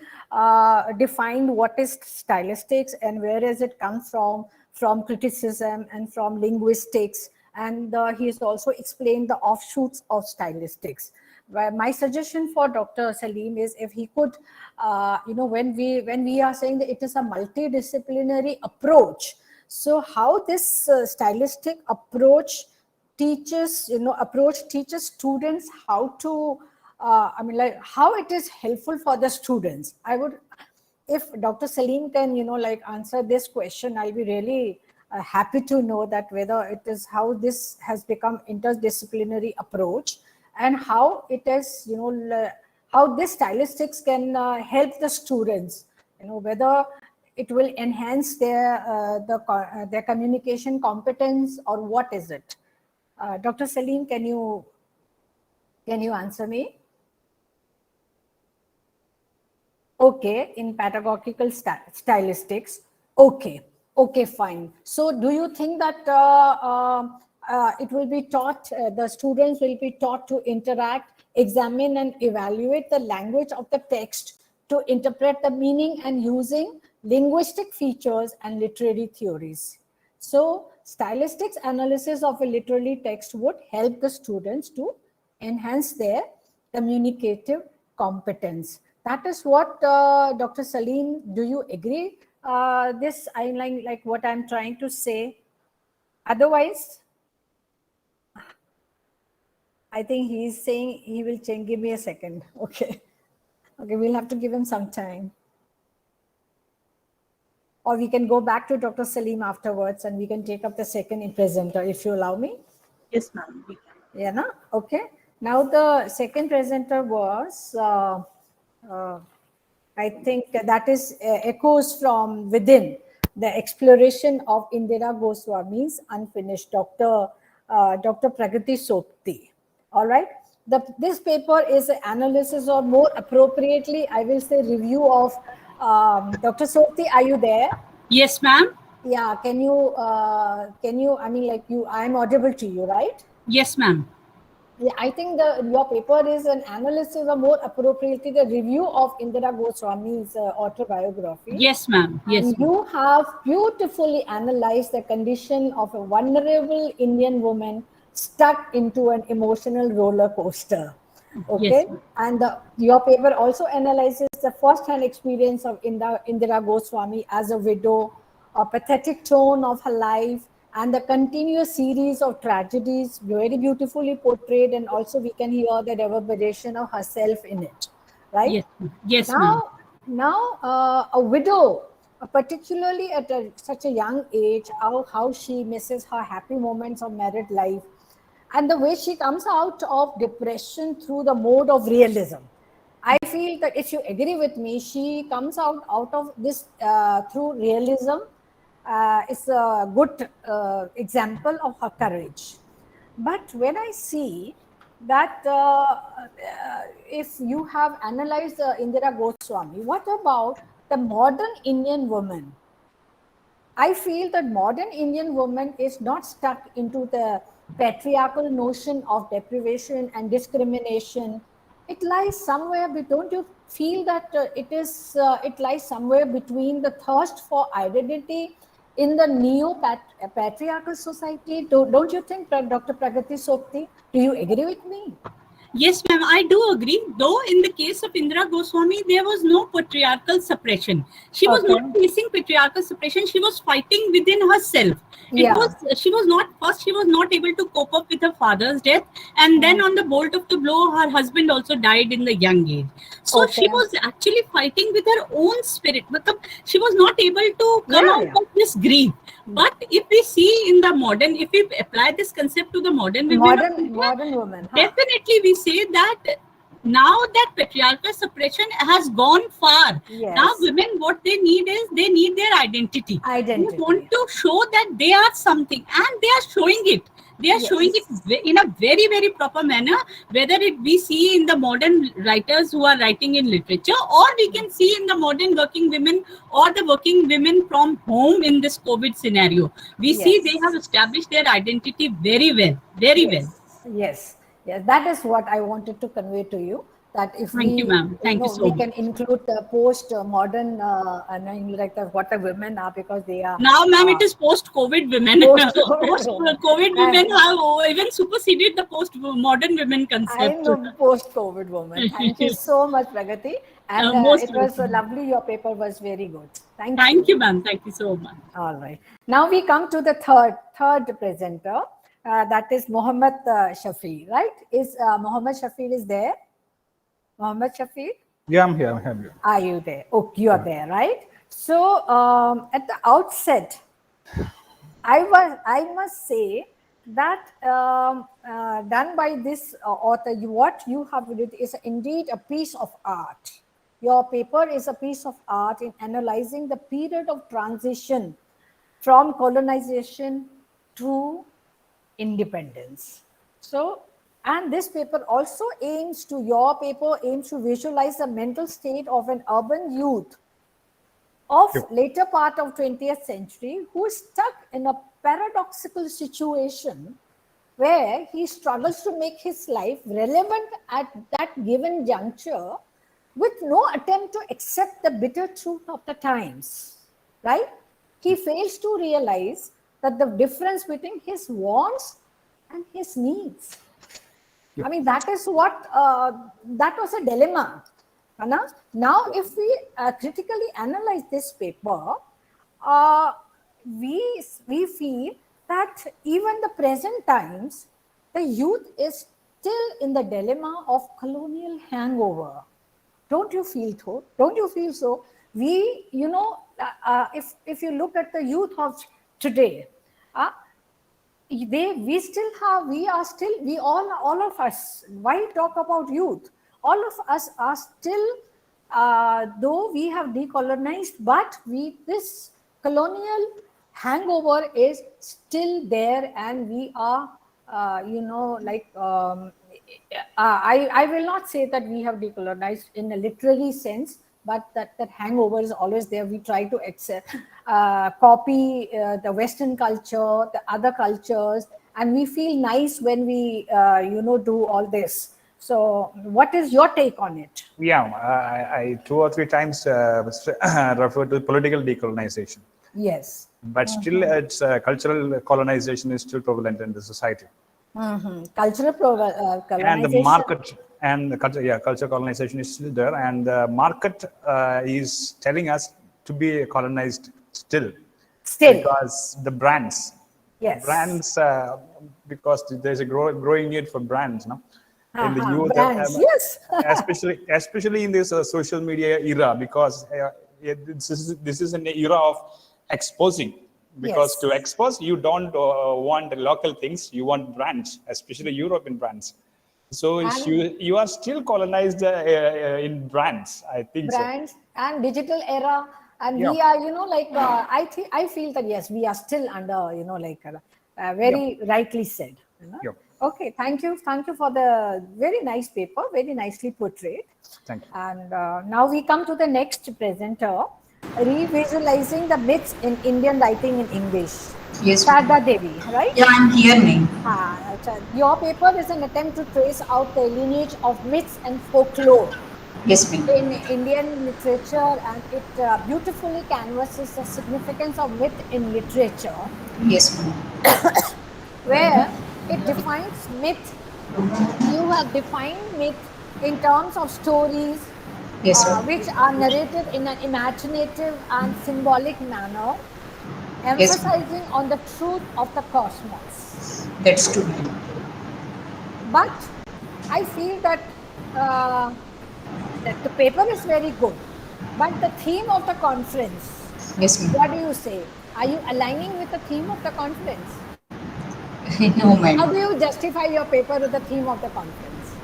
defined what is stylistics and where does it come from criticism and from linguistics. And he has also explained the offshoots of stylistics. My suggestion for Dr. Salim is, if he could, when we are saying that it is a multidisciplinary approach, so how this stylistic approach teaches students how to, how it is helpful for the students. I would, if Dr. Salim can, answer this question, I'll be really happy to know that whether it is how this has become interdisciplinary approach and how it is, how this stylistics can help the students, whether it will enhance their communication competence or what is it? Dr. Salim, can you answer me? Okay, in pedagogical stylistics. Okay, fine. So do you think that it will be taught, the students will be taught to interact, examine and evaluate the language of the text to interpret the meaning and using linguistic features and literary theories? So stylistics analysis of a literary text would help the students to enhance their communicative competence. That is what, Dr. Salim, do you agree? This I like what I'm trying to say. Otherwise, I think he's saying he will change. Give me a second. Okay, we'll have to give him some time. Or we can go back to Dr. Salim afterwards and we can take up the second presenter, if you allow me. Yes, ma'am. Yeah, no? Okay. Now the second presenter was, I think that is echoes from within, the exploration of Indira Goswami's unfinished, Dr. Pragati Sopti. All right. This paper is an analysis, or more appropriately, I will say review of Dr. Sopti. Are you there? Yes, ma'am. Yeah. Can you, I mean, like I'm audible to you, right? Yes, ma'am. Yeah, I think your paper is an analysis, or more appropriately, the review of Indira Goswami's autobiography. Yes, ma'am. Yes. And you have beautifully analyzed the condition of a vulnerable Indian woman stuck into an emotional roller coaster. Okay. Yes. And your paper also analyzes the first-hand experience of Indira Goswami as a widow, a pathetic tone of her life, and the continuous series of tragedies very beautifully portrayed, and also we can hear the reverberation of herself in it, right? Yes, yes, ma'am. Now, a widow, particularly at such a young age, how she misses her happy moments of married life, and the way she comes out of depression through the mode of realism. I feel that if you agree with me, she comes out of this through realism. It's a good example of her courage. But when I see that if you have analyzed Indira Goswami, what about the modern Indian woman? I feel that modern Indian woman is not stuck into the patriarchal notion of deprivation and discrimination. It lies somewhere, don't you feel that it lies somewhere between the thirst for identity in the neo-patriarchal society? Don't you think, Dr. Pragati Sopti? Do you agree with me? Yes, ma'am, I do agree. Though in the case of Indira Goswami, there was no patriarchal suppression. She was not facing patriarchal suppression. She was fighting within herself. She was not able to cope up with her father's death. And then on the bolt of the blow, her husband also died in the young age. So she was actually fighting with her own spirit. She was not able to come out of this grief. But if we see in the modern, if we apply this concept to the modern women, modern woman, definitely we say that now that patriarchal suppression has gone far. Yes. Now women, what they need is, they need their identity. They want to show that they are something, and they are showing it. They are showing it in a very, very proper manner, whether it we see in the modern writers who are writing in literature, or we can see in the modern working women or the working women from home in this COVID scenario. We see they have established their identity very well, very well. Yes, that is what I wanted to convey to you. That if Thank you, ma'am. Thank you so we much. can include the post-modern, like what the women are, because they are now, ma'am. It is post-COVID women. Post-COVID women have even superseded the post-modern women concept. I know post-COVID women. Thank you so much, Pragati. And it was lovely. Your paper was very good. Thank you, ma'am. Thank you so much. All right. Now we come to the third presenter. That is Mohammed Shafi, right? Is Mohammed Shafi is there? Mohammed Shafi? Yeah, I'm here. I'm here. Are you there? Oh, you are there, right? So at the outset, I must say that done by this author, what you have written is indeed a piece of art. Your paper is a piece of art in analyzing the period of transition from colonization to independence. So, and this paper also aims to, your paper aims to visualize the mental state of an urban youth of later part of 20th century who is stuck in a paradoxical situation where he struggles to make his life relevant at that given juncture with no attempt to accept the bitter truth of the times, right? He fails to realize that the difference between his wants and his needs. I mean, that is what, that was a dilemma. Anna? Now, if we critically analyze this paper, we feel that even the present times, the youth is still in the dilemma of colonial hangover. Don't you feel so? Don't you feel so? We, you know, if you look at the youth of today, we all of us, why talk about youth? All of us are still, though we have decolonized, but this colonial hangover is still there, and we are, I will not say that we have decolonized in a literary sense, but that hangover is always there. We try to copy the Western culture, the other cultures, and we feel nice when we, do all this. So what is your take on it? Yeah, I 2 or 3 times referred to political decolonization. Yes. But still, it's cultural colonization is still prevalent in the society. Cultural colonization. And the market and the culture, cultural colonization is still there, and the market is telling us to be colonized still. Because the brands, because there's a growing need for brands, no? In the youth, brands, yes. especially in this social media era, because this is an era of exposing. Because to expose, you don't want local things, you want brands, especially European brands. So you are still colonized in brands, I think. Brands and digital era, and we are, I feel that yes, we are still under, very rightly said. Okay, thank you for the very nice paper, very nicely portrayed. Thank you. And now we come to the next presenter, revisualizing the myths in Indian writing in English. Yes. Sharda Devi, right? Yeah, I'm here, ma'am. Your paper is an attempt to trace out the lineage of myths and folklore. Yes, ma'am. In Indian literature, and it beautifully canvasses the significance of myth in literature. Yes, ma'am. Where it defines myth. You have defined myth in terms of stories, which are narrated in an imaginative and symbolic manner, emphasizing on the truth of the cosmos. That's true. But I feel that the paper is very good, but the theme of the conference, what do you say? Are you aligning with the theme of the conference? No, ma'am. How do you justify your paper with the theme of the conference?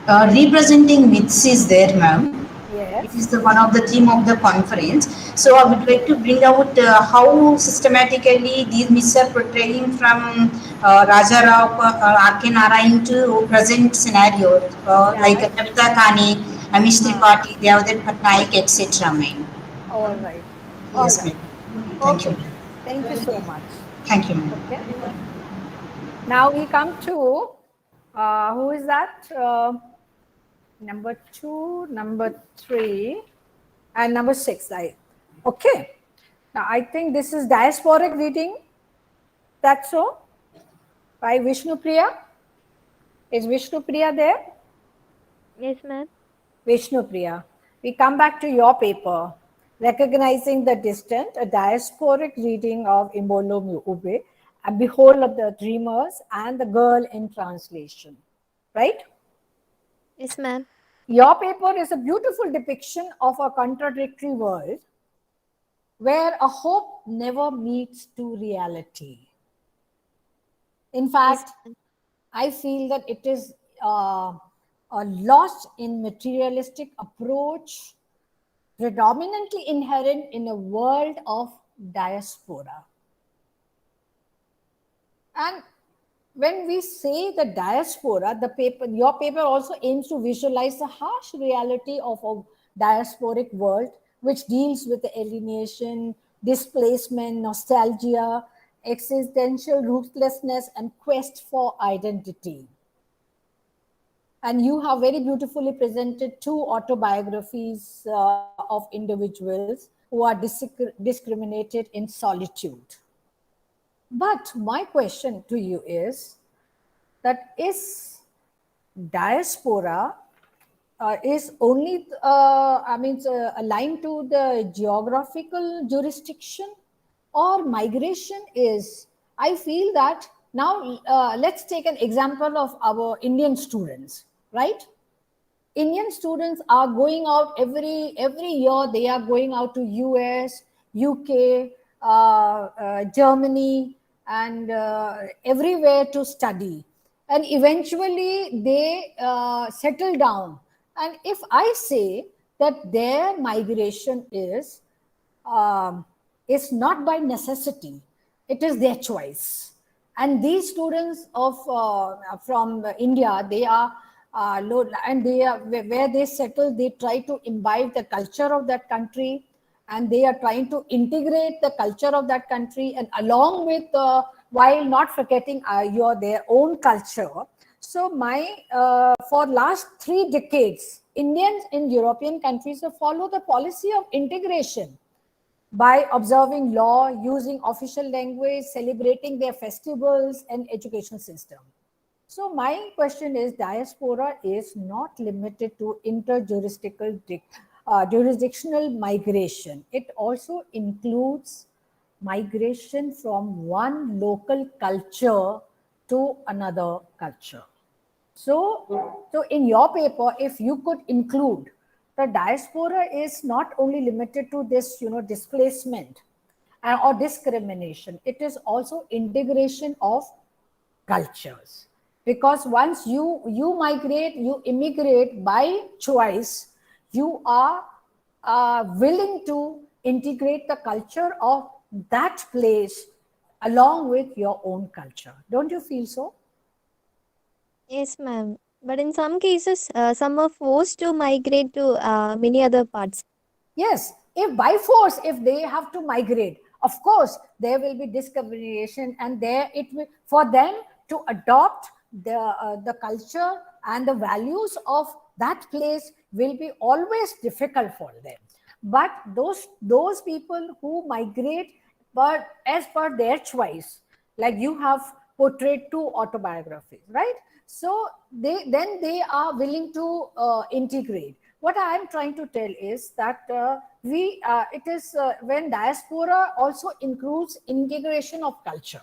Representing myths is there, ma'am. Yes. It is one of the theme of the conference. So I would like to bring out how systematically these myths are portraying from Raja Rao R.K. Narayan to present scenario, like Kavita Kani, Amish Tripathi, Devadat Patnaik, etc. ma'am. All right. Yes, ma'am. Thank you. Thank you so much. Thank you, ma'am. Okay. Now we come to, who is that? Number 2, number 3, and number 6. Okay. Now I think this is diasporic reading. That's so? By Vishnu Priya. Is Vishnu Priya there? Yes, ma'am. Vishnu Priya. We come back to your paper, Recognizing the Distant, a diasporic reading of Imbolo Ube, A Behold of the Dreamers, and The Girl in Translation. Right? Yes, ma'am. Your paper is a beautiful depiction of a contradictory world where a hope never meets to reality. In fact, I feel that it is a lost in materialistic approach, predominantly inherent in a world of diaspora. And when we say the diaspora, your paper also aims to visualize the harsh reality of a diasporic world, which deals with the alienation, displacement, nostalgia, existential ruthlessness, and quest for identity. And you have very beautifully presented two autobiographies of individuals who are discriminated in solitude. But my question to you is that is diaspora is only, aligned to the geographical jurisdiction, or migration is, I feel that now let's take an example of our Indian students, right? Indian students are going out every year. They are going out to US, UK, Germany, and everywhere to study. And eventually they settle down. And if I say that their migration is not by necessity, it is their choice. And these students of from India, they are and they are where they settle, they try to imbibe the culture of that country, and they are trying to integrate the culture of that country, and along with while not forgetting their own culture. So for last 3 decades, Indians in European countries have followed the policy of integration by observing law, using official language, celebrating their festivals and education system. So my question is, diaspora is not limited to jurisdictional migration. It also includes migration from one local culture to another culture. So in your paper, if you could include, the diaspora is not only limited to this, displacement or discrimination. It is also integration of cultures. Because once you migrate, you immigrate by choice, you are willing to integrate the culture of that place along with your own culture. Don't you feel so? Yes, ma'am. But in some cases, some are forced to migrate to many other parts. Yes, if by force, if they have to migrate, of course, there will be discrimination, and there it will, for them to adopt the culture and the values of that place will be always difficult for them. But those people who migrate, but as per their choice, like you have portrayed 2 autobiographies, right? So they are willing to integrate. What I am trying to tell is that it is when diaspora also includes integration of culture.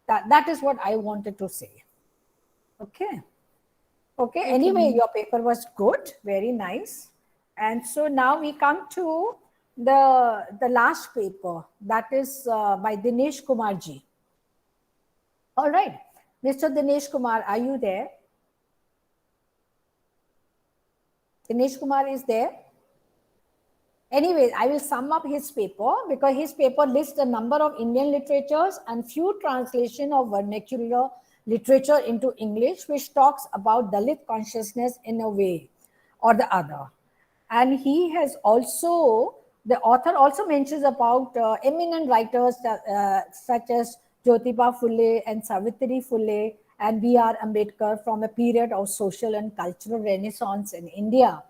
That is what I wanted to say. Okay. Okay. Anyway, your paper was good, very nice. And so now we come to the last paper, that is by Dinesh Kumarji. All right, Mr. Dinesh Kumar, are you there? Dinesh Kumar is there. Anyway, I will sum up his paper, because his paper lists a number of Indian literatures and few translation of vernacular literature into English, which talks about Dalit consciousness in a way or the other. And he has also, the author also mentions about eminent writers such as Jyotiba Phule and Savitri Phule and B.R. Ambedkar from a period of social and cultural renaissance in India.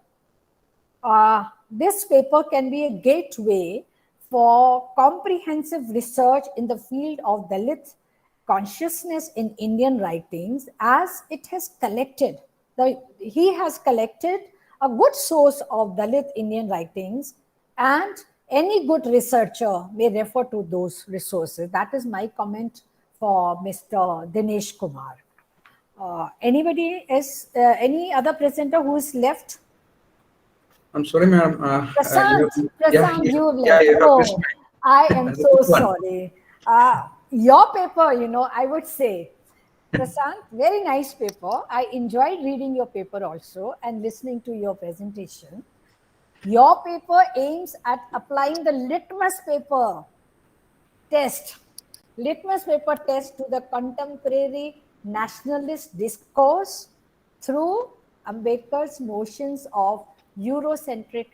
This paper can be a gateway for comprehensive research in the field of Dalit consciousness in Indian writings, as it has collected, he has collected a good source of Dalit Indian writings, and any good researcher may refer to those resources. That is my comment for Mr. Dinesh Kumar. Anybody else, any other presenter who is left? I'm sorry, ma'am. Prasant, you left. Oh, I am so sorry. Your paper, I would say, Prasant, very nice paper. I enjoyed reading your paper also and listening to your presentation. Your paper aims at applying the litmus paper test to the contemporary nationalist discourse through Ambedkar's notions of Eurocentric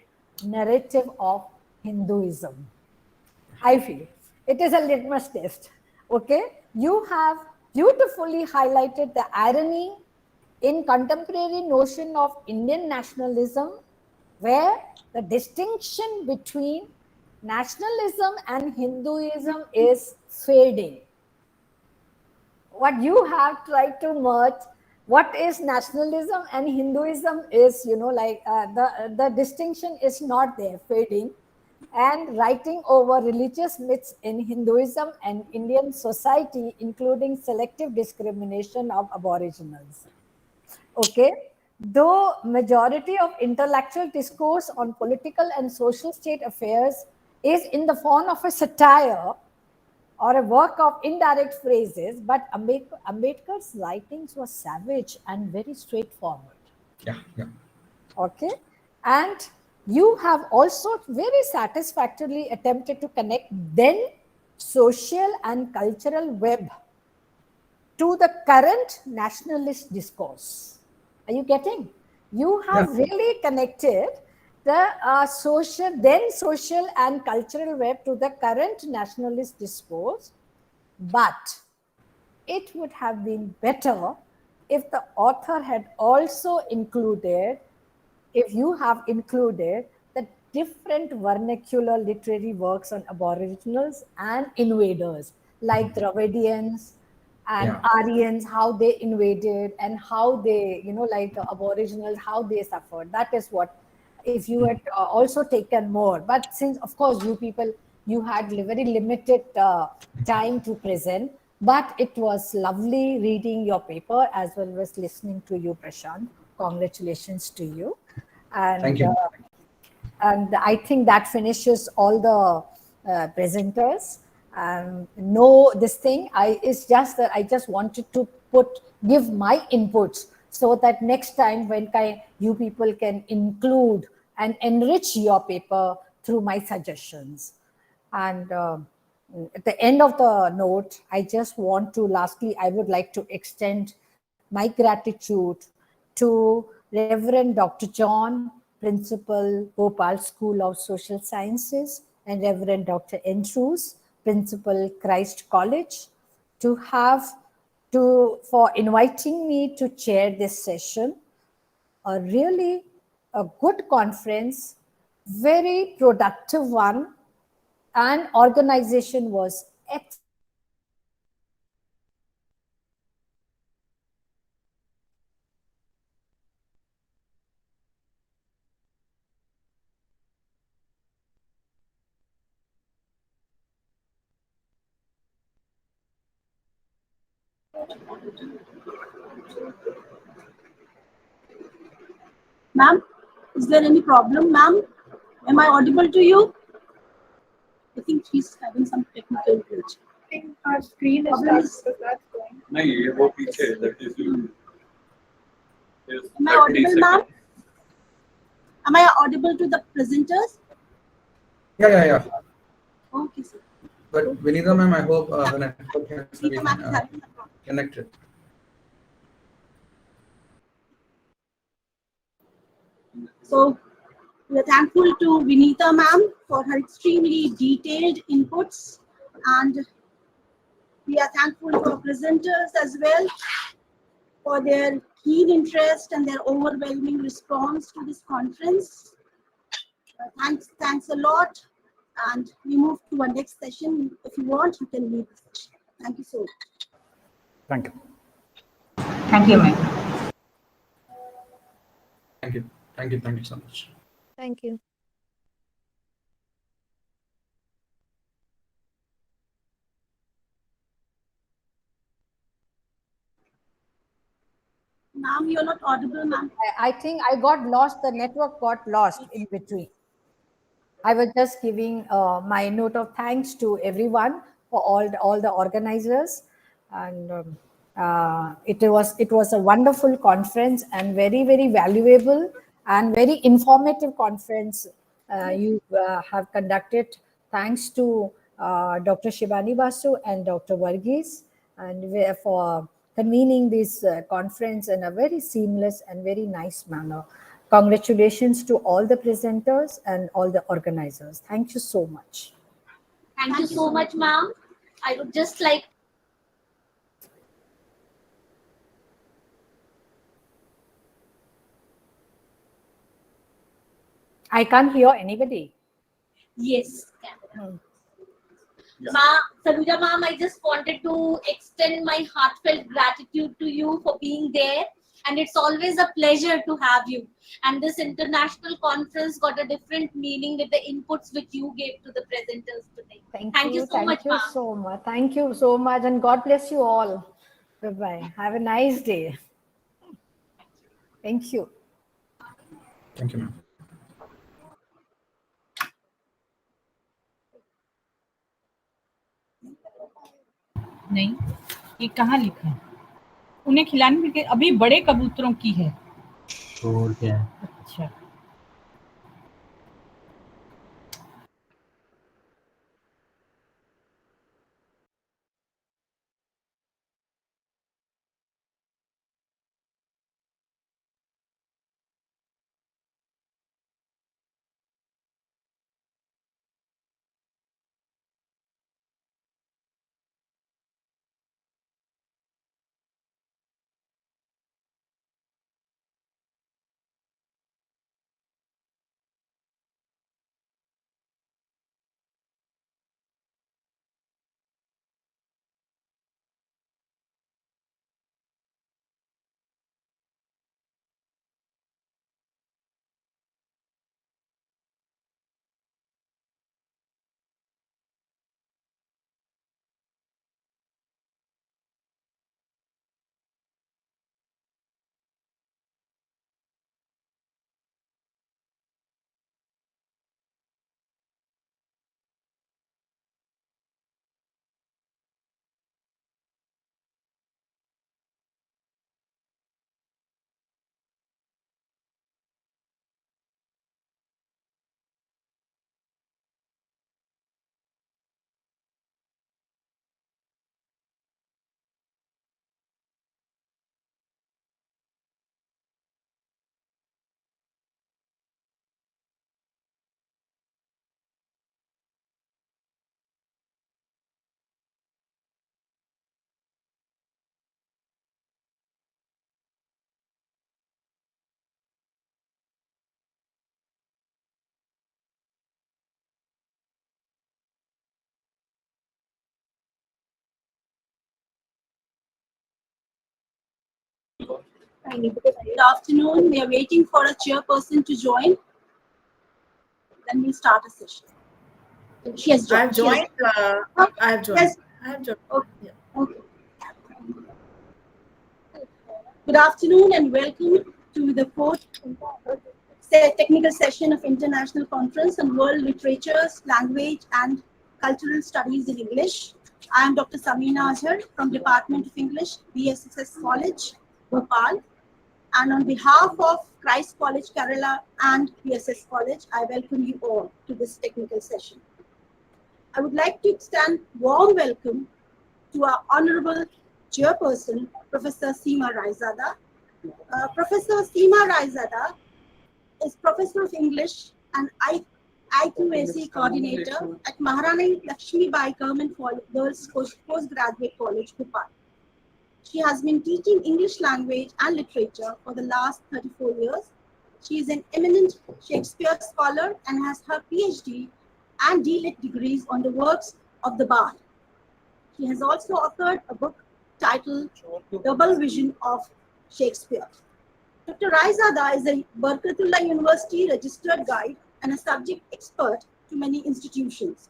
narrative of Hinduism. I feel it is a litmus test. Okay, you have beautifully highlighted the irony in contemporary notion of Indian nationalism, where the distinction between nationalism and Hinduism is fading. What you have tried to merge, what is nationalism and Hinduism is, the distinction is not there, fading, and writing over religious myths in Hinduism and Indian society, including selective discrimination of aboriginals. Okay, though majority of intellectual discourse on political and social state affairs is in the form of a satire or a work of indirect phrases, but Ambedkar's writings were savage and very straightforward. Yeah, yeah. Okay, and you have also very satisfactorily attempted to connect then social and cultural web to the current nationalist discourse. Are you getting? You have really connected the social and cultural web to the current nationalist discourse, but it would have been better if the author had also included, if you have included the different vernacular literary works on aboriginals and invaders, like Dravidians and Aryans, how they invaded and how they, like aboriginals, how they suffered. That is what, if you had also taken more. But since, of course, you people, you had very limited time to present, but it was lovely reading your paper as well as listening to you, Prashant. Congratulations to you. And, thank you. And I think that finishes all the presenters. No, this thing, it's just that I just wanted to give my inputs so that next time when you people can include and enrich your paper through my suggestions. And at the end of the note, I just want to, lastly, I would like to extend my gratitude to Reverend Dr. John, Principal, Bhopal School of Social Sciences, and Reverend Dr. Andrews, Principal, Christ College, for inviting me to chair this session. Really a good conference, very productive one, and organization was excellent. Ma'am, is there any problem, ma'am? Am I audible to you? I think she's having some technical glitch. I think our screen is stuck, so that's going. Am I audible, ma'am? Am I audible to the presenters? Yeah. Okay, sir. But Vinita ma'am, I hope the network has been connected. So we are thankful to Vinita ma'am for her extremely detailed inputs, and we are thankful for presenters as well for their keen interest and their overwhelming response to this conference. Thanks a lot, and we move to our next session. If you want, you can leave the session. Thank you so much. Thank you. Thank you, ma'am. Thank you. Thank you so much. Thank you. Ma'am, you're not audible, ma'am. I think I got lost. The network got lost in between. I was just giving my note of thanks to everyone for all the organizers, and It was a wonderful conference and very valuable and very informative conference you have conducted. Thanks to Dr. Shivani Basu and Dr. Varghese for convening this conference in a very seamless and very nice manner. Congratulations to all the presenters and all the organizers. Thank you so much. Thank you so much, ma'am. I would just like I can't hear anybody. yes. Saluja ma'am, I just wanted to extend my heartfelt gratitude to you for being there. And it's always a pleasure to have you. And this international conference got a different meaning with the inputs which you gave to the presenters today. Thank you so much, Thank you ma'am. so much. Thank you so much. And God bless you all. Bye-bye. Have a nice day. Thank you. Thank you, ma'am. नहीं, ये कहाँ लिखा है? उन्हें खिलाने के अभी बड़े कबूतरों की है। और क्या है? अच्छा। Good afternoon. We are waiting for a chairperson to join. Then we'll start a session. She has joined. I've joined. I have joined. Yes. I have joined. Okay. Okay. Good afternoon and welcome to the fourth technical session of International Conference on World Literatures, Language and Cultural Studies in English. I am Dr. Samina Azhar from Department of English, BSSS College, Bhopal. And on behalf of Christ College, Kerala and PSS College, I welcome you all to this technical session. I would like to extend warm welcome to our Honorable Chairperson, Professor Seema Raizada. Professor Seema Raizada is Professor of English and IICCTWLLCS Coordinator at Maharani Lakshmi Bai Government Girls Postgraduate College, Bhopal. She has been teaching English language and literature for the last 34 years. She is an eminent Shakespeare scholar and has her PhD and D.Litt degrees on the works of the Bard. She has also authored a book titled Double Vision of Shakespeare. Dr. Raizada is a Barkatullah University registered guide and a subject expert to many institutions.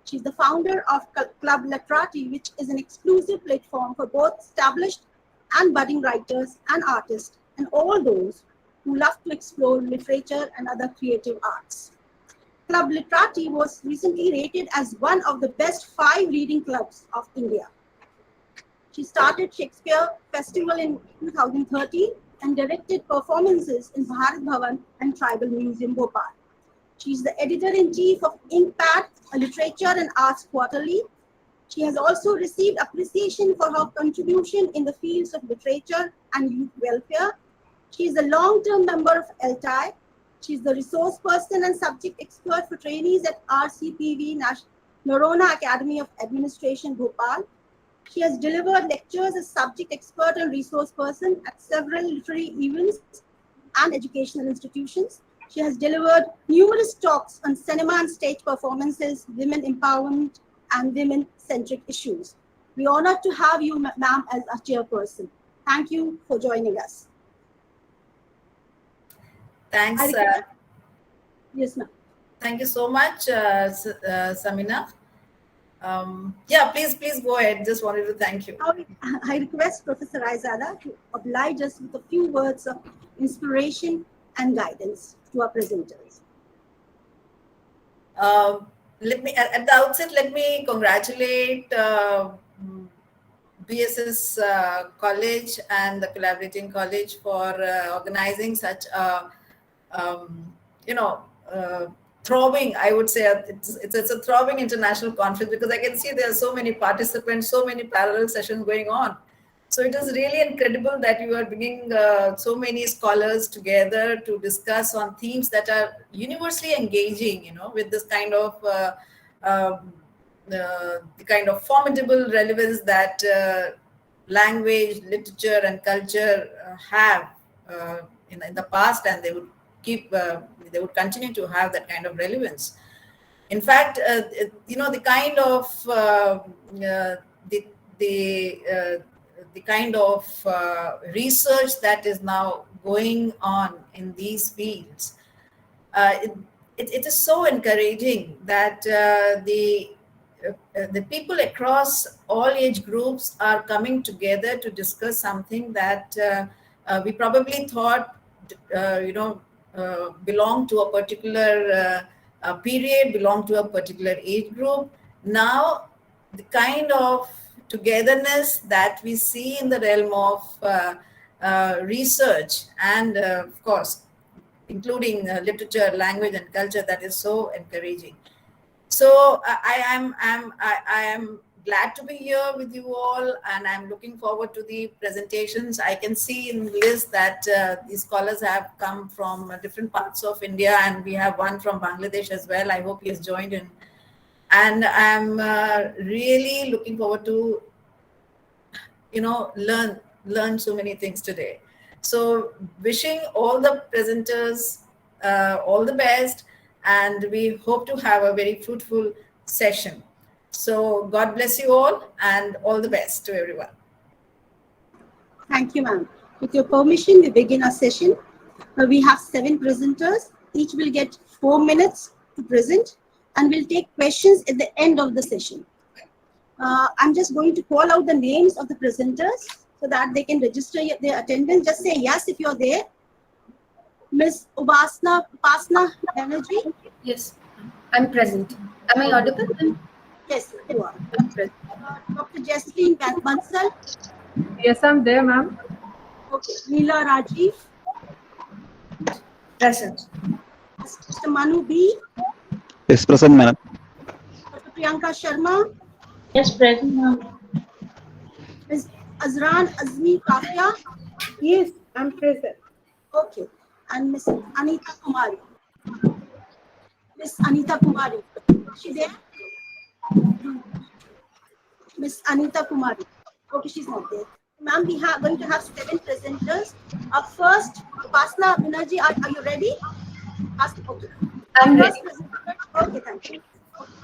She is the founder of Club Literati, which is an exclusive platform for both established and budding writers and artists, and all those who love to explore literature and other creative arts. Club Literati was recently rated as one of the best 5 reading clubs of India. She started Shakespeare Festival in 2013 and directed performances in Bharat Bhavan and Tribal Museum, Bhopal. She's the editor-in-chief of Inkpad, a literature and arts quarterly. She has also received appreciation for her contribution in the fields of literature and youth welfare. She is a long-term member of LTI. She is the resource person and subject expert for trainees at RCPV Narona Academy of Administration, Bhopal. She has delivered lectures as subject expert and resource person at several literary events and educational institutions. She has delivered numerous talks on cinema and stage performances, women empowerment, and women-centric issues. We are honored to have you, ma'am, as our chairperson. Thank you for joining us. Thanks. Yes, ma'am. Thank you so much, Samina. Yeah, please go ahead. Just wanted to thank you. I request Professor Aizada to oblige us with a few words of inspiration and guidance to our presenters. Let me, at the outset, let me congratulate BSS College and the Collaborating College for organizing such a, throbbing, I would say, it's a throbbing international conference, because I can see there are so many participants, so many parallel sessions going on. So it is really incredible that you are bringing so many scholars together to discuss on themes that are universally engaging, with this kind of the kind of formidable relevance that language, literature, and culture have in the past, and they would they would continue to have that kind of relevance. In fact, the kind of the kind of research that is now going on in these fields, it is so encouraging that the people across all age groups are coming together to discuss something that we probably thought belonged to a particular period, belonged to a particular age group. Now, the kind of togetherness that we see in the realm of research and, of course, including literature, language, and culture, that is so encouraging. So I am glad to be here with you all, and I'm looking forward to the presentations. I can see in the list that these scholars have come from different parts of India, and we have one from Bangladesh as well. I hope he has joined in. And I'm really looking forward to, learn so many things today. So wishing all the presenters all the best, and we hope to have a very fruitful session. So God bless you all, and all the best to everyone. Thank you, ma'am. With your permission, we begin our session. We have 7 presenters. Each will get 4 minutes to present, and we'll take questions at the end of the session. I'm just going to call out the names of the presenters so that they can register their attendance. Just say yes if you're there. Ms. Upasna Banerjee? Yes, I'm present. Am I audible? Yes, you are. Dr. Jesseline Bansal? Yes, I'm there, ma'am. Okay. Neela Rajiv? Present. Mr. Manu B? Yes, present, madam. Dr. Priyanka Sharma? Yes, present, ma'am. Ms. Azran Azmi Kafia? Yes, I'm present. Okay. And Ms. Anita Kumari? Ms. Anita Kumari, is she there? Ms. Anita Kumari. Okay, she's not there. Ma'am, we are going to have 7 presenters. Our first, Upasna Banerjee, are you ready? Okay. I'm ready. Okay, thank you.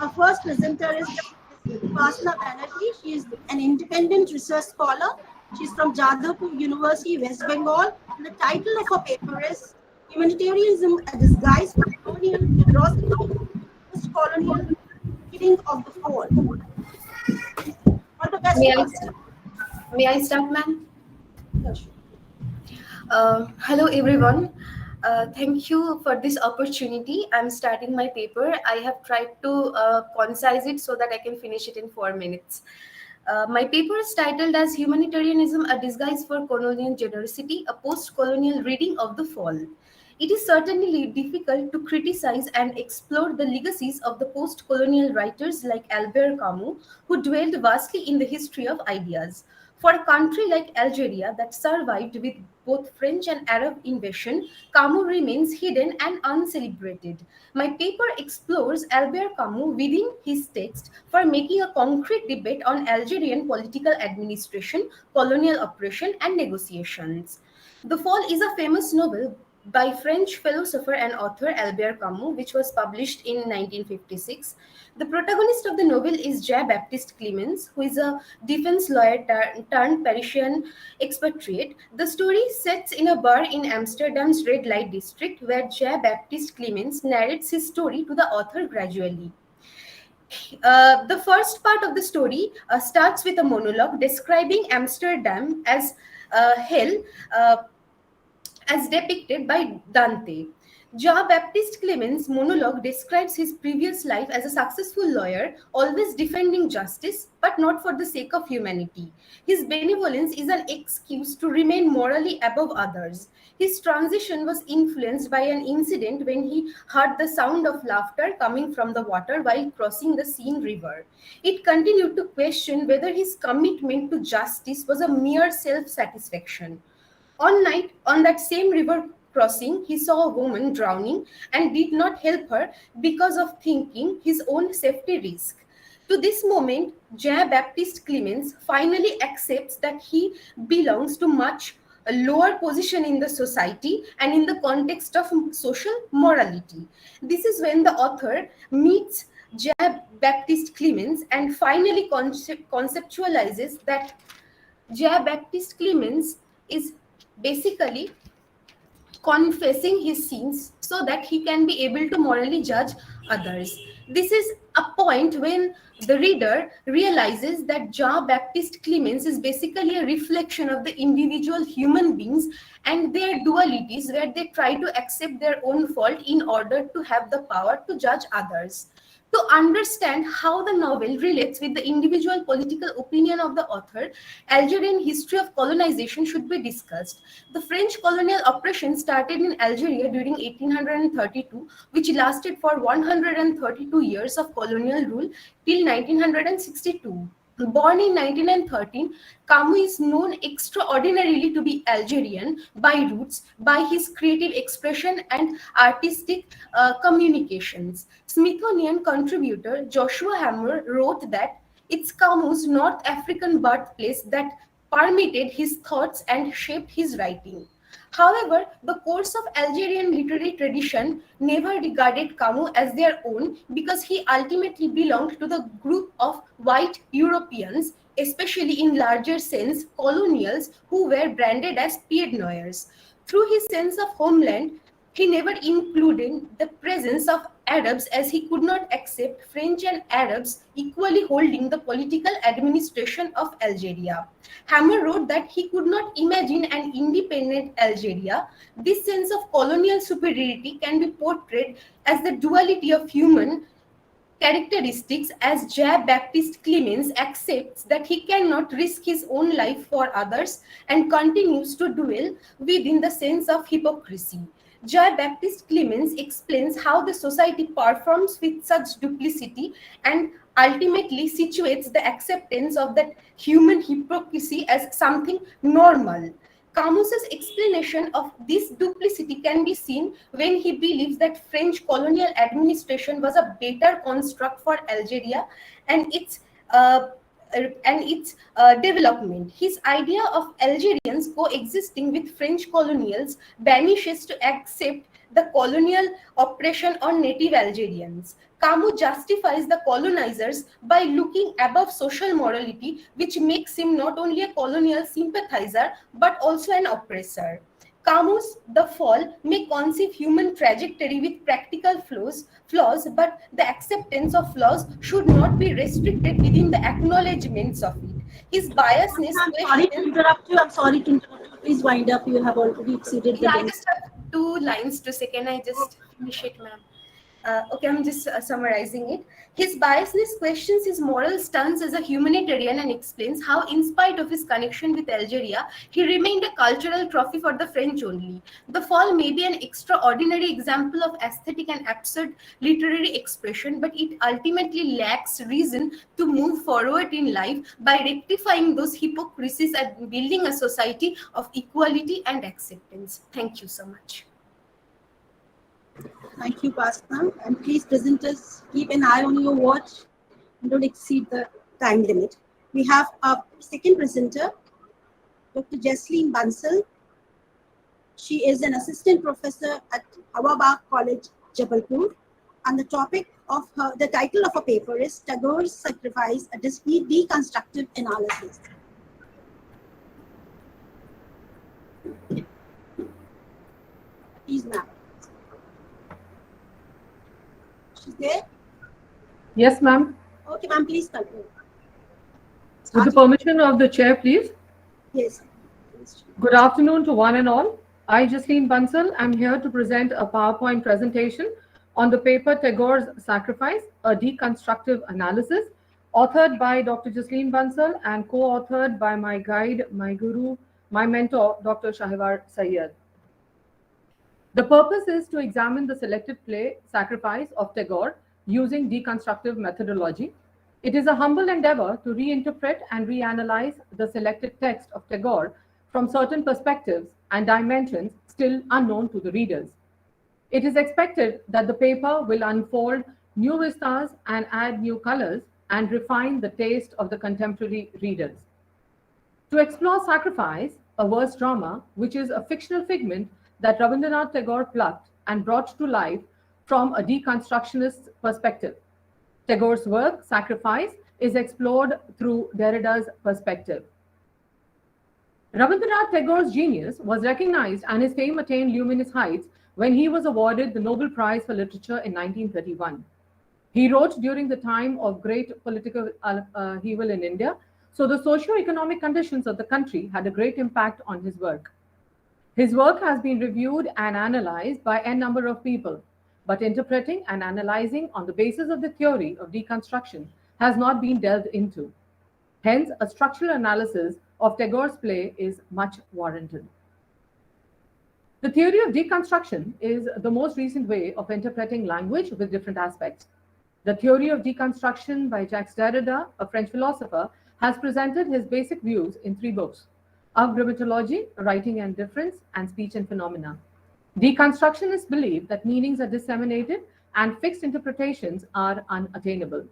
Our first presenter is Upasna Banerjee. She is an independent research scholar. She's from Jadavpur University, West Bengal. And the title of her paper is Humanitarianism, a Disguise for Colonial Generosity, Post-Colonial Killing of the Poor. All the best. May I start, ma'am? Yes, sure. Hello, everyone. Thank you for this opportunity. I'm starting my paper. I have tried to concise it so that I can finish it in 4 minutes. My paper is titled as Humanitarianism, a Disguise for Colonial Generosity, a post-colonial reading of the fall. It is certainly difficult to criticize and explore the legacies of the post-colonial writers like Albert Camus, who dwelled vastly in the history of ideas. For a country like Algeria that survived with both French and Arab invasion, Camus remains hidden and uncelebrated. My paper explores Albert Camus within his text for making a concrete debate on Algerian political administration, colonial oppression, and negotiations. The Fall is a famous novel by French philosopher and author Albert Camus, which was published in 1956. The protagonist of the novel is Jean-Baptiste Clemens, who is a defense lawyer turned Parisian expatriate. The story sets in a bar in Amsterdam's red light district, where Jean-Baptiste Clemens narrates his story to the author gradually. The first part of the story starts with a monologue describing Amsterdam as hell, as depicted by Dante. Jean-Baptiste Clemens' monologue describes his previous life as a successful lawyer, always defending justice, but not for the sake of humanity. His benevolence is an excuse to remain morally above others. His transition was influenced by an incident when he heard the sound of laughter coming from the water while crossing the Seine River. It continued to question whether his commitment to justice was a mere self-satisfaction. On that same river crossing, he saw a woman drowning and did not help her because of thinking his own safety risk. To this moment, Jean-Baptiste Clemens finally accepts that he belongs to much a lower position in the society and in the context of social morality. This is when the author meets Jean-Baptiste Clemens and finally conceptualizes that Jean-Baptiste Clemens is basically confessing his sins so that he can be able to morally judge others. This is a point when the reader realizes that Jean-Baptiste Clemens is basically a reflection of the individual human beings and their dualities, where they try to accept their own fault in order to have the power to judge others. To understand how the novel relates with the individual political opinion of the author, Algerian history of colonization should be discussed. The French colonial oppression started in Algeria during 1832, which lasted for 132 years of colonial rule till 1962. Born in 1913, Camus is known extraordinarily to be Algerian by roots, by his creative expression and artistic communications. Smithsonian contributor Joshua Hammer wrote that it's Camus' North African birthplace that permeated his thoughts and shaped his writing. However, the course of Algerian literary tradition never regarded Camus as their own because he ultimately belonged to the group of white Europeans, especially in larger sense colonials, who were branded as pied noirs. Through his sense of homeland, he never included the presence of Arabs, as he could not accept French and Arabs equally holding the political administration of Algeria. Hammer wrote that he could not imagine an independent Algeria. This sense of colonial superiority can be portrayed as the duality of human characteristics, as Jean-Baptiste Clemens accepts that he cannot risk his own life for others and continues to dwell within the sense of hypocrisy. Jean-Baptiste Clemens explains how the society performs with such duplicity and ultimately situates the acceptance of that human hypocrisy as something normal. Camus's explanation of this duplicity can be seen when he believes that French colonial administration was a better construct for Algeria and its development. His idea of Algerians coexisting with French colonials vanishes to accept the colonial oppression on native Algerians. Camus justifies the colonizers by looking above social morality, which makes him not only a colonial sympathizer but also an oppressor. Camus' The Fall may conceive human trajectory with practical flaws, but the acceptance of flaws should not be restricted within the acknowledgements of it. His biasness. I'm sorry to interrupt you. I'm sorry to interrupt you. Please wind up. You have already exceeded the I length. just have 2 lines to say. Can I just finish it, ma'am? Okay, I'm just summarizing it. His biasness questions his moral stance as a humanitarian and explains how, in spite of his connection with Algeria, he remained a cultural trophy for the French only. The Fall may be an extraordinary example of aesthetic and absurd literary expression, but it ultimately lacks reason to move forward in life by rectifying those hypocrisies and building a society of equality and acceptance. Thank you so much. Thank you, Pastor. And please, presenters, keep an eye on your watch and don't exceed the time limit. We have our second presenter, Dr. Jesleen Bansal. She is an assistant professor at Hawabagh College, Jabalpur. And the title of her paper is Tagore's Sacrifice, a Deconstructive Analysis. Please, ma'am. She's there? Yes, ma'am. Okay, ma'am, please continue. With the permission of the chair, please. Yes. Good afternoon to one and all. I, Jesleen Bansal, am here to present a PowerPoint presentation on the paper Tagore's Sacrifice, a Deconstructive Analysis, authored by Dr. Jesleen Bansal and co-authored by my guide, my guru, my mentor, Dr. Shahwar Syed. The purpose is to examine the selected play Sacrifice of Tagore using deconstructive methodology. It is a humble endeavor to reinterpret and reanalyze the selected text of Tagore from certain perspectives and dimensions still unknown to the readers. It is expected that the paper will unfold new vistas and add new colors and refine the taste of the contemporary readers. To explore Sacrifice, a verse drama, which is a fictional figment that Rabindranath Tagore plucked and brought to life from a deconstructionist perspective. Tagore's work, Sacrifice, is explored through Derrida's perspective. Rabindranath Tagore's genius was recognized and his fame attained luminous heights when he was awarded the Nobel Prize for Literature in 1931. He wrote during the time of great political upheaval in India, so the socio-economic conditions of the country had a great impact on his work. His work has been reviewed and analyzed by a number of people, but interpreting and analyzing on the basis of the theory of deconstruction has not been delved into. Hence, a structural analysis of Tagore's play is much warranted. The theory of deconstruction is the most recent way of interpreting language with different aspects. The theory of deconstruction by Jacques Derrida, a French philosopher, has presented his basic views in 3 books: Of Grammatology, Writing and Difference, and Speech and Phenomena. Deconstructionists believe that meanings are disseminated and fixed interpretations are unattainable.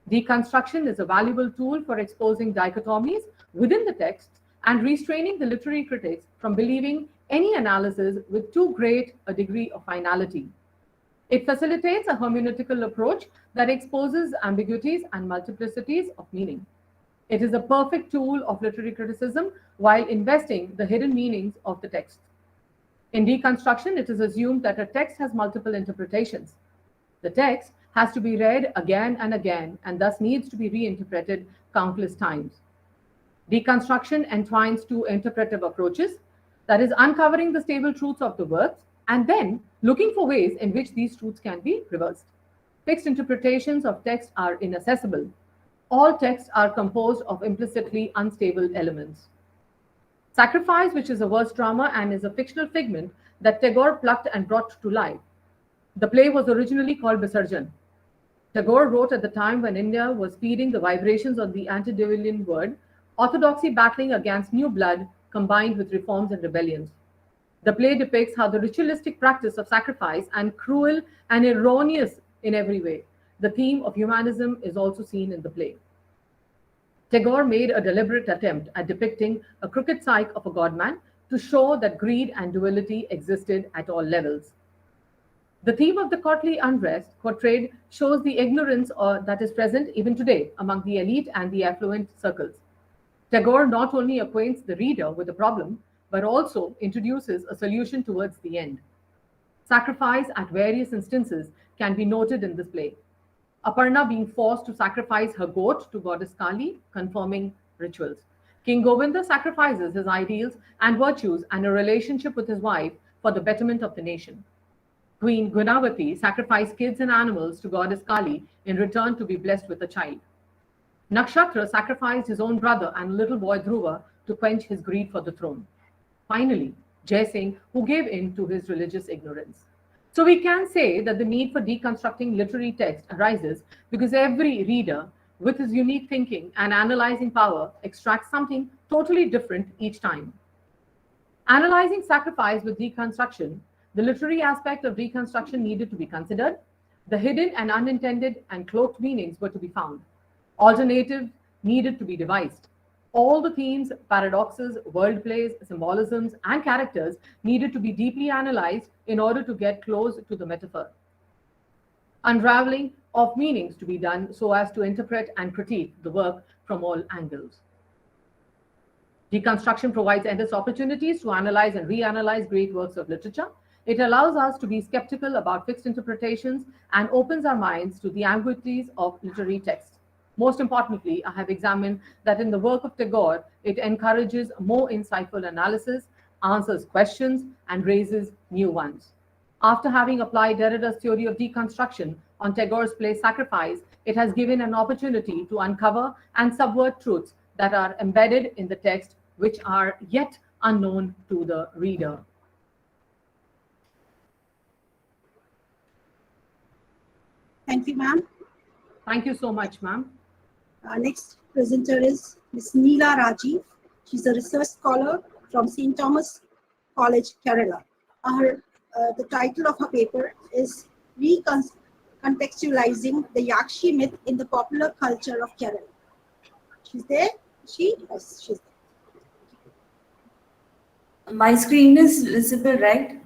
Deconstruction is a valuable tool for exposing dichotomies within the text and restraining the literary critics from believing any analysis with too great a degree of finality. It facilitates a hermeneutical approach that exposes ambiguities and multiplicities of meaning. It is a perfect tool of literary criticism while investing the hidden meanings of the text. In deconstruction, it is assumed that a text has multiple interpretations. The text has to be read again and again and thus needs to be reinterpreted countless times. Deconstruction entwines 2 interpretive approaches, that is, uncovering the stable truths of the works and then looking for ways in which these truths can be reversed. Fixed interpretations of text are inaccessible. All texts are composed of implicitly unstable elements. Sacrifice, which is a verse drama and is a fictional figment that Tagore plucked and brought to life. The play was originally called Visarjan. Tagore wrote at the time when India was feeding the vibrations of the antediluvian word, orthodoxy battling against new blood combined with reforms and rebellions. The play depicts how the ritualistic practice of sacrifice and cruel and erroneous in every way. The theme of humanism is also seen in the play. Tagore made a deliberate attempt at depicting a crooked psyche of a godman to show that greed and duality existed at all levels. The theme of the courtly unrest portrayed shows the ignorance that is present even today among the elite and the affluent circles. Tagore not only acquaints the reader with the problem, but also introduces a solution towards the end. Sacrifice at various instances can be noted in this play. Aparna being forced to sacrifice her goat to goddess Kali, confirming rituals. King Govinda sacrifices his ideals and virtues and a relationship with his wife for the betterment of the nation. Queen Gunavati sacrificed kids and animals to goddess Kali in return to be blessed with a child. Nakshatra sacrificed his own brother and little boy Dhruva to quench his greed for the throne. Finally, Jai Singh, who gave in to his religious ignorance. So we can say that the need for deconstructing literary text arises because every reader, with his unique thinking and analyzing power, extracts something totally different each time. Analyzing sacrifice with deconstruction, the literary aspect of deconstruction needed to be considered. The hidden and unintended and cloaked meanings were to be found. Alternatives needed to be devised. All the themes, paradoxes, world plays, symbolisms, and characters needed to be deeply analyzed in order to get close to the metaphor. Unraveling of meanings to be done so as to interpret and critique the work from all angles. Deconstruction provides endless opportunities to analyze and reanalyze great works of literature. It allows us to be skeptical about fixed interpretations and opens our minds to the ambiguities of literary text. Most importantly, I have examined that in the work of Tagore, it encourages more insightful analysis, answers questions, and raises new ones. After having applied Derrida's theory of deconstruction on Tagore's play Sacrifice, it has given an opportunity to uncover and subvert truths that are embedded in the text which are yet unknown to the reader. Thank you, ma'am. Thank you so much, ma'am. Next presenter is Ms. Neela Rajiv. She's a research scholar from St. Thomas College, Kerala. The title of her paper is Recontextualizing the Yakshi Myth in the Popular Culture of Kerala. She's there? Yes, she's there. My screen is visible, right?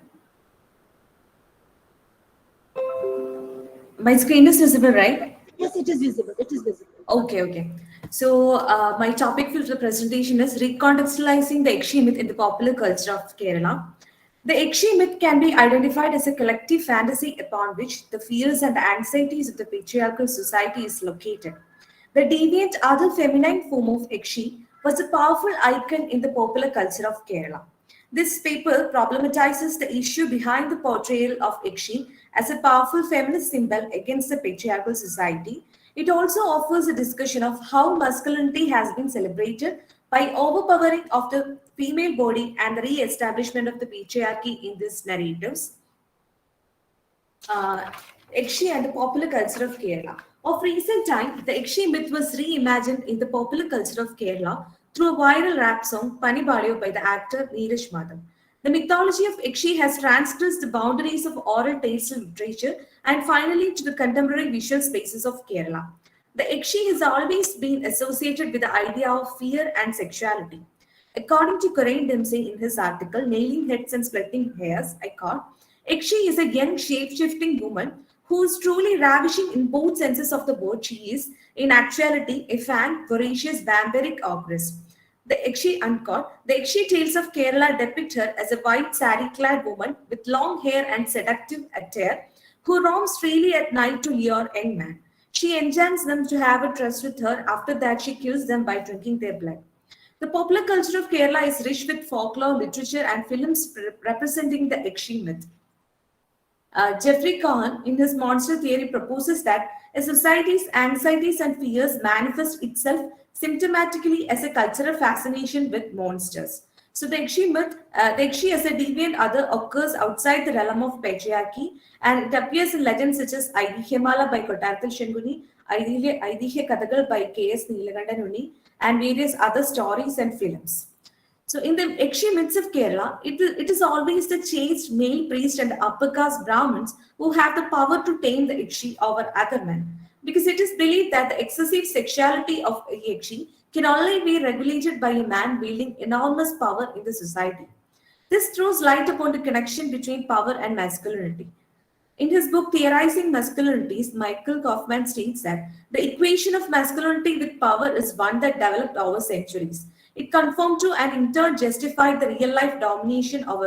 My screen is visible, right? Yes, it is visible. It is visible. Okay. So my topic for the presentation is recontextualizing the Yakshi myth in the popular culture of Kerala. The Yakshi myth can be identified as a collective fantasy upon which the fears and anxieties of the patriarchal society is located. The deviant other feminine form of Yakshi was a powerful icon in the popular culture of Kerala. This paper problematizes the issue behind the portrayal of Yakshi as a powerful feminist symbol against the patriarchal society. It also offers a discussion of how masculinity has been celebrated by overpowering of the female body and the re-establishment of the patriarchy in these narratives. Yakshi and the popular culture of Kerala. Of recent time, the Yakshi myth was reimagined in the popular culture of Kerala through a viral rap song, Panibaliyo, by the actor Neeraj Madhav. The mythology of Yakshi has transgressed the boundaries of oral tales and literature and finally to the contemporary visual spaces of Kerala. The Yakshi has always been associated with the idea of fear and sexuality. According to Corain Dempsey in his article, Nailing Heads and Splitting Hairs, I call, Yakshi is a young shape-shifting woman who is truly ravishing in both senses of the word. She is, in actuality, a fan, voracious, vampiric ogress. The Yakshi uncut, the Yakshi tales of Kerala depict her as a white sari-clad woman with long hair and seductive attire who roams freely at night to lure young men. She enchants them to have a trust with her. After that, she kills them by drinking their blood. The popular culture of Kerala is rich with folklore, literature, and films representing the Yakshi myth. Jeffrey Cohen, in his monster theory, proposes that a society's anxieties and fears manifest itself symptomatically as a cultural fascination with monsters. So the Yakshi myth, the Yakshi as a deviant other occurs outside the realm of patriarchy, and it appears in legends such as Aidihya by Kottarathil Shanguni, Aidihya Kadagal by K.S. Neelakandan, and various other stories and films. So in the Yakshi myths of Kerala, it is always the chaste male priest and upper caste Brahmins who have the power to tame the Yakshi over other men. Because it is believed that the excessive sexuality of a Yakshi can only be regulated by a man wielding enormous power in the society. This throws light upon the connection between power and masculinity. In his book Theorizing Masculinities, Michael Kaufman states that the equation of masculinity with power is one that developed over centuries. It conformed to and in turn justified the real-life domination of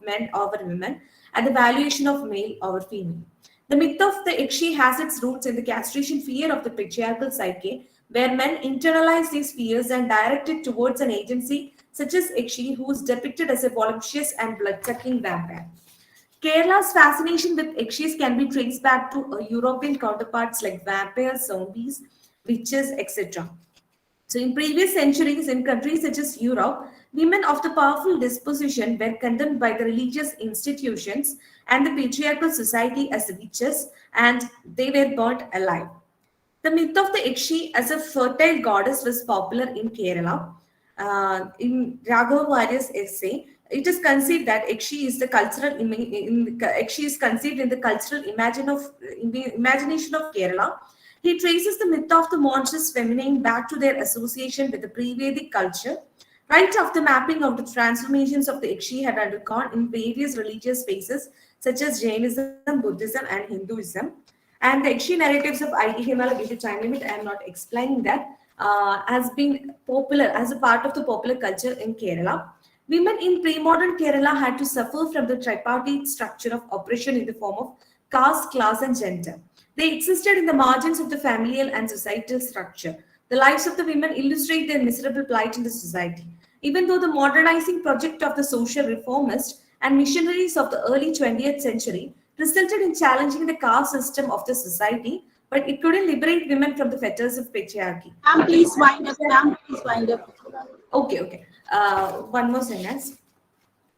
men over women and the valuation of male over female. The myth of the Yakshi has its roots in the castration fear of the patriarchal psyche, where men internalize these fears and direct it towards an agency such as Yakshi, who is depicted as a voluptuous and blood-sucking vampire. Kerala's fascination with Yakshis can be traced back to European counterparts like vampires, zombies, witches, etc. So, in previous centuries, in countries such as Europe, women of the powerful disposition were condemned by the religious institutions and the patriarchal society as witches, and they were burnt alive. The myth of the Yakshi as a fertile goddess was popular in Kerala. In Raghav Varyer's essay, it is conceived that Yakshi is the Yakshi is conceived in the cultural imagination of Kerala. He traces the myth of the monstrous feminine back to their association with the pre-Vedic culture, right after mapping out the transformations of the Yakshi had undergone in various religious phases such as Jainism, Buddhism, and Hinduism. And the Yakshi narratives of Himalaya, due to time limit, I am not explaining that, has been popular as a part of the popular culture in Kerala. Women in pre-modern Kerala had to suffer from the tripartite structure of oppression in the form of caste, class, and gender. They existed in the margins of the familial and societal structure. The lives of the women illustrate their miserable plight in the society. Even though the modernizing project of the social reformists and missionaries of the early 20th century resulted in challenging the caste system of the society, but it couldn't liberate women from the fetters of patriarchy. Ma'am, please wind up. Ma'am, please wind up. Okay. One more sentence.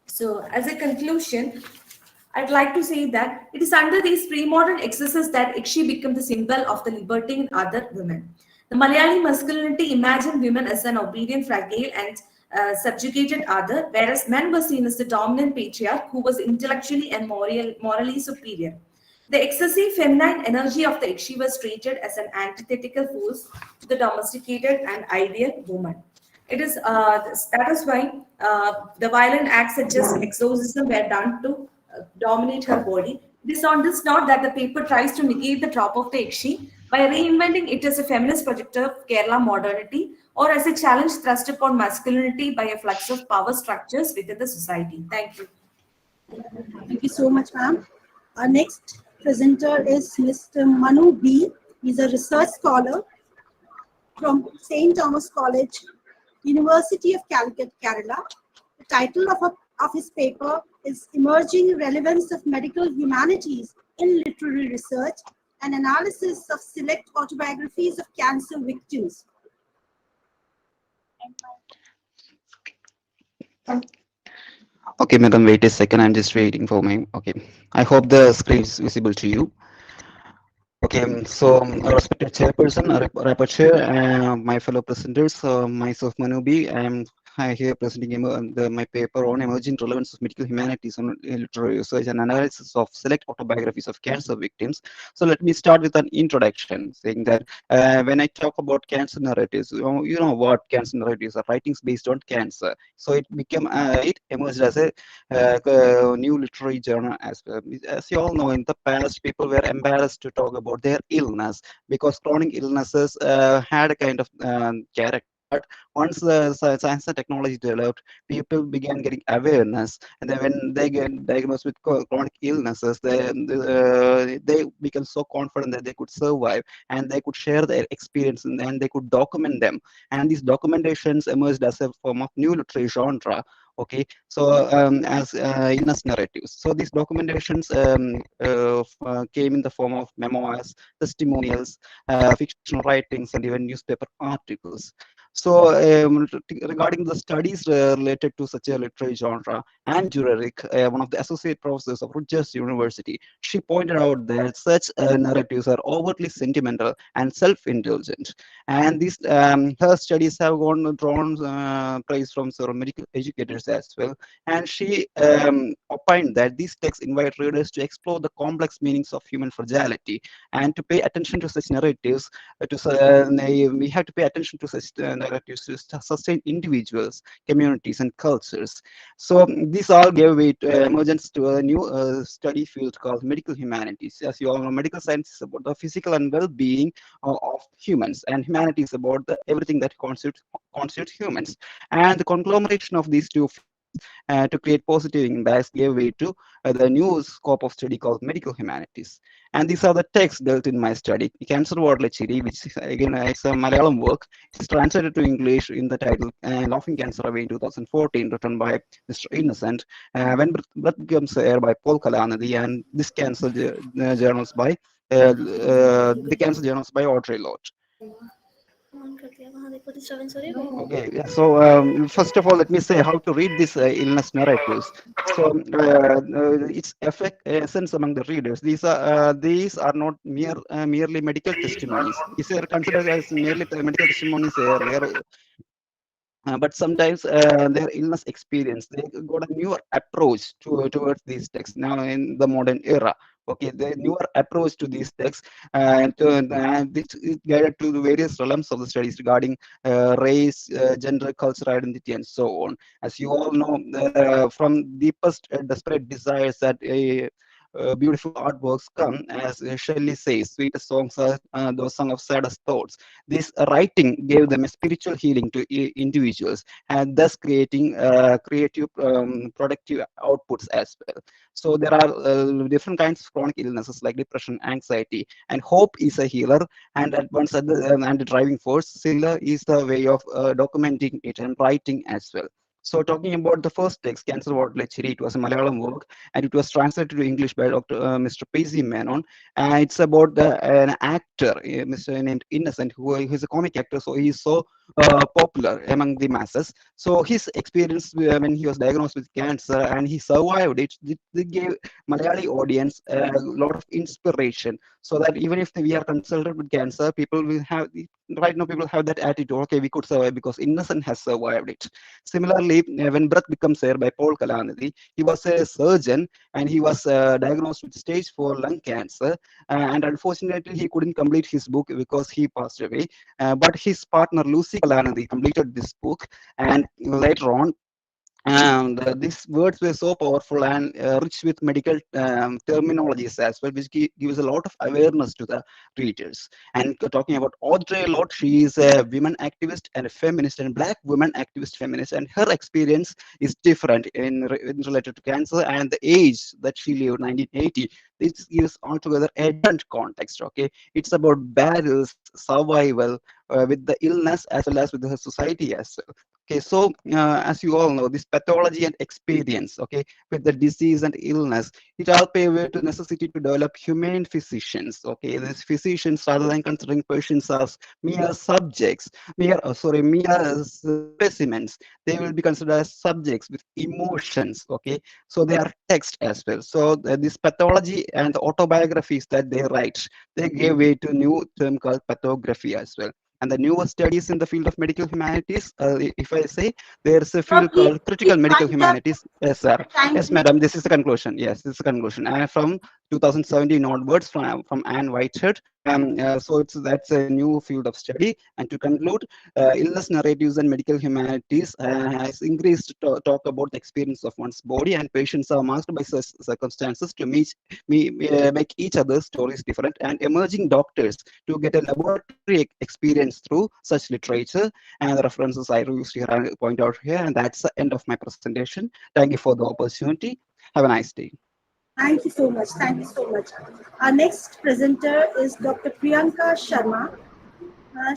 So, as a conclusion, I'd like to say that it is under these pre-modern excesses that Yakshi became the symbol of the liberty in other women. The Malayali masculinity imagined women as an obedient, fragile, and subjugated other, whereas men were seen as the dominant patriarch who was intellectually and morally superior. The excessive feminine energy of the Yakshi was treated as an antithetical force to the domesticated and ideal woman. It is that is why the violent acts such as exorcism were done to dominate her body. It is on this note that the paper tries to negate the drop of the Yakshi by reinventing it as a feminist project of Kerala modernity or as a challenge thrust upon masculinity by a flux of power structures within the society. Thank you. Thank you so much, ma'am. Our next presenter is Mr. Manu B. He's a research scholar from St. Thomas College, University of Calicut, Kerala. The title of his paper is Emerging Relevance of Medical Humanities in Literary Research, an analysis of select autobiographies of cancer victims. Okay, madam, wait a second. I'm just waiting for my. Okay, I hope the screen is visible to you. Okay, so respected chairperson, rapporteur, my fellow presenters, myself Manubi, I am here presenting my paper on emerging relevance of medical humanities on literary research and analysis of select autobiographies of cancer victims. So let me start with an introduction, saying that when I talk about cancer narratives, you know what cancer narratives are, writings based on cancer. So it emerged as a new literary genre as well. As you all know, in the past, people were embarrassed to talk about their illness because chronic illnesses had a kind of character. But once the science and technology developed, people began getting awareness, and then when they get diagnosed with chronic illnesses, they become so confident that they could survive and they could share their experience and they could document them. And these documentations emerged as a form of new literary genre. Okay, so as illness narratives. So these documentations came in the form of memoirs, testimonials, fictional writings, and even newspaper articles. So regarding the studies related to such a literary genre, Anne Jurek, one of the associate professors of Rutgers University, she pointed out that such narratives are overtly sentimental and self-indulgent. And these her studies have drawn praise from several medical educators as well. And she opined that these texts invite readers to explore the complex meanings of human fragility and to pay attention to such narratives. We have to pay attention to such narratives to sustain individuals, communities, and cultures. So this all gave way to emergence to a new study field called medical humanities. As you all know, medical science is about the physical and well-being of humans, and humanities about everything that constitutes humans. And the conglomeration of these two fields to create positive impacts gave way to the new scope of study called medical humanities. And these are the texts dealt in my study. Cancer Water Chiri, which again is a Malayalam work. It's translated to English in the title Laughing Cancer Away in 2014, written by Mr. Innocent. When Blood Becomes Air by Paul Kalanidhi, and this cancer journals by the cancer journals by Audrey Lorde. Okay, yeah. So first of all, let me say how to read these illness narratives. So its effect essence among the readers. These are not merely medical testimonies. These are considered as merely medical testimonies earlier. But sometimes their illness experience, they got a newer approach towards these texts now in the modern era. Okay, the newer approach to these texts, this is guided to the various realms of the studies regarding race, gender, cultural identity, and so on. As you all know, from deepest desperate desires that beautiful artworks come, as Shelley says, sweetest songs are those songs of saddest thoughts. This writing gave them a spiritual healing to individuals, and thus creating creative, productive outputs as well. So there are different kinds of chronic illnesses like depression, anxiety, and hope is a healer, and at once and the driving force. Sila is the way of documenting it and writing as well. So talking about the first text, Cancer Water Lecture, it was a Malayalam work, and it was translated to English by Mr. P.C. Menon. It's about an actor, Mr. named Innocent, who is a comic actor, so he's so popular among the masses. So his experience when he was diagnosed with cancer and he survived it, it gave Malayali audience a lot of inspiration. So that even if we are consulted with cancer, people will have, right now people have that attitude, okay, we could survive because Innocent has survived it. Similarly, when Breath Becomes Air by Paul Kalanidhi, he was a surgeon and he was diagnosed with stage 4 lung cancer. And unfortunately, he couldn't complete his book because he passed away. But his partner, Lucy Kalanidhi, completed this book. And later on, and these words were so powerful and rich with medical terminologies as well, which gives a lot of awareness to the readers. And talking about Audrey Lorde, she is a women activist and a feminist, and black woman activist feminist, and her experience is different in related to cancer and the age that she lived, 1980. This gives altogether a different context. Okay, it's about battles, survival with the illness as well as with the society as well. Okay, so as you all know, this pathology and experience, okay, with the disease and illness, it all pave way to necessity to develop humane physicians. Okay, these physicians, rather than considering patients as mere subjects, mere specimens, they will be considered as subjects with emotions. Okay, so they are text as well. So this pathology and the autobiographies that they write, they gave way to new term called pathography as well. And the newer studies in the field of medical humanities, if I say, there's a field called critical medical humanities. Yes, sir. Yes, madam. This is the conclusion. Yes, this is the conclusion. From 2017 onwards, from Anne Whitehead. So that's a new field of study. And to conclude, illness narratives and medical humanities has increased to talk about the experience of one's body, and patients are masked by such circumstances to make each other's stories different, and emerging doctors to get a laboratory experience through such literature. And the references I used here and point out here, and that's the end of my presentation. Thank you for the opportunity. Have a nice day. Thank you so much. Thank you so much. Our next presenter is Dr. Priyanka Sharma.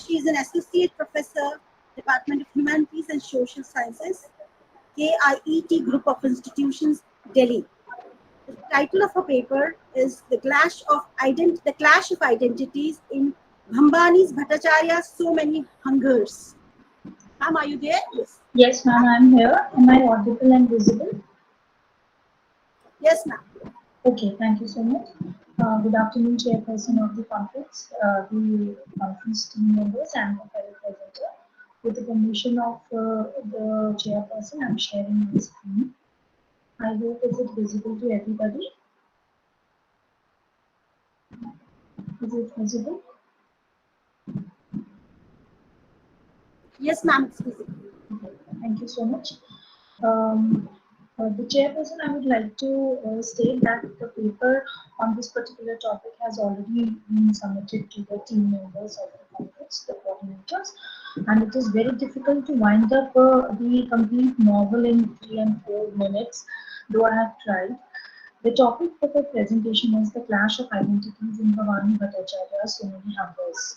She is an associate professor, Department of Humanities and Social Sciences, KIET Group of Institutions, Delhi. The title of her paper is The Clash of Identities in Bhambani's Bhattacharya's So Many Hungers. Ma'am, are you there? Yes. Yes, ma'am, I'm here. Am I audible and visible? Yes, ma'am. Okay, thank you so much. Good afternoon, Chairperson of the conference, the conference team members, and the fellow presenter. With the permission of the Chairperson, I'm sharing my screen. I hope is it visible to everybody. Is it visible? Yes, ma'am, it's visible. Okay, thank you so much. The chairperson, I would like to state that the paper on this particular topic has already been submitted to the team members of the conference, the coordinators. and it is very difficult to wind up the complete novel in 3 and 4 minutes, though I have tried. The topic for the presentation is the clash of identities in Bhavani Bhattacharya's So Many Hungers.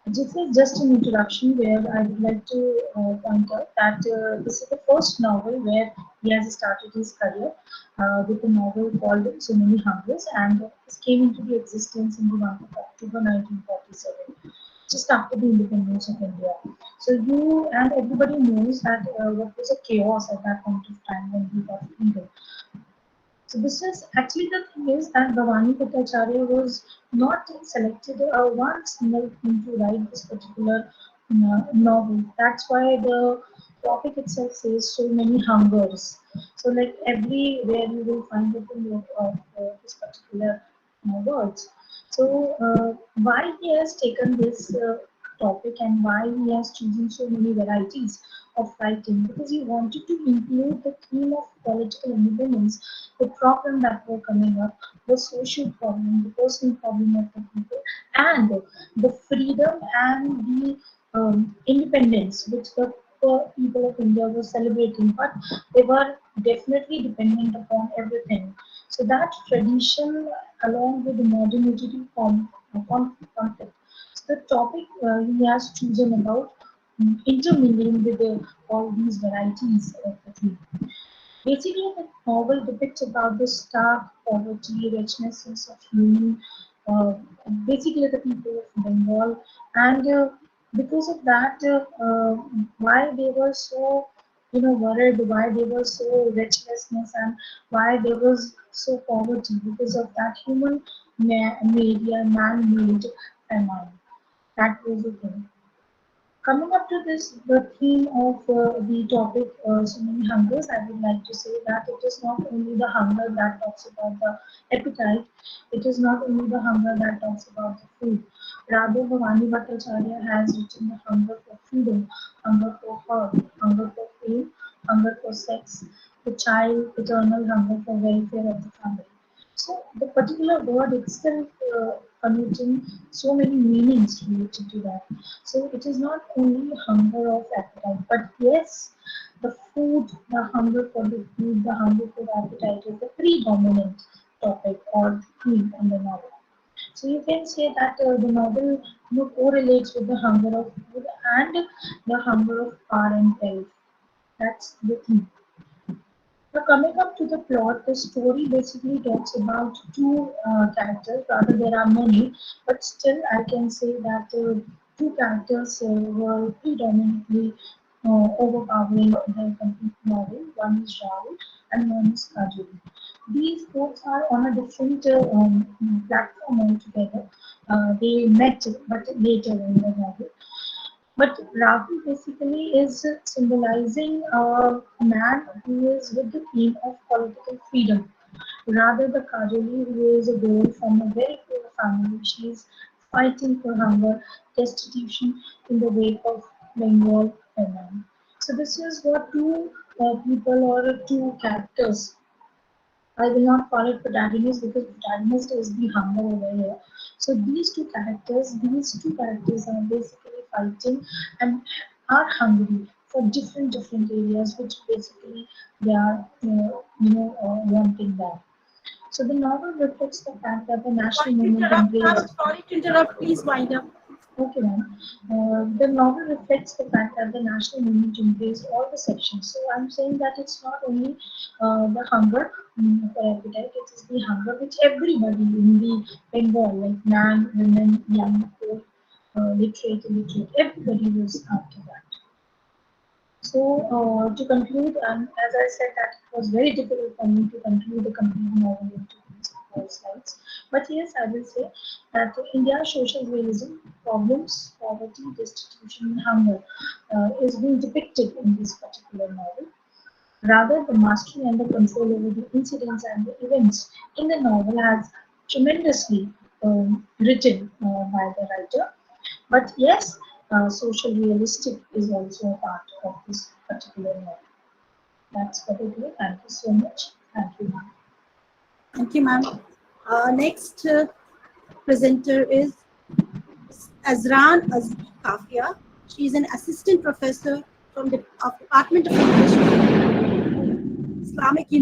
This is just an introduction where I would like to point out that this is the first novel where he has started his career with a novel called So Many Hungers, and this came into the existence in the month of October 1947, just after the independence of India. So you and everybody knows that what was a chaos at that point of time when we got freedom. So this is actually the thing is that Bhavani Bhattacharya was not selected one single thing to write this particular novel. That's why the topic itself says so many hungers. So like everywhere you will find the thing of this particular words. So why he has taken this topic and why he has chosen so many varieties of writing, because he wanted to include the theme of political independence, the problem that were coming up, the social problem, the personal problem of the people, and the freedom and the independence which the people of India were celebrating, but they were definitely dependent upon everything. So that tradition, along with the modernity conflict. So the topic he has chosen about intermingling with all these varieties of the theme. Basically, the novel depicts about the stark poverty, richness, sense of human, uh, basically the people of Bengal, and because of that, why they were so, worried, why they were so richlessness, and why there was so poverty because of that human made, yeah, man-made famine. That was the thing. Coming up to this, the theme of the topic, so many hungers, I would like to say that it is not only the hunger that talks about the appetite, it is not only the hunger that talks about the food. Rather, Bhavani Bhattacharya has written the hunger for freedom, hunger for her, hunger for fame, hunger for sex, the child, eternal hunger for welfare of the family. So the particular word itself connoting so many meanings related to that. So it is not only hunger of appetite, but yes, the food, the hunger for the food, the hunger for appetite is the predominant topic or theme in the novel. So you can say that the novel correlates with the hunger of food and the hunger of power and wealth. That's the theme. Now, coming up to the plot, the story basically talks about two characters. Rather, there are many, but still, I can say that two characters were predominantly overpowering the complete novel. One is Rahul and one is Kajoli. These both are on a different platform altogether. They met, but later in the novel. But Rahul basically is symbolizing a man who is with the theme of political freedom. Rather, the Kajoli, who is a girl from a very poor family, she is fighting for hunger, destitution in the wake of Bengal famine. So this is what two people or two characters. I will not call it protagonist because protagonist is the hunger over here. So these two characters are basically fighting and are hungry for different areas, which basically they are wanting that. So the novel reflects the fact that the national movement embraced. Sorry to interrupt, please wind up. Okay, ma'am. The novel reflects the fact that the national movement embraced all the sections. So I'm saying that it's not only the hunger for appetite, it is the hunger which everybody in the Bengal, like man, women, young, old, literate, illiterate, everybody was after that. So to conclude, as I said, that it was very difficult for me to conclude the complete novel into these 4 slides. But yes, I will say that India's social realism, problems, poverty, destitution, and hunger is being depicted in this particular novel. Rather, the mastery and the control over the incidents and the events in the novel has tremendously written by the writer. But yes, social realistic is also a part of this particular novel. That's what it is. Thank you so much. Thank you, ma'am. Thank you, ma'am. Next presenter is Azran Kafia. She is an assistant professor from the Department of English, Islamic University.